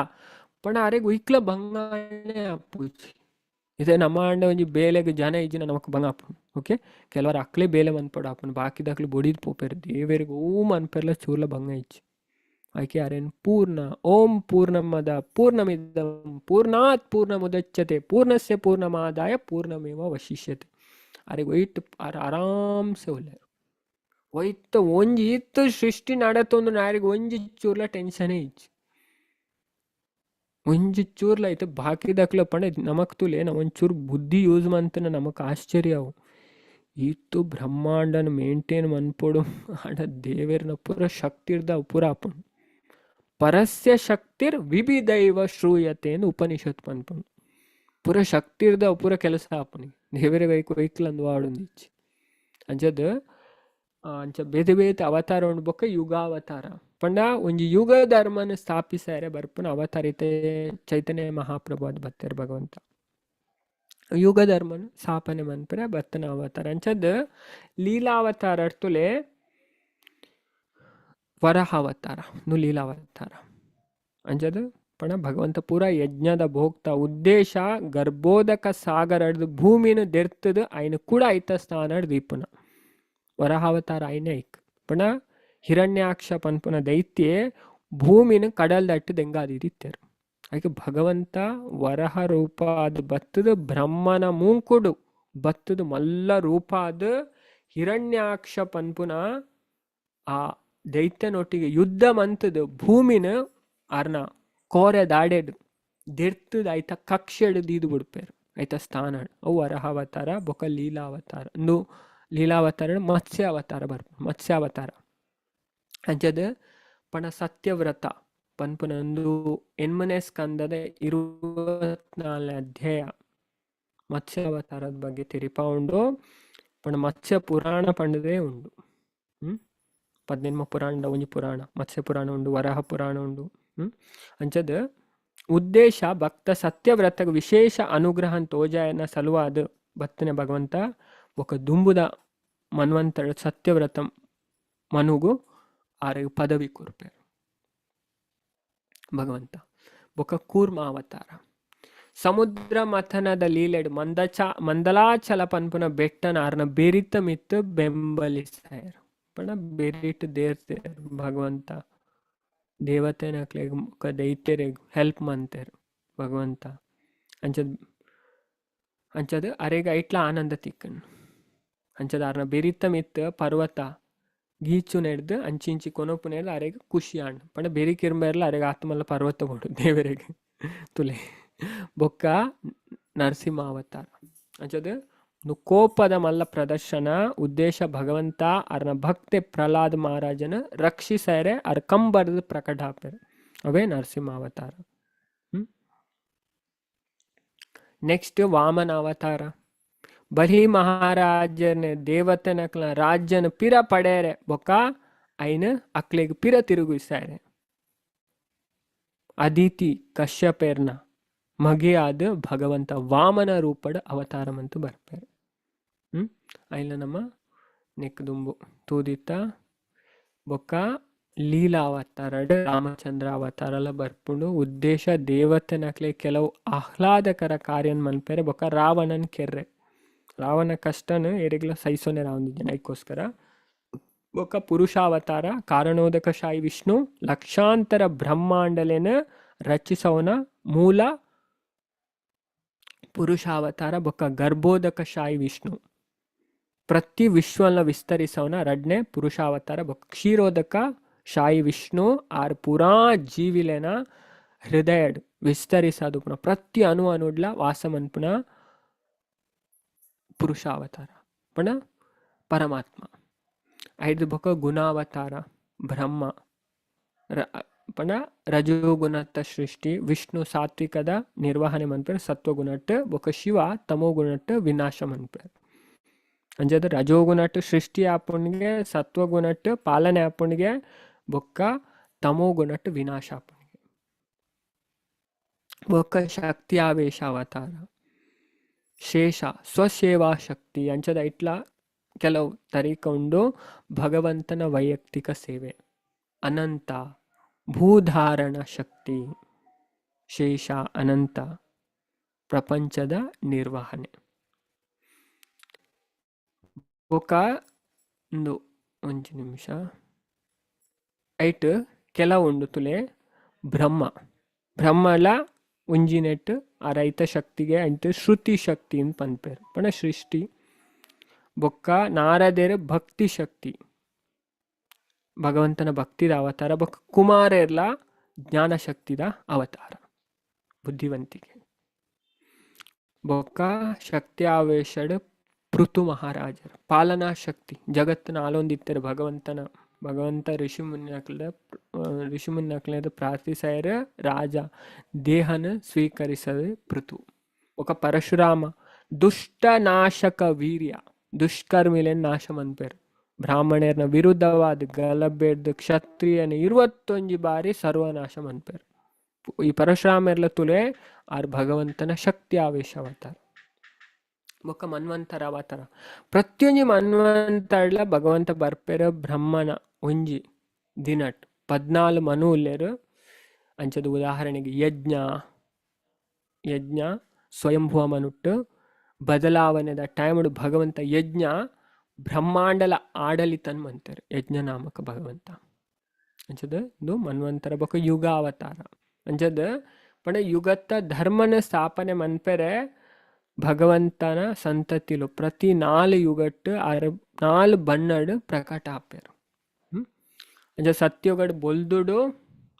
Speaker 1: ಪಂಡ ಅರೆಗೆ ಒಯ್ಕಲ ಬಂಗಾನೆ ಅಪ್ಪುಜಿ ಇದೇ ನಮ್ಮ ಅಂಡ ಒಂಜಿ ಬೇಲೆಗೆ ಜನ ಇಜ್ಜಿನ ನಮಕ್ ಬಂಗ ಆಪುನು ಓಕೆ ಕೆಲವರು ಅಕ್ಲೆ ಬೇಲೆ ಮನ್ಪಡ ಆಪುನು ಬಾಕಿದಾಕ್ಲೆ ಬೊಡಿದ್ ಪೋಪೆರು ದೇವರಿಗೆ ಓಂ ಅನ್ಪೆರ್ಲ ಚೂರ್ಲ ಬಂಗ ಇಜ್ಜಿ ಆಯ್ಕೆ ಅರೇನು ಪೂರ್ಣ ಓಂ ಪೂರ್ಣಮದ ಪೂರ್ಣಮಿದಂ ಪೂರ್ಣಾತ್ ಪೂರ್ಣಮುದಚ್ಯತೆ ಪೂರ್ಣಸ್ಯ ಪೂರ್ಣಮಾದಾಯ ಪೂರ್ಣಮೇವ ವಶಿಷ್ಯತೆ ಅರೆಗೆ ಒಯ್ಟ್ ಆರಾಮ್ಸೆ ಒಳ್ಳೆ ಒಯ್ತ ಒಂಜಿ ಇತ್ತು ಸೃಷ್ಟಿ ನಡತೊಂದು ನಾರಿಗೆ ಒಂಜಿ ಚೂರ್ಲ ಟೆನ್ಷನೇ ಇಜ್ಜಿ ಒಂಜಿ ಚೂರ್ಲ ಐತೆ ಬಾಕಿದಾಕ್ಲ ಪಂಡ ನಮಕ್ ತುಲೆ ನಾವು ಒಂಚೂರು ಬುದ್ಧಿ ಯೂಸ್ ಮಂತನ ನಮಕ್ ಆಶ್ಚರ್ಯ ಅವು ಇತ್ತು ಬ್ರಹ್ಮಾಂಡನ ಮೇಂಟೈನ್ ಮನ್ಪೊಡು ಆಂಡ ದೇವೇರ್ನ ಪೂರ ಶಕ್ತಿ ಇರ್ದ ಪೂರ ಆಪುಂಡು ಪರಸ್ಯ ಶಕ್ತಿರ್ ವಿವಿಧೈವ ಶ್ರೂಯತೆ ಎಂದು ಉಪನಿಷತ್ ಪನ್ಪುಂಡು ಪೂರ ಶಕ್ತಿ ಇರ್ದ ಪೂರ ಕೆಲಸ ಆಪುನಿ ದೇವರೇ ವೈಕ್ಲ ಅಂದು ವಾಡುಂದಿಚ್ಚಿ ಅಂಚದ ಅಂಚ ಬೇತೆ ಬೇತೆ ಅವತಾರ ಉಂಡು ಬೊಕ್ಕ ಯುಗಾವತಾರ ಪಂಡ ಒಂಜಿ ಯುಗ ಧರ್ಮನ ಸ್ಥಾಪಿಸಾರೆ ಬರ್ಪುನ ಅವತಾರಿತೆ ಚೈತನ್ಯ ಮಹಾಪ್ರಭು ಅದು ಬತ್ತೇರು ಭಗವಂತ ಯುಗ ಧರ್ಮನ ಸ್ಥಾಪನೆ ಮನ್ಪರೆ ಬತ್ತನ ಅವತಾರ ಅಂಚದ ಲೀಲಾವತಾರ ಅರ್ತುಲೆ ವರಹ ಅವತಾರ ನು ಲೀಲಾವತಾರ ಅಂಚದ ಪಣ ಭಗವಂತ ಪೂರ ಯಜ್ಞದ ಭೋಕ್ತ ಉದ್ದೇಶ ಗರ್ಭೋದಕ ಸಾಗರ ಹಿಡ್ದು ಭೂಮಿನ ದೆರ್ತದ ಐನ ಕೂಡ ಐತ ಸ್ಥಾನ ದೀಪುನ ವರಹಾವತಾರ ಐನ ಐಕ್ ಪಣ ಹಿರಣ್ಯಾಕ್ಷ ಪನ್ಪುನ ದೈತ್ಯೆ ಭೂಮಿನ ಕಡಲ್ ದಟ್ಟು ದೆಂಗಾದಿತ್ತೇರು ಅದಕ್ಕೆ ಭಗವಂತ ವರಹ ರೂಪ ಅದು ಬತ್ತದ ಬ್ರಹ್ಮನ ಮೂಂಕುಡು ಬತ್ತದ ಮಲ್ಲ ರೂಪ ಅದು ಹಿರಣ್ಯಾಕ್ಷ ಪನ್ಪುನ ಆ ದೈತ್ಯನೊಟ್ಟಿಗೆ ಯುದ್ಧ ಮಂತದ ಭೂಮಿನ ಅರ್ನ ಕೋರೆ ದಾಡೆಡು ದೆರ್ತದ ಐತ ಕಕ್ಷೆಡು ದೀದು ಬಿಡ್ಪೇರು ಐತ ಸ್ಥಾನ ಅವು ವರಹಾವತಾರ ಬೊಕ ಲೀಲಾವತಾರ ಒಂದು ಲೀಲಾವತಾರ ಮತ್ಸ್ಯಾವತಾರ ಮತ್ಸ್ಯಾವತಾರ ಅಂಚದ ಪಣ ಸತ್ಯವ್ರತ ಪನ್ಪುನ ಒಂದು 8ನೇ ಸ್ಕಂದದ 24ನೇ ಅಧ್ಯಾಯ ಮತ್ಸ್ಯಾವತಾರದ ಬಗ್ಗೆ ತಿರಿಪ ಉಂಡು ಪಣ ಮತ್ಸ್ಯ ಪುರಾಣ ಪಂಡದೇ ಉಂಡು 18ಮ ಪುರಾಣ ಒಂಜಿ ಪುರಾಣ ಮತ್ಸ್ಯ ಪುರಾಣ ಉಂಡು ವರಹ ಪುರಾಣ ಉಂಡು ಅಂಚದ ಉದ್ದೇಶ ಭಕ್ತ ಸತ್ಯವ್ರತಗ ವಿಶೇಷ ಅನುಗ್ರಹ ತೋಜಾಯನ ಸಲುವಾದ ಬತ್ತನೆ ಭಗವಂತ ఒక ದುಂಬುದ ಮನ್ವಂತರ ಸತ್ಯವ್ರತ ಮನುಗು ಆರೆಗು ಪದವಿ ಕೊರ್ಪೇರು ಭಗವಂತ ಬೊಕ ಕೂರ್ಮಾವತಾರ ಸಮುದ್ರ ಮಥನದ ಲೀಲೆಡ್ ಮಂದಲಾಚಲ ಪನ್ಪುನ ಬೆಟ್ಟನ ಆರ್ನ ಬೆರಿತ ಮಿತ್ತು ಬೆಂಬಲಿಸಾಯರು ಪಣ ಬೆರಿಟ್ ದೇರ್ತೇರು ಭಗವಂತ ದೇವತೆನಕ್ಲೆಗ್ ದೈತ್ಯರೆಗ್ ಹೆಲ್ಪ್ ಮಂತೇರು ಭಗವಂತ ಅಂಚದ ಅರೆಗ ಐಟ್ಲ ಆನಂದ ತಿಕ್ಕನ್ ಅಂಚದ ಆರ್ನ ಬೆರಿತ ಮಿತ್ತ ಪರ್ವತ ಗೀಚು ನೆಡ್ದು ಅಂಚಿಂಚಿ ಕೊನೊಪ್ಪು ನೆಡ್ದು ಅರೆಗ ಖುಷಿ ಆಂಡ್ ಪಂಡ ಬೆರಿಕಿರ್ಬೆರ್ಲ ಅರೆಗ ಆತ್ಮಲ್ಲ ಪರ್ವತ ಕೊಡು ದೇವರೆಗೆ ತುಲೆ ಬೊಕ್ಕ ನರಸಿಂಹಾವತಾರ ಅಂಚದ ಕೋಪದ ಮಲ್ಲ ಪ್ರದರ್ಶನ ಉದ್ದೇಶ ಭಗವಂತ ಅರ್ನ ಭಕ್ತೆ ಪ್ರಹ್ಲಾದ್ ಮಹಾರಾಜನ ರಕ್ಷಿಸರೆ ಅರ್ ಕಂಬರ್ದು ಪ್ರಕಟ ಹಾಪೇರು ಅವೇ ನರಸಿಂಹಾವತಾರ ನೆಕ್ಸ್ಟ್ ವಾಮನ ಅವತಾರ ಬಲಿ ಮಹಾರಾಜನ ದೇವತನಕ್ಲ ರಾಜ್ಯನ ಪಿರ ಪಡೆಯರೆ ಬೊಕ್ಕ ಐನ ಅಕ್ಲೆಗ್ ಪಿರ ತಿರುಗಿಸಾರೆ ಅದಿತಿ ಕಶ್ಯಪೇರ್ನ ಮಗೆ ಆದ ಭಗವಂತ ವಾಮನ ರೂಪದ ಅವತಾರಮಂತೂ ಬರ್ಪೇರು ಐಲ ನಮ್ಮ ನೆಕ್ ದುಂಬು ತೂದಿತ್ತ ಬೊಕ್ಕ ಲೀಲಾ ಅವತಾರ ರಾಮಚಂದ್ರ ಅವತಾರಲ ಬರ್ಪುಂಡು ಉದ್ದೇಶ ದೇವತೆನಕ್ಲೆ ಕೆಲವು ಆಹ್ಲಾದಕರ ಕಾರ್ಯನ್ ಮನ್ಪೆರೆ ಬೊಕ್ಕ ರಾವಣನ್ ಕೆರ್ರೆ ರಾವಣ ಕಷ್ಟನ್ ಎರೆಗ್ಲ ಸೈಸೋನೆ ರಾವಂದಿದ್ದೇನೆ ಅದಕ್ಕೋಸ್ಕರ ಬೊಕ್ಕ ಪುರುಷಾವತಾರ ಕಾರಣೋದಕಶಾಯಿ ವಿಷ್ಣು ಲಕ್ಷಾಂತರ ಬ್ರಹ್ಮಾಂಡಲೆನ ರಚಿಸೋನ ಮೂಲ ಪುರುಷಾವತಾರ ಬೊಕ್ಕ ಗರ್ಭೋದಕಶಾಯಿ ವಿಷ್ಣು ಪ್ರತಿ ವಿಶ್ವನ ವಿಸ್ತರಿಸೋನ ರಡ್ನೆ ಪುರುಷಾವತಾರ ಬೊಕ್ಕ ಕ್ಷೀರೋದಕ ಶಾಯಿ ವಿಷ್ಣು ಆರ್ ಪುರಾ ಜೀವಿಲೆನ ಹೃದಯ ವಿಸ್ತರಿಸೋದು ಪುನಃ ಪ್ರತಿ ಅಣು ಅಣುಡ್ಲ ವಾಸ ಮನ್ಪುನ ಪುರುಷಾವತಾರ ಪುಣ ಪರಮಾತ್ಮ ಐದು ಬೊಕ್ಕ ಗುಣಾವತಾರ ಬ್ರಹ್ಮ ಪಣ ರಜೋಗುಣತ್ತ ಸೃಷ್ಟಿ ವಿಷ್ಣು ಸಾತ್ವಿಕದ ನಿರ್ವಹಣೆ ಮನ್ಪೇರು ಸತ್ವಗುಣಟ್ಟು ಬೊಕ್ಕ ಶಿವ ತಮೋಗುಣಟ್ಟು ವಿನಾಶ ಮನ್ಪೇರು ಅಂಜದ ರಜೋಗುಣಟ್ಟು ಸೃಷ್ಟಿ ಆಪುಣಿಗೆ ಸತ್ವಗುಣಟ್ಟು ಪಾಲನೆ ಆಪುಣಿಗೆ ಬೊಕ್ಕ ತಮೋಗುಣಟ್ಟು ವಿನಾಶ ಆಪುಣಿಗೆ ಬೊಕ್ಕ ಶಕ್ತಿ ಆವೇಶ ಅವತಾರ ಶೇಷ ಸ್ವಸೇವಾ ಶಕ್ತಿ ಅಂಚದ ಇಟ್ಲ ಕೆಲವು ತರೀಕ ಉಂಡು ಭಗವಂತನ ವೈಯಕ್ತಿಕ ಸೇವೆ ಅನಂತ ಭೂಧಾರಣ ಶಕ್ತಿ ಶೇಷ ಅನಂತ ಪ್ರಪಂಚದ ನಿರ್ವಹಣೆ ಬೊಕ್ಕ ಒಂದು ನಿಮಿಷ ಐಟ್ ಕೆಲವುಂಡು ತುಲೆ ಬ್ರಹ್ಮಲ ಉಂಜಿನೆಟ್ ಆ ರೈತ ಶಕ್ತಿಗೆ ಅಂಟು ಶ್ರುತಿ ಶಕ್ತಿ ಅಂತ ಪನ್ಪೇರು ಪಣ ಸೃಷ್ಟಿ ಬೊಕ್ಕ ನಾರದೇರ ಭಕ್ತಿ ಶಕ್ತಿ ಭಗವಂತನ ಭಕ್ತಿದ ಅವತಾರ ಬೊಕ್ಕ ಕುಮಾರರ್ಲ ಜ್ಞಾನ ಶಕ್ತಿದ ಅವತಾರ ಬುದ್ಧಿವಂತಿಕೆ ಬೊಕ್ಕ ಶಕ್ತಿ ಆವೇಶಡ್ ಪೃಥು ಮಹಾರಾಜರ ಪಾಲನಾ ಶಕ್ತಿ ಜಗತ್ತನ್ನ ಆಲೊಂದಿತ್ತಾರೆ ಭಗವಂತ ಋಷಿಮುನ್ನಕ್ಲದ ಪ್ರಾರ್ಥಿಸರ ರಾಜ ದೇಹನ ಸ್ವೀಕರಿಸದ ಪೃಥು ఒక ಪರಶುರಾಮ ದುಷ್ಟ ನಾಶಕ ವೀರ್ಯ ದುಷ್ಕರ್ಮಿಲೆನ್ ನಾಶ ಮನ್ಪೇರು ಬ್ರಾಹ್ಮಣರ್ನ ವಿರುದ್ಧವಾದ ಗಲಭೆಡ್ದು ಕ್ಷತ್ರಿಯನ 21 ಬಾರಿ ಸರ್ವನಾಶ ಮನ್ಪೇರು ಈ ಪರಶುರಾಮರ್ಲ ತುಲೆ ಆರ್ ಭಗವಂತನ ಶಕ್ತಿ ಆವೇಶ ಅವತಾರ ಬೊಕ್ಕ ಮನ್ವಂತರ ಅವತಾರ ಪ್ರತಿಯೊಂದು ಮನ್ವಂತರ್ಲ ಭಗವಂತ ಬರ್ಪೇರ ಬ್ರಹ್ಮನ ಒಂಜಿ ದಿನಟ್ 14 ಮನು ಉಲ್ಲೇರು ಅಂಚದ ಉದಾಹರಣೆಗೆ ಯಜ್ಞ ಸ್ವಯಂಭುವ ಮನುಟ್ಟು ಬದಲಾವಣೆದ ಟೈಮಡು ಭಗವಂತ ಯಜ್ಞ ಬ್ರಹ್ಮಾಂಡಲ ಆಡಳಿತನ್ ಮಂತಾರೆ ಯಜ್ಞ ನಾಮಕ ಭಗವಂತ ಅಂಚದ ಇದು ಮನ್ವಂತರ ಬೊಕ್ಕ ಯುಗ ಅವತಾರ ಅಂಚದ ಪಣ ಯುಗತ್ತ ಧರ್ಮನ ಸ್ಥಾಪನೆ ಮನ್ಪೆರೆ ಭಗವಂತನ ಸಂತತಿಲು ಪ್ರತಿ 4 ಯುಗಟ್ಟು 4 ಬಣ್ಣಡ್ ಪ್ರಕಟ ಆಪೇರು ಅಂಚ ಸತ್ಯುಗಡ್ ಬೊಲ್ದುಡು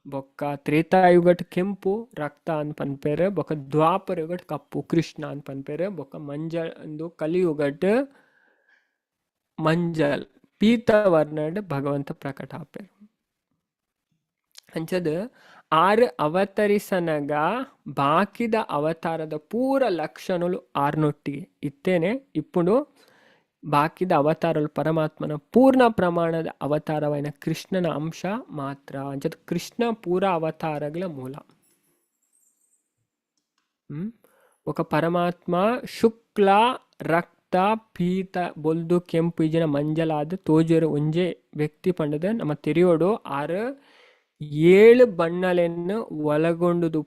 Speaker 1: ಬೊಕ್ಕ ತ್ರೇತಾಯುಗಟ್ ಕೆಂಪು ರಕ್ತ ಅಂತ ಪನ್ಪೇರು ಬೊಕ್ಕ ದ್ವಾಪರ ಯುಗಟ್ ಕಪ್ಪು ಕೃಷ್ಣ ಅಂತ ಪನ್ಪೇರು ಬೊಕ್ಕ ಮಂಜಲ್ ಅಂದು ಕಲಿಯುಗಟ್ ಮಂಜಲ್ ಪೀತ ವರ್ಣಡ್ ಭಗವಂತ ಪ್ರಕಟ ಆಪೇರು ಅಂಚದ 6 ಅವತರಿಸನಗ ಬಾಕಿದ ಅವತಾರದ ಪೂರ ಲಕ್ಷಣಲು 6ನೊಟ್ಟಿಗೆ ಇತ್ತೇನೆ ಇಪ್ಪುಡು ಬಾಕಿದ ಅವತಾರಲು ಪರಮಾತ್ಮನ ಪೂರ್ಣ ಪ್ರಮಾಣದ ಅವತಾರವೈನ ಕೃಷ್ಣನ ಅಂಶ ಮಾತ್ರ ಅಂಚದ ಕೃಷ್ಣ ಪೂರ ಅವತಾರಗಳ ಮೂಲ ఒక ಪರಮಾತ್ಮ ಶುಕ್ಲ ರಕ್ತ ಪೀತ ಬೊಲ್ದು ಕೆಂಪು ಇಜಿನ ಮಂಜಲಾದ ತೋಜರು ಒಂಜೆ ವ್ಯಕ್ತಿ ಪಂಡದ ನಮ್ಮ ತೆರಿಯೋಡು 7 ಬಣ್ಣಲೆನ್ನು ಒಳಗೊಂಡುದು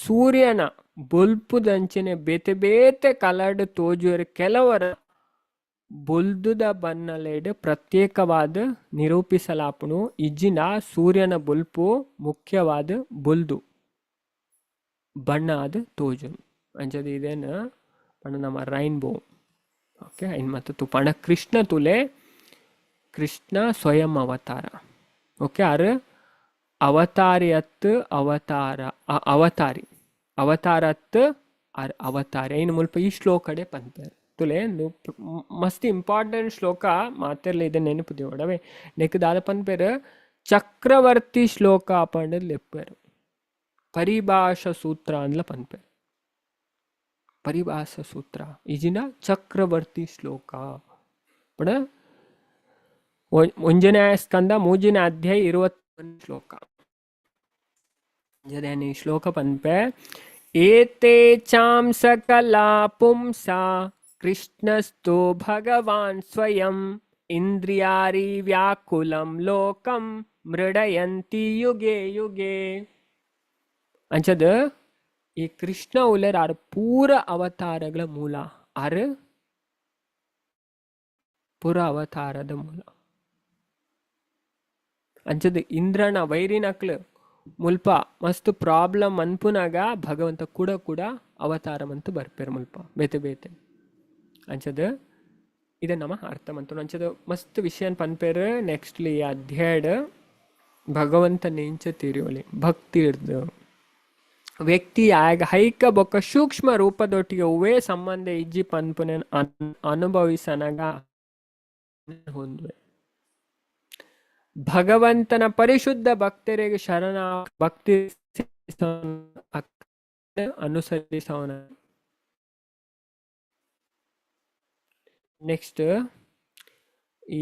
Speaker 1: ಸೂರ್ಯನ ಬೊಲ್ಪುದಂಚಿನ ಬೇತೆ ಬೇತೆ ಕಲರ್ಡ್ ತೋಜುವರ ಕೆಲವರ ಬೊಲ್ದುದ ಬಣ್ಣಲೆಡ್ ಪ್ರತ್ಯೇಕವಾದ ನಿರೂಪಿಸಲಾಪುನು ಇಜ್ಜಿನ ಸೂರ್ಯನ ಬೊಲ್ಪು ಮುಖ್ಯವಾದ ಬೊಲ್ದು ಬಣ್ಣ ಆದ ತೋಜುನು ಅಂಚದ ಇದೇನ ಪಣ ನಮ್ಮ ರೈನ್ಬೋ ಓಕೆ ಇನ್ ಮತ್ತು ಪಣ ಕೃಷ್ಣ ತುಲೆ ಕೃಷ್ಣ ಸ್ವಯಂ ಅವತಾರ ಓಕೆ ಆರು ಅವತಾರಿಯತ್ತು ಅವತಾರತ್ತು ಅವತಾರಿ ಇನ್ನು ಮುಲ್ಪ ಈ ಶ್ಲೋಕಡೆ ಪಂತಾರೆ ತುಲೆ ಮಸ್ತ್ ಇಂಪಾರ್ಟೆಂಟ್ ಶ್ಲೋಕ ಮಾತೆಲ್ಲ ಇದೆ ನೆನಪು ದೇವಡವೆ ನೆಕ್ದಾದ ಪನ್ಪೇರು ಚಕ್ರವರ್ತಿ ಶ್ಲೋಕ ಪಂಡದ್ ಲೆಪ್ಪೇರು ಪರಿಭಾಷ ಸೂತ್ರ ಅಂದ್ಲ ಪನ್ಪೇರು ಪರಿಭಾಷ ಸೂತ್ರ ಇಜಿನ ಚಕ್ರವರ್ತಿ ಶ್ಲೋಕ ಪಡ ಒಂಜನೇ ಸ್ಕಂದ 3ನೇ ಅಧ್ಯಾಯ 21 ಶ್ಲೋಕ ಜದೇನಿ ಶ್ಲೋಕ ಪನ್ಪೆ ಏತೆ ಚಾಂ ಸಕಲಾ ಪುಂಸ ಕೃಷ್ಣಸ್ತು ಭಗವಾನ್ ಸ್ವಯಂ ಇಂದ್ರಿಯಾರಿ ವ್ಯಾಕುಲಂ ಲೋಕಂ ಮೃಡಯಂತಿ ಯುಗೆ ಯುಗೆ ಅಂಚದ ಈ ಕೃಷ್ಣ ಉಳ್ಳರ್ ಆರು ಪೂರ ಅವತಾರಗಳ ಮೂಲ ಆರು ಪೂರ ಅವತಾರದ ಮೂಲ ಅಂಚದ ಇಂದ್ರನ ವೈರಿನಕ್ಲು ಮುಲ್ಪ ಮಸ್ತ್ ಪ್ರಾಬ್ಲಮ್ ಅನ್ಪುನಾಗ ಭಗವಂತ ಕೂಡ ಕೂಡ ಅವತಾರ ಮಂತು ಬರ್ಪೇರು ಮುಲ್ಪ ಬೇತೆ ಬೇತೆ ಅಂಚದ ಇದು ನಮ್ಮ ಅರ್ಥ ಮಂತು ಅಂಚದ ಮಸ್ತ್ ವಿಷಯನ್ ಪನ್ಪೇರು ನೆಕ್ಸ್ಟ್ಲಿ ಅಧ್ಯಾಯಡ್ ಭಗವಂತ ನೆಂಚ ತಿರಿಯೋಲಿ ಭಕ್ತಿ ಇರ್ದು ವ್ಯಕ್ತಿ ಆಗ ಹೈಕ ಬೊಕ್ಕ ಸೂಕ್ಷ್ಮ ರೂಪದೊಟ್ಟಿಗೆ ಉವೇ ಸಂಬಂಧ ಇಜ್ಜಿ ಪನ್ಪುನ ಅನುಭವಿಸನಗ ಹೊಂದುವೆ ಭಗವಂತನ ಪರಿಶುದ್ಧ ಭಕ್ತರಿಗೆ ಶರಣ ಭಕ್ತಿ ಅನುಸರಿಸೋಣ. ನೆಕ್ಸ್ಟ್ ಈ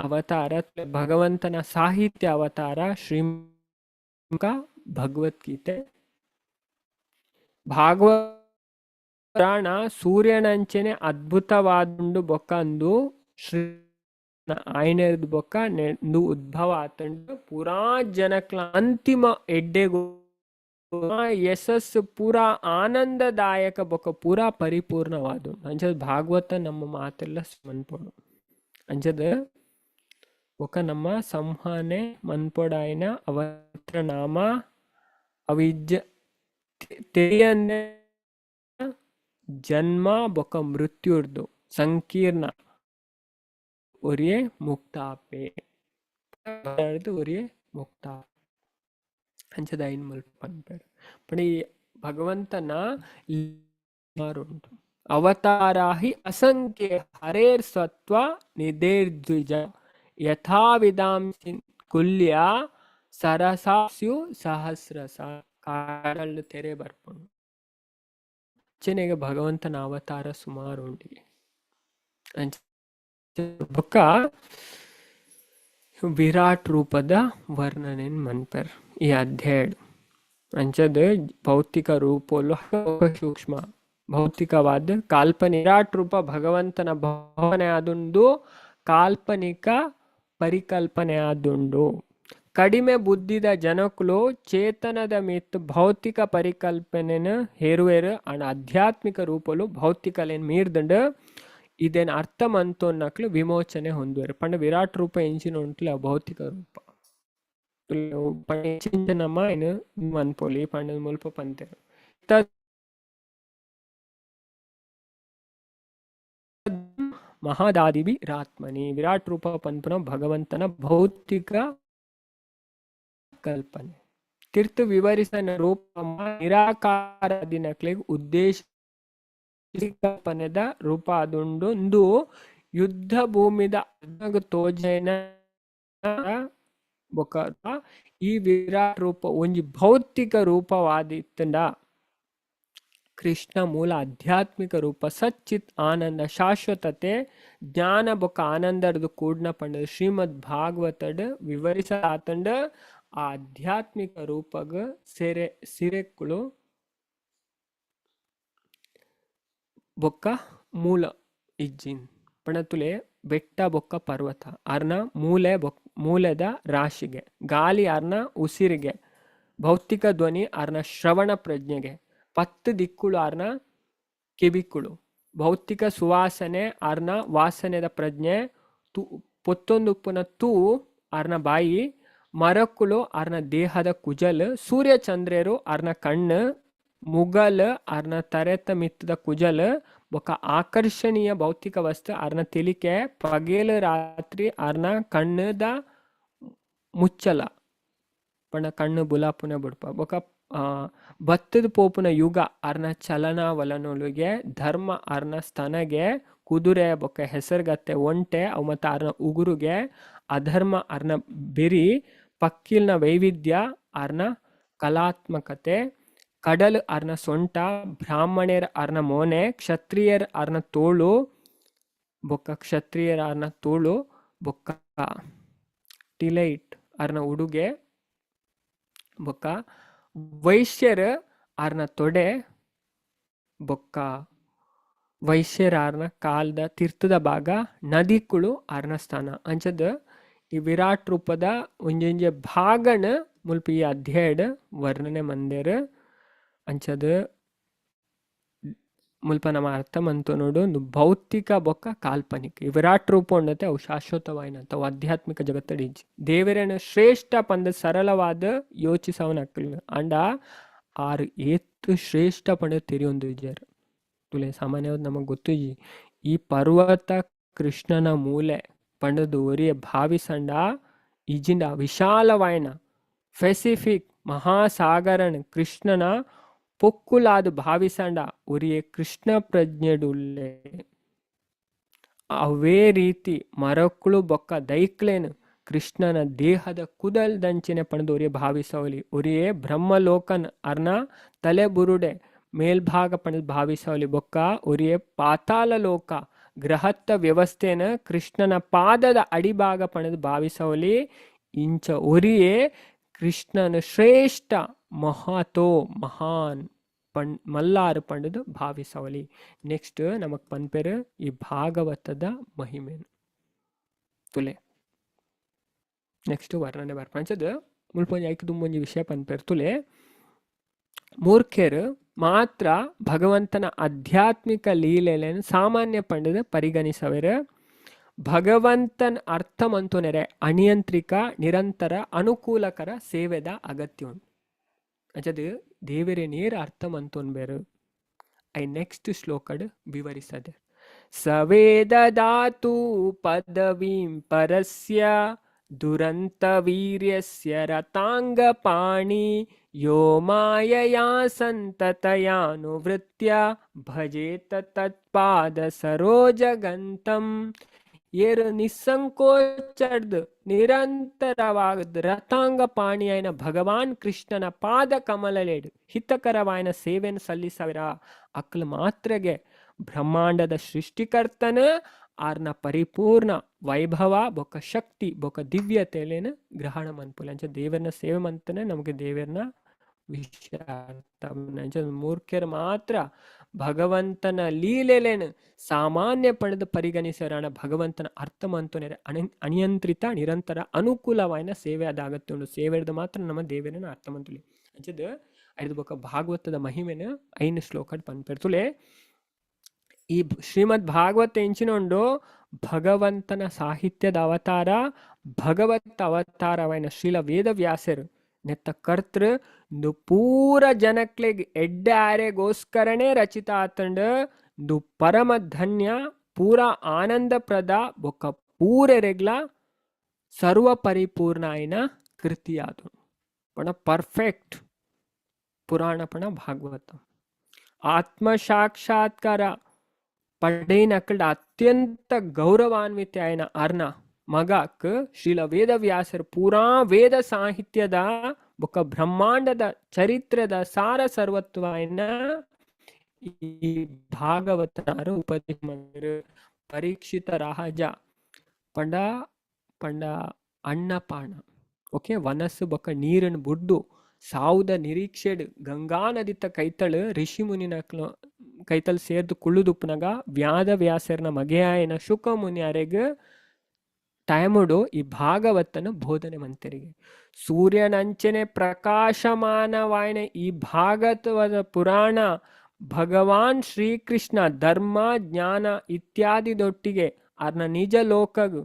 Speaker 1: ಅವತಾರ ಭಗವಂತನ ಸಾಹಿತ್ಯ ಅವತಾರ ಶ್ರೀಮುಖ ಭಗವದ್ಗೀತೆ. ಭಾಗವತ ಪುರಾಣ ಸೂರ್ಯನಂಚನೆ ಅದ್ಭುತವಾದುಂಡು ಬೊಕ್ಕ ಅಂದು ಶ್ರೀ ಆಯ್ನದು ಬೊಕ್ಕ ನೆಂದು ಉದ್ಭವ ಆತಂಡು ಪೂರಾ ಜನಕ್ಲ ಅಂತಿಮ ಎಡ್ಡೆಗೋ ಯಶಸ್ಸು ಪೂರಾ ಆನಂದದಾಯಕ ಬೊಕ್ಕ ಪೂರಾ ಪರಿಪೂರ್ಣವಾದು ಅಂಚದ ಭಾಗವತ ನಮ್ಮ ಮಾತೆಲ್ಲ ಮನ್ಪೊಡು ಅಂಚದ ಬೊಕ್ಕ ನಮ್ಮ ಸಂಹಾನೆ ಮನ್ಪೊಡಾಯಿನ ಅವತ್ರ ನಾಮ ಅವಿಜ್ಜ ತೆರಿಯನ್ನೇ ಜನ್ಮ ಬೊಕ್ಕ ಮೃತ್ಯುರ್ದು ಸಂಕೀರ್ಣ ಒರಿಯೇ ಮುಕ್ತಾಪೆ ಒರಿಯೇ ಮುಕ್ತ ಅಂಚದ ಐನ್ ಮಲ್ಪ ಪನ್ಪೇರು ಪಣ ಈ ಭಗವಂತನ ಉಂಟು ಅವತಾರಾಹಿ ಅಸಂಖ್ಯ ಹರೇರ್ ಸತ್ವ ನಿದೇರ್ದ್ವಿಜ ಯಥಾವಿಧಾಂ ಕುಲ್ಯ ಸರಸಾಸ್ಯು ಸಹಸ್ರಸ ಕಾಡಲ್ಲಿ ತೆರೆ ಬರ್ಪುಂಡು ಅಚ್ಚನೆಗೆ ಭಗವಂತನ ಅವತಾರ ಸುಮಾರು ಉಂಟಿಗೆ ಬೊಕ್ಕ ವಿರಾಟ್ ರೂಪದ ವರ್ಣನೆನ್ ಮನ್ಪರ್ ಈ ಅಧ್ಯಾಯ ಅಂಚದ ಭೌತಿಕ ರೂಪಲು ಸೂಕ್ಷ್ಮ ಭೌತಿಕವಾದ ಕಾಲ್ಪನಿಕ ವಿರಾಟ್ ರೂಪ ಭಗವಂತನ ಭಾವನೆ ಆದುಂಡು ಕಾಲ್ಪನಿಕ ಪರಿಕಲ್ಪನೆ ಆದುಂಡು ಕಡಿಮೆ ಬುದ್ಧಿದ ಜನಕ್ಕಲು ಚೇತನದ ಮಿತ್ ಭೌತಿಕ ಪರಿಕಲ್ಪನೆನ ಹೇರುವೇರು ಅಣ್ಣ ಆಧ್ಯಾತ್ಮಿಕ ರೂಪಲು ಭೌತಿಕಲೇನ್ ಮೀರ್ದಂಡು ಇದೇನು ಅರ್ಥ ಮಂತು ಅನ್ನಕ್ಲು ವಿಮೋಚನೆ ಹೊಂದುವರು ಪಂಡ ವಿರಾಟ್ ರೂಪ ಎಂಚಿನ ಉಂಟ್ಲ ಭೌತಿಕ ರೂಪ ನಮ್ಮ ಏನು ಅನ್ಪೋಲಿ ಪಂಡ ಮುಲ್ಪ ಪಂತೇರು ಮಹಾದಾದಿಬಿ ರಾತ್ಮನಿ ವಿರಾಟ್ ರೂಪ ಪಂಪುನ ಭಗವಂತನ ಭೌತಿಕ ಕಲ್ಪನೆ ತೀರ್ಥ ವಿವರಿಸನ ರೂಪ ನಿರಾಕಾರ ದಿನಕ್ಲೆಗ್ ಉದ್ದೇಶ ಕಲ್ಪನೆದ ರೂಪ ಅದೊಂದು ಯುದ್ಧ ಭೂಮಿದ ತೋಜನ ಬೊಕ ಈ ವಿರಾಟ್ ರೂಪ ಒಂಜಿ ಭೌತಿಕ ರೂಪವಾದಿತ್ತಂಡ ಕೃಷ್ಣ ಮೂಲ ಆಧ್ಯಾತ್ಮಿಕ ರೂಪ ಸಚ್ಚಿತ್ ಆನಂದ ಶಾಶ್ವತತೆ ಜ್ಞಾನ ಬೊಕ ಆನಂದರದು ಕೂಡ್ನ ಪಂಡ ಶ್ರೀಮದ್ ಭಾಗವತಡ್ ವಿವರಿಸಲಾತಂಡ ಆ ಆಧ್ಯಾತ್ಮಿಕ ರೂಪಗ ಸಿರೆಕ್ಕಳು ಬೊಕ್ಕ ಮೂಲ ಇಜ್ಜಿನ್ ಪಣತುಲೆ ಬೆಟ್ಟ ಬೊಕ್ಕ ಪರ್ವತ ಅರ್ನ ಮೂಲೆದ ರಾಶಿಗೆ ಗಾಳಿ ಅರ್ನ ಉಸಿರಿಗೆ ಭೌತಿಕ ಧ್ವನಿ ಅರ್ನ ಶ್ರವಣ ಪ್ರಜ್ಞೆಗೆ 10 ದಿಕ್ಕುಳು ಅರ್ನ ಕಿವಿಕ್ಕುಳು ಭೌತಿಕ ಸುವಾಸನೆ ಅರ್ನ ವಾಸನೆದ ಪ್ರಜ್ಞೆ ಪೊತ್ತೊಂದು ಪುನ ತೂ ಅರ್ನ ಬಾಯಿ ಮರಕ್ಕುಳು ಅರ್ನ ದೇಹದ ಕುಜಲ್ ಸೂರ್ಯ ಚಂದ್ರರು ಅರ್ನ ಕಣ್ಣು ಮುಗಲ್ ಅರ್ನ ತರೆತ ಮಿತ್ತದ ಕುಜಲ್ ಬೊಕ ಆಕರ್ಷಣೀಯ ಭೌತಿಕ ವಸ್ತು ಅರ್ನ ತೆಲಿಕೆ ಪಗೇಲು ರಾತ್ರಿ ಅರ್ನ ಕಣ್ಣದ ಮುಚ್ಚಲ ಪಣ ಕಣ್ಣು ಬುಲಾಪುನ ಬಿಡ್ಪ ಬೊಕ ಭತ್ತದ ಪೋಪುನ ಯುಗ ಅರ್ನ ಚಲನವಲನೊಳಗೆ ಧರ್ಮ ಅರ್ನ ಸ್ತನಗೆ ಕುದುರೆ ಬೊಕ್ಕ ಹೆಸರುಗತ್ತೆ ಒಂಟೆ ಅವು ಮತ್ತು ಅರ್ನ ಉಗುರುಗೆ ಅಧರ್ಮ ಅರ್ನ ಬೆರಿ ಪಕ್ಕಿಲ್ನ ವೈವಿಧ್ಯ ಅರ್ನ ಕಲಾತ್ಮಕತೆ ಕಡಲ್ ಅರ್ನ ಸೊಂಟ ಬ್ರಾಹ್ಮಣರ ಅರ್ನ ಮೋನೆ ಕ್ಷತ್ರಿಯರ್ ಅರ್ನ ತೋಳು ಬೊಕ್ಕ ಕ್ಷತ್ರಿಯರ ಅರ್ನ ತೋಳು ಬೊಕ್ಕ ಟಿಲೈಟ್ ಅರ್ನ ಉಡುಗೆ ಬೊಕ್ಕ ವೈಶ್ಯರ ಅರ್ನ ತೊಡೆ ಬೊಕ್ಕ ವೈಶ್ಯರಾರ್ನ ಕಾಲದ ತೀರ್ಥದ ಭಾಗ ನದಿಕುಳು ಆರ್ನ ಸ್ಥಾನ ಅಂಚದ ಈ ವಿರಾಟ್ ರೂಪದ ಒಂಜೊಂಜೆ ಭಾಗನ ಮುಲ್ಪ ಈ ಅಧ್ಯಾಯಡ್ ವರ್ಣನೆ ಮಂದೇರ್ ಅಂಚದ ಮುಲ್ಪ ನಮ್ಮ ಅರ್ಥ ಮಂತು ನೋಡು ಒಂದು ಭೌತಿಕ ಬೊಕ್ಕ ಕಾಲ್ಪನಿಕ ಈ ವಿರಾಟ್ ರೂಪ ಉಂಡತೆ ಅವು ಶಾಶ್ವತವಾಯಿನಂತ ಅವು ಆಧ್ಯಾತ್ಮಿಕ ಜಗತ್ತಡಿ ದೇವರೇನ ಶ್ರೇಷ್ಠ ಪಂದ ಸರಳವಾದ ಯೋಚಿಸವನಕ್ಕಲ್ಲ ಅಂಡ ಆರು ಏತ್ತು ಶ್ರೇಷ್ಠ ಪಂಡ ತೆರಿಯೊಂದು ವಿಜಯರ್ ತುಲೆ ಸಾಮಾನ್ಯವಾದ ನಮಗೆ ಗೊತ್ತಿಜಿ ಈ ಪರ್ವತ ಕೃಷ್ಣನ ಮೂಲೆ ಪಂಡದು ಒರಿಯ ಭಾವಿಸಂಡ ಇಜಿಂದ ವಿಶಾಲವಾಯಿನ ಪೆಸಿಫಿಕ್ ಮಹಾಸಾಗರನ್ ಕೃಷ್ಣನ ಪೊಕ್ಕುಲಾದು ಭಾವಿಸಂಡ ಒರಿಯೆ ಕೃಷ್ಣ ಪ್ರಜ್ಞೆಡುಲ್ಲೆ ಅವೇ ರೀತಿ ಮರಕ್ಕಳು ಬೊಕ್ಕ ದೈಕ್ಲೇನು ಕೃಷ್ಣನ ದೇಹದ ಕುದಲ್ ದಂಚಿನ ಪಣದು ಒರಿಯೆ ಭಾವಿಸವಲಿ ಒರಿಯೆ ಬ್ರಹ್ಮಲೋಕನ್ ಅರ್ನ ತಲೆ ಬುರುಡೆ ಮೇಲ್ಭಾಗ ಪಣದು ಭಾವಿಸವಲಿ ಬೊಕ್ಕ ಒರಿಯೆ ಪಾತಾಳ ಲೋಕ ಗ್ರಹತ್ತ ವ್ಯವಸ್ಥೆನ ಕೃಷ್ಣನ ಪಾದದ ಅಡಿಭಾಗ ಪಣದು ಭಾವಿಸವಲಿ ಇಂಚ ಒರಿಯೆ ಕೃಷ್ಣನ ಶ್ರೇಷ್ಠ ಮಹತೋ ಮಹಾನ್ ಮಲ್ಲಾರು ಪಂಡದು ಭಾವಿಸವಲಿ. ನೆಕ್ಸ್ಟ್ ನಮಕ್ ಪನ್ಪೆರು ಈ ಭಾಗವತದ ಮಹಿಮೆನು ತುಲೆ ನೆಕ್ಸ್ಟ್ ವರ್ಣನೆ ಬರ್ಪಂಚದ ಮುಲ್ಪೊಂಜಿ ಐಕ್ ದುಂಬೊಂಜಿ ವಿಷಯ ಪನ್ಪೆರು ತುಲೆ ಮೂರ್ಖರು ಮಾತ್ರ ಭಗವಂತನ ಆಧ್ಯಾತ್ಮಿಕ ಲೀಲೆಯನ್ನು ಸಾಮಾನ್ಯ ಪಂಡದ ಪರಿಗಣಿಸವೆರು ಭಗವಂತನ ಅರ್ಥ ಮಂತುನೆರೆ ಅನಿಯಂತ್ರಿಕ ನಿರಂತರ ಅನುಕೂಲಕರ ಸೇವೆದ ಅಗತ್ಯ ಉಂಟು ಅಜದು ದೇವರೇ ನೇರ ಅರ್ಥ ಮಂತೊನ್ಬೇರು ಐ ನೆಕ್ಸ್ಟ್ ಶ್ಲೋಕಡ್ ವಿವರಿಸದೆ ಸವೇದ ಧಾತು ಪದವೀಂ ಪರಸ್ಯ ದುರಂತ ವೀರ್ಯಸ್ಯ ರತಾಂಗ ಪಾಣಿ ಯೋ ಮಾಯಯಾ ಸಂತತಯಾನುವೃತ್ಯ ಭಜೇತ ತತ್ಪಾದ ಸರೋಜಗಂತಂ ಏರು ನಿಸ್ಸಂಕೋಚಡ್ದು ನಿರಂತರವಾದ ರಥಾಂಗ ಪಾಣಿಯಾಯನ ಭಗವಾನ್ ಕೃಷ್ಣನ ಪಾದ ಕಮಲಲೇಡು ಹಿತಕರವಾಯನ ಸೇವೆಯನ್ನು ಸಲ್ಲಿಸವಿರ ಅಕ್ಲು ಮಾತ್ರಗೆ ಬ್ರಹ್ಮಾಂಡದ ಸೃಷ್ಟಿಕರ್ತನ ಆರ್ನ ಪರಿಪೂರ್ಣ ವೈಭವ ಬೊಕ್ಕ ಶಕ್ತಿ ಬೊಕ್ಕ ದಿವ್ಯತೆಲೇನ ಗ್ರಹಣ ಮನ್ಪುಲ ಅಂಚ ದೇವರನ್ನ ಸೇವೆ ಮಂತನೆ ನಮಗೆ ದೇವರನ್ನ ವಿಷಯ ಅರ್ಥ ಮೂರ್ಖರು ಮಾತ್ರ ಭಗವಂತನ ಲೀಲೆಲೇನು ಸಾಮಾನ್ಯ ಪಡೆದು ಪರಿಗಣಿಸೋಣ ಭಗವಂತನ ಅರ್ಥ ಮಂತುನೆ ಅನಿಯಂತ್ರಿತ ನಿರಂತರ ಅನುಕೂಲವಾಯಿನ ಸೇವೆ ಅದಾಗತ್ತೆ ಉಂಟು ಸೇವೆದ ಮಾತ್ರ ನಮ್ಮ ದೇವರನ್ನ ಅರ್ಥ ಮಂತುಲಿ ಅಂಚದ ಐದು ಬೊಕ್ಕ ಭಾಗವತದ ಮಹಿಮೆನ ಐನು ಶ್ಲೋಕಡ್ ಪನ್ಪೆರ್ತುಲೆ ಈ ಶ್ರೀಮದ್ ಭಾಗವತ ಎಂಚಿನೊಂಡು ಭಗವಂತನ ಸಾಹಿತ್ಯದ ಅವತಾರ ಭಗವತ್ ಅವತಾರವೈನ ಶ್ರೀಲ ವೇದವ್ಯಾಸರು ನೆತ್ತ ಕರ್ತೃ ದು ಪೂರ ಜನಕ್ಲೆಗ್ ಎಡ್ಡೆ ಆರೆಗೋಸ್ಕರನೇ ರಚಿತ ಆತಂಡ ದು ಪರಮ ಧನ್ಯ ಪೂರ ಆನಂದಪ್ರದ ಬೊಕ್ಕ ಪೂರೆರೆಗ್ಲ ಸರ್ವ ಪರಿಪೂರ್ಣ ಆಯ್ನ ಕೃತಿ ಆದು ಪಣ ಪರ್ಫೆಕ್ಟ್ ಪುರಾಣ ಪಣ ಭಾಗವತ ಆತ್ಮ ಸಾಕ್ಷಾತ್ಕಾರ ಪಡೆನಕಲ್ಡ ಅತ್ಯಂತ ಗೌರವಾನ್ವಿತ ಆಯ್ನ ಅರ್ನ ಮಗಕ್ ಶ್ರೀಲ ವೇದವ್ಯಾಸರು ಪೂರಾ ವೇದ ಸಾಹಿತ್ಯದ ಬೊಕ್ಕ ಬ್ರಹ್ಮಾಂಡದ ಚರಿತ್ರದ ಸಾರ ಸರ್ವತ್ವನ ಈ ಭಾಗವತನಾರು ಉಪದೇಶ ಮಾಡಿರು ಪರೀಕ್ಷಿತ ರಾಜ ಪಂಡ ಪಂಡ ಅನ್ನಪಾಣ ಓಕೆ ವನಸ್ಸು ಬೊಕ್ಕ ನೀರನ್ನು ಬುಡ್ದು ಸಾವುದ ನಿರೀಕ್ಷೆಡ್ ಗಂಗಾ ನದಿತ ಕೈತಳು ಋಷಿ ಮುನಿನ ಕೈತಲ್ ಸೇರ್ದು ಕುಳ್ಳುದುಪ್ಪನಾಗ ವ್ಯಾದ ವ್ಯಾಸರ್ನ ಮಗೆಯಾಯನ ಶುಕ ಮುನಿ ಅರೆಗ್ ಟೈಮುಡು ಈ ಭಾಗವತನ ಬೋಧನೆ ಮಂತರಿಗೆ ಸೂರ್ಯನಂಚನೆ ಪ್ರಕಾಶಮಾನವಾಯನ ಈ ಭಾಗವತದ ಪುರಾಣ ಭಗವಾನ್ ಶ್ರೀಕೃಷ್ಣ ಧರ್ಮ ಜ್ಞಾನ ಇತ್ಯಾದಿದೊಟ್ಟಿಗೆ ಅರ್ನ ನಿಜ ಲೋಕಗ್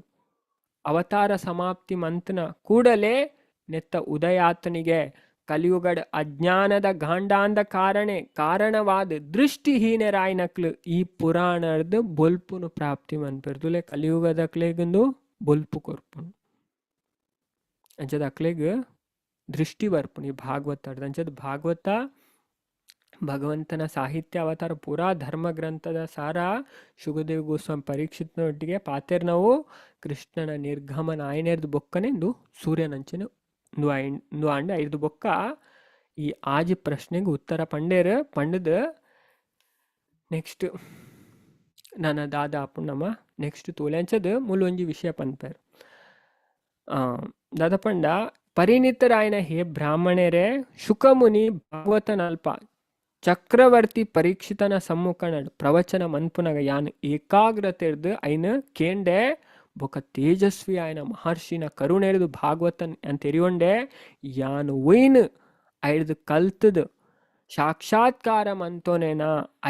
Speaker 1: ಅವತಾರ ಸಮಾಪ್ತಿ ಮಂತನ ಕೂಡಲೇ ನೆತ್ತ ಉದಯಾತನಿಗೆ ಕಲಿಯುಗಡ ಅಜ್ಞಾನದ ಗಾಂಡಾಂದ ಕಾರಣವಾದ ದೃಷ್ಟಿಹೀನರಾಯ್ನಕ್ಲು ಈ ಪುರಾಣದ ಬೊಲ್ಪುನು ಪ್ರಾಪ್ತಿ ಮನ್ಪೆರ್ದುಲೆ ಕಲಿಯುಗದ ಅಕ್ಲೆಗಂದು ಬೊಲ್ಪು ಕೊರ್ಪುನು ಅಂಚದ ಅಕ್ಲೆಗ್ ದೃಷ್ಟಿ ಬರ್ಪುನು ಈ ಭಾಗವತ ಅಂಚದ ಭಾಗವತ ಭಗವಂತನ ಸಾಹಿತ್ಯ ಅವತಾರ ಪೂರಾ ಧರ್ಮ ಗ್ರಂಥದ ಸಾರ ಶುಗದೇವ್ ಗೋಸ್ವಾಮಿ ಪರೀಕ್ಷಿತನೊಟ್ಟಿಗೆ ಪಾತೆರ್ ನಾವು ಕೃಷ್ಣನ ನಿರ್ಗಮನ ಆಯ್ನೆರ್ದು ಬೊಕ್ಕನೆಂದು ಸೂರ್ಯನಂಚಿನ ನು ಅಂಡ ಐದು ಬೊಕ್ಕ ಈ ಆಜಿ ಪ್ರಶ್ನೆಗೆ ಉತ್ತರ ಪಂಡೇರ್ ಪಂಡದ ನೆಕ್ಸ್ಟ್ ನನ್ನ ದಾದ ಅಪ್ಪು ನಮ್ಮ ನೆಕ್ಸ್ಟ್ ತೋಲೆಂಚದ ಮೂಲೊಂಜಿ ವಿಷಯ ಪನ್ಪೇರ್ ದಾದ ಪಂಡ ಪರಿಣಿತರಾಯನ ಹೇ ಬ್ರಾಹ್ಮಣರೇ ಶುಕಮುನಿ ಭಾಗವತನಲ್ಪ ಚಕ್ರವರ್ತಿ ಪರೀಕ್ಷಿತನ ಸಮ್ಮುಖ ಪ್ರವಚನ ಮನ್ಪುನಗ ಯಾನ್ ಏಕಾಗ್ರತೆ ಹಿಡ್ದು ಐನ ಕೇಂಡೆ ಬೊಕ ತೇಜಸ್ವಿ ಆಯ್ನ ಮಹರ್ಷಿನ ಕರುಣೆ ಹಿಡಿದು ಭಾಗವತನ್ ಅಂತ ತೆರಿಯೊಂಡೆ ಯಾನ್ ಒಯ್ನ್ ಐಡ್ದು ಕಲ್ತದ್ ಸಾಕ್ಷಾತ್ಕಾರ ಮಂತೋನೇನ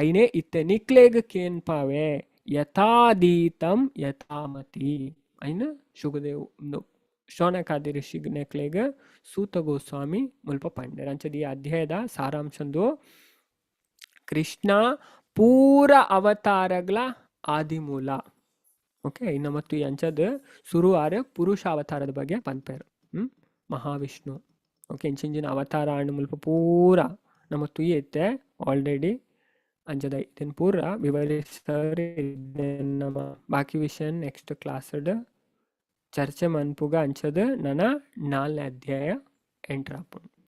Speaker 1: ಐನೇ ಇತ್ತೆ ನಿಕ್ಲೇಗ ಕೇನ್ಪಾವೆ ಯಥಾದೀತಂ ಯಥಾಮತಿ ಐನ ಶುಗದೇವ್ ಶೋನಕಾದಿ ಋಷಿ ನೆಕ್ಲೇಗ ಸೂತ ಗೋಸ್ವಾಮಿ ಮುಲ್ಪ ಪಂಡರ್ ಅಂಚದ ಈ ಅಧ್ಯಾಯದ ಸಾರಾಂಶಂದು ಕೃಷ್ಣ ಪೂರ ಅವತಾರಗಳ ಆದಿಮೂಲ. ಓಕೆ, ಇನ್ನು ಮತ್ತು ಈ ಅಂಚದ ಸುರು ಆರೆ ಪುರುಷ ಅವತಾರದ ಬಗ್ಗೆ ಪನ್ಪೇರು. ಮಹಾವಿಷ್ಣು ಓಕೆ ಇಂಚಿಂಚಿನ ಅವತಾರ ಅಂಡ್ ಮುಲ್ಪ ಪೂರ ನಮ್ಮತ್ತು ಈ ಐತೆ ಆಲ್ರೆಡಿ ಅಂಚದ ಇದನ್ನು ಪೂರ ವಿವರಿಸರಿ. ನಮ್ಮ ಬಾಕಿ ವಿಷಯ ನೆಕ್ಸ್ಟ್ ಕ್ಲಾಸಡ್ ಚರ್ಚೆ ಮನ್ಪುಗ ಅಂಚದ ನನ್ನ 4ನೇ ಅಧ್ಯಾಯ ಎಂಟ್ರಾಪುಂಡು.